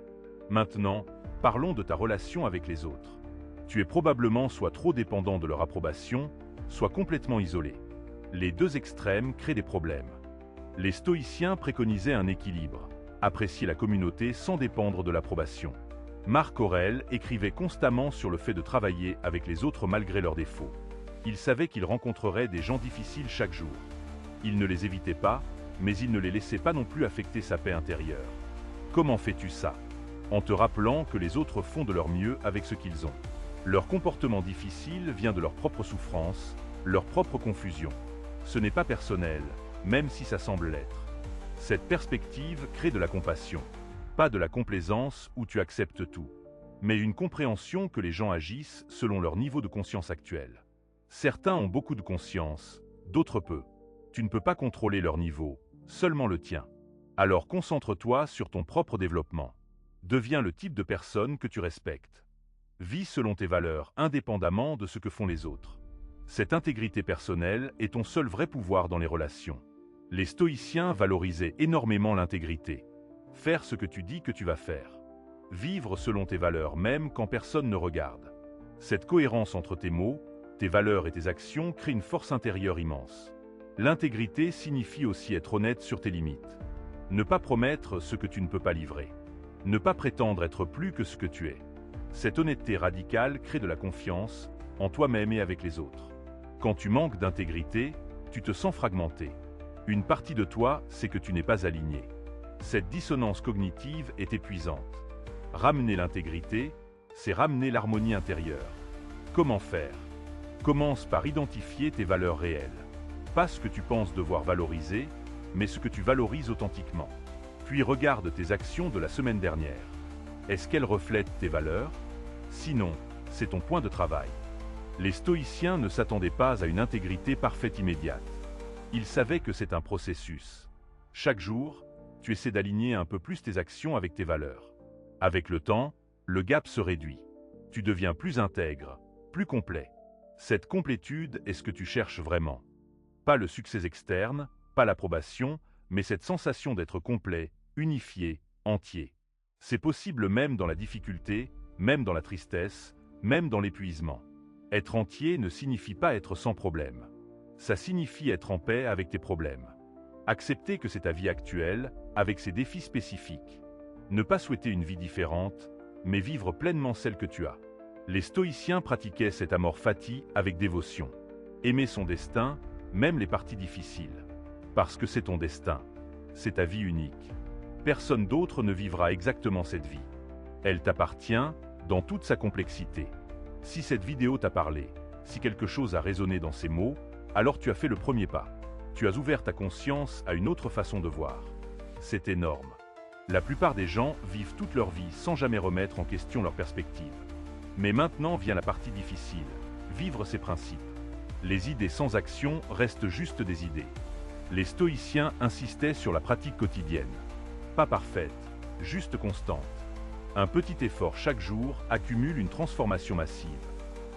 Speaker 2: Maintenant, parlons de ta relation avec les autres. Tu es probablement soit trop dépendant de leur approbation, soit complètement isolé. Les deux extrêmes créent des problèmes. Les stoïciens préconisaient un équilibre, apprécier la communauté sans dépendre de l'approbation. Marc Aurèle écrivait constamment sur le fait de travailler avec les autres malgré leurs défauts. Il savait qu'il rencontrerait des gens difficiles chaque jour. Il ne les évitait pas, mais il ne les laissait pas non plus affecter sa paix intérieure. Comment fais-tu ça? En te rappelant que les autres font de leur mieux avec ce qu'ils ont. Leur comportement difficile vient de leur propre souffrance, leur propre confusion. Ce n'est pas personnel, même si ça semble l'être. Cette perspective crée de la compassion. Pas de la complaisance où tu acceptes tout, mais une compréhension que les gens agissent selon leur niveau de conscience actuel. Certains ont beaucoup de conscience, d'autres peu. Tu ne peux pas contrôler leur niveau, seulement le tien. Alors concentre-toi sur ton propre développement. Deviens le type de personne que tu respectes. Vis selon tes valeurs, indépendamment de ce que font les autres. Cette intégrité personnelle est ton seul vrai pouvoir dans les relations. Les stoïciens valorisaient énormément l'intégrité. Faire ce que tu dis que tu vas faire. Vivre selon tes valeurs même quand personne ne regarde. Cette cohérence entre tes mots, tes valeurs et tes actions crée une force intérieure immense. L'intégrité signifie aussi être honnête sur tes limites. Ne pas promettre ce que tu ne peux pas livrer. Ne pas prétendre être plus que ce que tu es. Cette honnêteté radicale crée de la confiance en toi-même et avec les autres. Quand tu manques d'intégrité, tu te sens fragmenté. Une partie de toi sait que tu n'es pas aligné. Cette dissonance cognitive est épuisante. Ramener l'intégrité, c'est ramener l'harmonie intérieure. Comment faire? Commence par identifier tes valeurs réelles. Pas ce que tu penses devoir valoriser, mais ce que tu valorises authentiquement. Puis regarde tes actions de la semaine dernière. Est-ce qu'elles reflètent tes valeurs? Sinon, c'est ton point de travail. Les stoïciens ne s'attendaient pas à une intégrité parfaite immédiate. Ils savaient que c'est un processus. Chaque jour, tu essaies d'aligner un peu plus tes actions avec tes valeurs. Avec le temps, le gap se réduit. Tu deviens plus intègre, plus complet. Cette complétude est ce que tu cherches vraiment. Pas le succès externe, pas l'approbation, mais cette sensation d'être complet, unifié, entier. C'est possible même dans la difficulté, même dans la tristesse, même dans l'épuisement. Être entier ne signifie pas être sans problème. Ça signifie être en paix avec tes problèmes. Accepter que c'est ta vie actuelle, avec ses défis spécifiques. Ne pas souhaiter une vie différente, mais vivre pleinement celle que tu as. Les stoïciens pratiquaient cet amor fati avec dévotion. Aimer son destin, même les parties difficiles. Parce que c'est ton destin. C'est ta vie unique. Personne d'autre ne vivra exactement cette vie. Elle t'appartient, dans toute sa complexité. Si cette vidéo t'a parlé, si quelque chose a résonné dans ces mots, alors tu as fait le premier pas. Tu as ouvert ta conscience à une autre façon de voir. C'est énorme. La plupart des gens vivent toute leur vie sans jamais remettre en question leur perspective. Mais maintenant vient la partie difficile, vivre ses principes. Les idées sans action restent juste des idées. Les stoïciens insistaient sur la pratique quotidienne. Pas parfaite, juste constante. Un petit effort chaque jour accumule une transformation massive.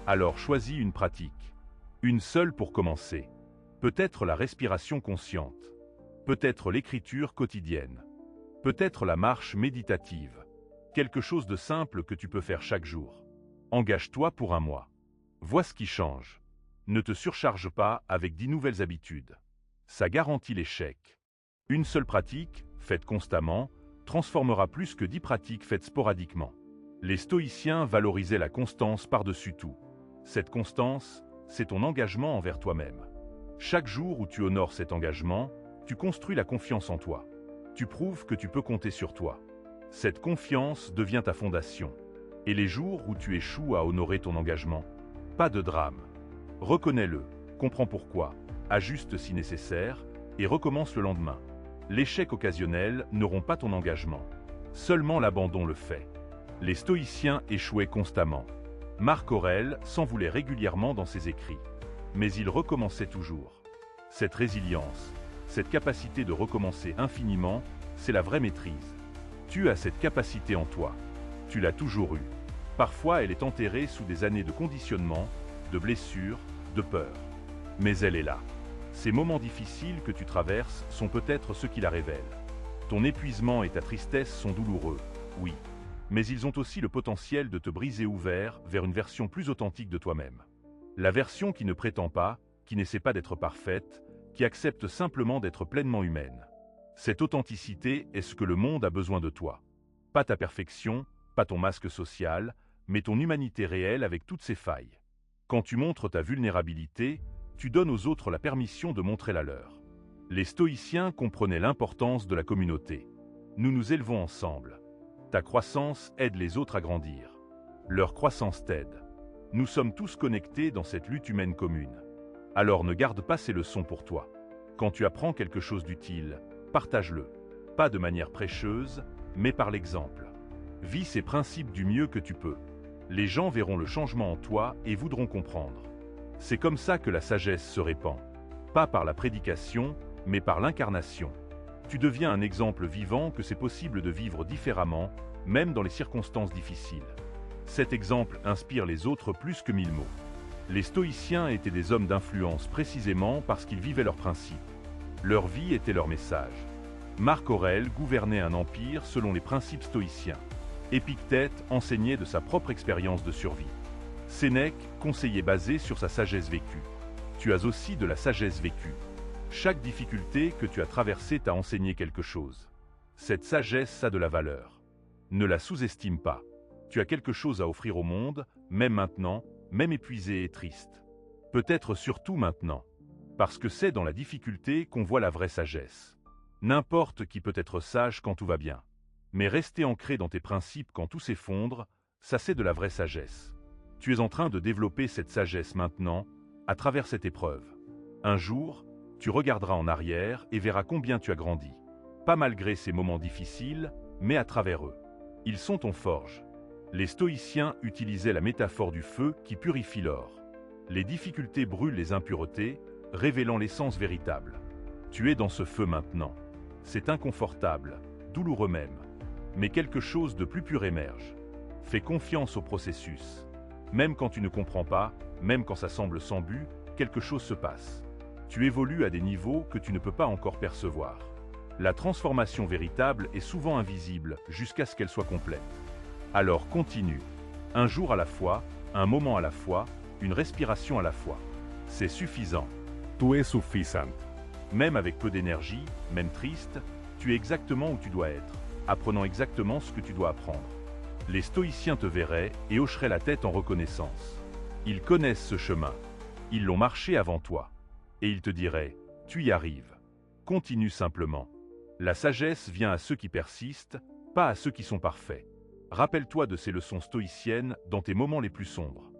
Speaker 2: Alors choisis une pratique. Une seule pour commencer. Peut-être la respiration consciente. Peut-être l'écriture quotidienne. Peut-être la marche méditative. Quelque chose de simple que tu peux faire chaque jour. Engage-toi pour un mois. Vois ce qui change. Ne te surcharge pas avec 10 nouvelles habitudes. Ça garantit l'échec. Une seule pratique, faite constamment, transformera plus que 10 pratiques faites sporadiquement. Les stoïciens valorisaient la constance par-dessus tout. Cette constance, c'est ton engagement envers toi-même. Chaque jour où tu honores cet engagement, tu construis la confiance en toi. Tu prouves que tu peux compter sur toi. Cette confiance devient ta fondation. Et les jours où tu échoues à honorer ton engagement, pas de drame. Reconnais-le, comprends pourquoi, ajuste si nécessaire, et recommence le lendemain. L'échec occasionnel ne rompt pas ton engagement. Seulement l'abandon le fait. Les stoïciens échouaient constamment. Marc Aurèle s'en voulait régulièrement dans ses écrits. Mais il recommençait toujours. Cette résilience, cette capacité de recommencer infiniment, c'est la vraie maîtrise. Tu as cette capacité en toi. Tu l'as toujours eue. Parfois, elle est enterrée sous des années de conditionnement, de blessures, de peur. Mais elle est là. Ces moments difficiles que tu traverses sont peut-être ceux qui la révèlent. Ton épuisement et ta tristesse sont douloureux, oui. Mais ils ont aussi le potentiel de te briser ouvert vers une version plus authentique de toi-même. La version qui ne prétend pas, qui n'essaie pas d'être parfaite, qui accepte simplement d'être pleinement humaine. Cette authenticité est ce que le monde a besoin de toi. Pas ta perfection, pas ton masque social, mais ton humanité réelle avec toutes ses failles. Quand tu montres ta vulnérabilité, tu donnes aux autres la permission de montrer la leur. Les stoïciens comprenaient l'importance de la communauté. Nous nous élevons ensemble. Ta croissance aide les autres à grandir. Leur croissance t'aide. Nous sommes tous connectés dans cette lutte humaine commune. Alors ne garde pas ces leçons pour toi. Quand tu apprends quelque chose d'utile, partage-le. Pas de manière prêcheuse, mais par l'exemple. Vis ces principes du mieux que tu peux. Les gens verront le changement en toi et voudront comprendre. C'est comme ça que la sagesse se répand. Pas par la prédication, mais par l'incarnation. Tu deviens un exemple vivant que c'est possible de vivre différemment, même dans les circonstances difficiles. Cet exemple inspire les autres plus que 1000 mots. Les stoïciens étaient des hommes d'influence précisément parce qu'ils vivaient leurs principes. Leur vie était leur message. Marc Aurèle gouvernait un empire selon les principes stoïciens. Épictète enseignait de sa propre expérience de survie. Sénèque conseillait basé sur sa sagesse vécue. Tu as aussi de la sagesse vécue. Chaque difficulté que tu as traversée t'a enseigné quelque chose. Cette sagesse a de la valeur. Ne la sous-estime pas. Tu as quelque chose à offrir au monde, même maintenant, même épuisé et triste. Peut-être surtout maintenant. Parce que c'est dans la difficulté qu'on voit la vraie sagesse. N'importe qui peut être sage quand tout va bien. Mais rester ancré dans tes principes quand tout s'effondre, ça c'est de la vraie sagesse. Tu es en train de développer cette sagesse maintenant, à travers cette épreuve. Un jour, tu regarderas en arrière et verras combien tu as grandi. Pas malgré ces moments difficiles, mais à travers eux. Ils sont ton forge. Les stoïciens utilisaient la métaphore du feu qui purifie l'or. Les difficultés brûlent les impuretés, révélant l'essence véritable. Tu es dans ce feu maintenant. C'est inconfortable, douloureux même. Mais quelque chose de plus pur émerge. Fais confiance au processus. Même quand tu ne comprends pas, même quand ça semble sans but, quelque chose se passe. Tu évolues à des niveaux que tu ne peux pas encore percevoir. La transformation véritable est souvent invisible jusqu'à ce qu'elle soit complète. Alors continue. Un jour à la fois, un moment à la fois, une respiration à la fois. C'est suffisant.
Speaker 3: Tu es suffisant.
Speaker 2: Même avec peu d'énergie, même triste, tu es exactement où tu dois être, apprenant exactement ce que tu dois apprendre. Les stoïciens te verraient et hocheraient la tête en reconnaissance. Ils connaissent ce chemin. Ils l'ont marché avant toi. Et ils te diraient, tu y arrives. Continue simplement. La sagesse vient à ceux qui persistent, pas à ceux qui sont parfaits. Rappelle-toi de ces leçons stoïciennes dans tes moments les plus sombres.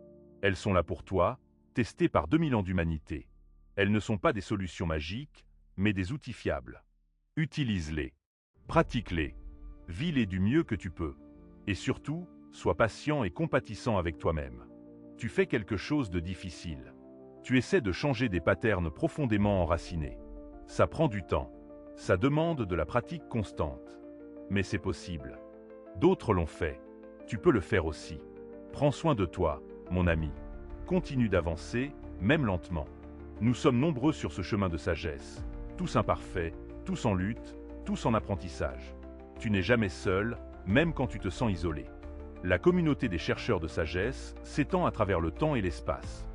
Speaker 2: Elles sont là pour toi, testées par 2000 ans d'humanité. Elles ne sont pas des solutions magiques, mais des outils fiables. Utilise-les. Pratique-les. Vis-les du mieux que tu peux. Et surtout, sois patient et compatissant avec toi-même. Tu fais quelque chose de difficile. Tu essaies de changer des patterns profondément enracinés. Ça prend du temps. Ça demande de la pratique constante. Mais c'est possible. D'autres l'ont fait. Tu peux le faire aussi. Prends soin de toi, mon ami. Continue d'avancer, même lentement. Nous sommes nombreux sur ce chemin de sagesse. Tous imparfaits, tous en lutte, tous en apprentissage. Tu n'es jamais seul, même quand tu te sens isolé. La communauté des chercheurs de sagesse s'étend à travers le temps et l'espace.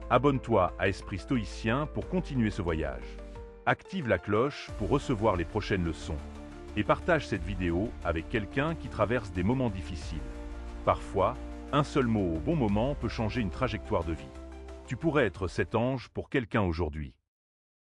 Speaker 2: Abonne-toi à Esprit Stoïcien pour continuer ce voyage. Active la cloche pour recevoir les prochaines leçons. Et partage cette vidéo avec quelqu'un qui traverse des moments difficiles. Parfois, Un seul mot au bon moment peut changer une trajectoire de vie. Tu pourrais être cet ange pour quelqu'un aujourd'hui.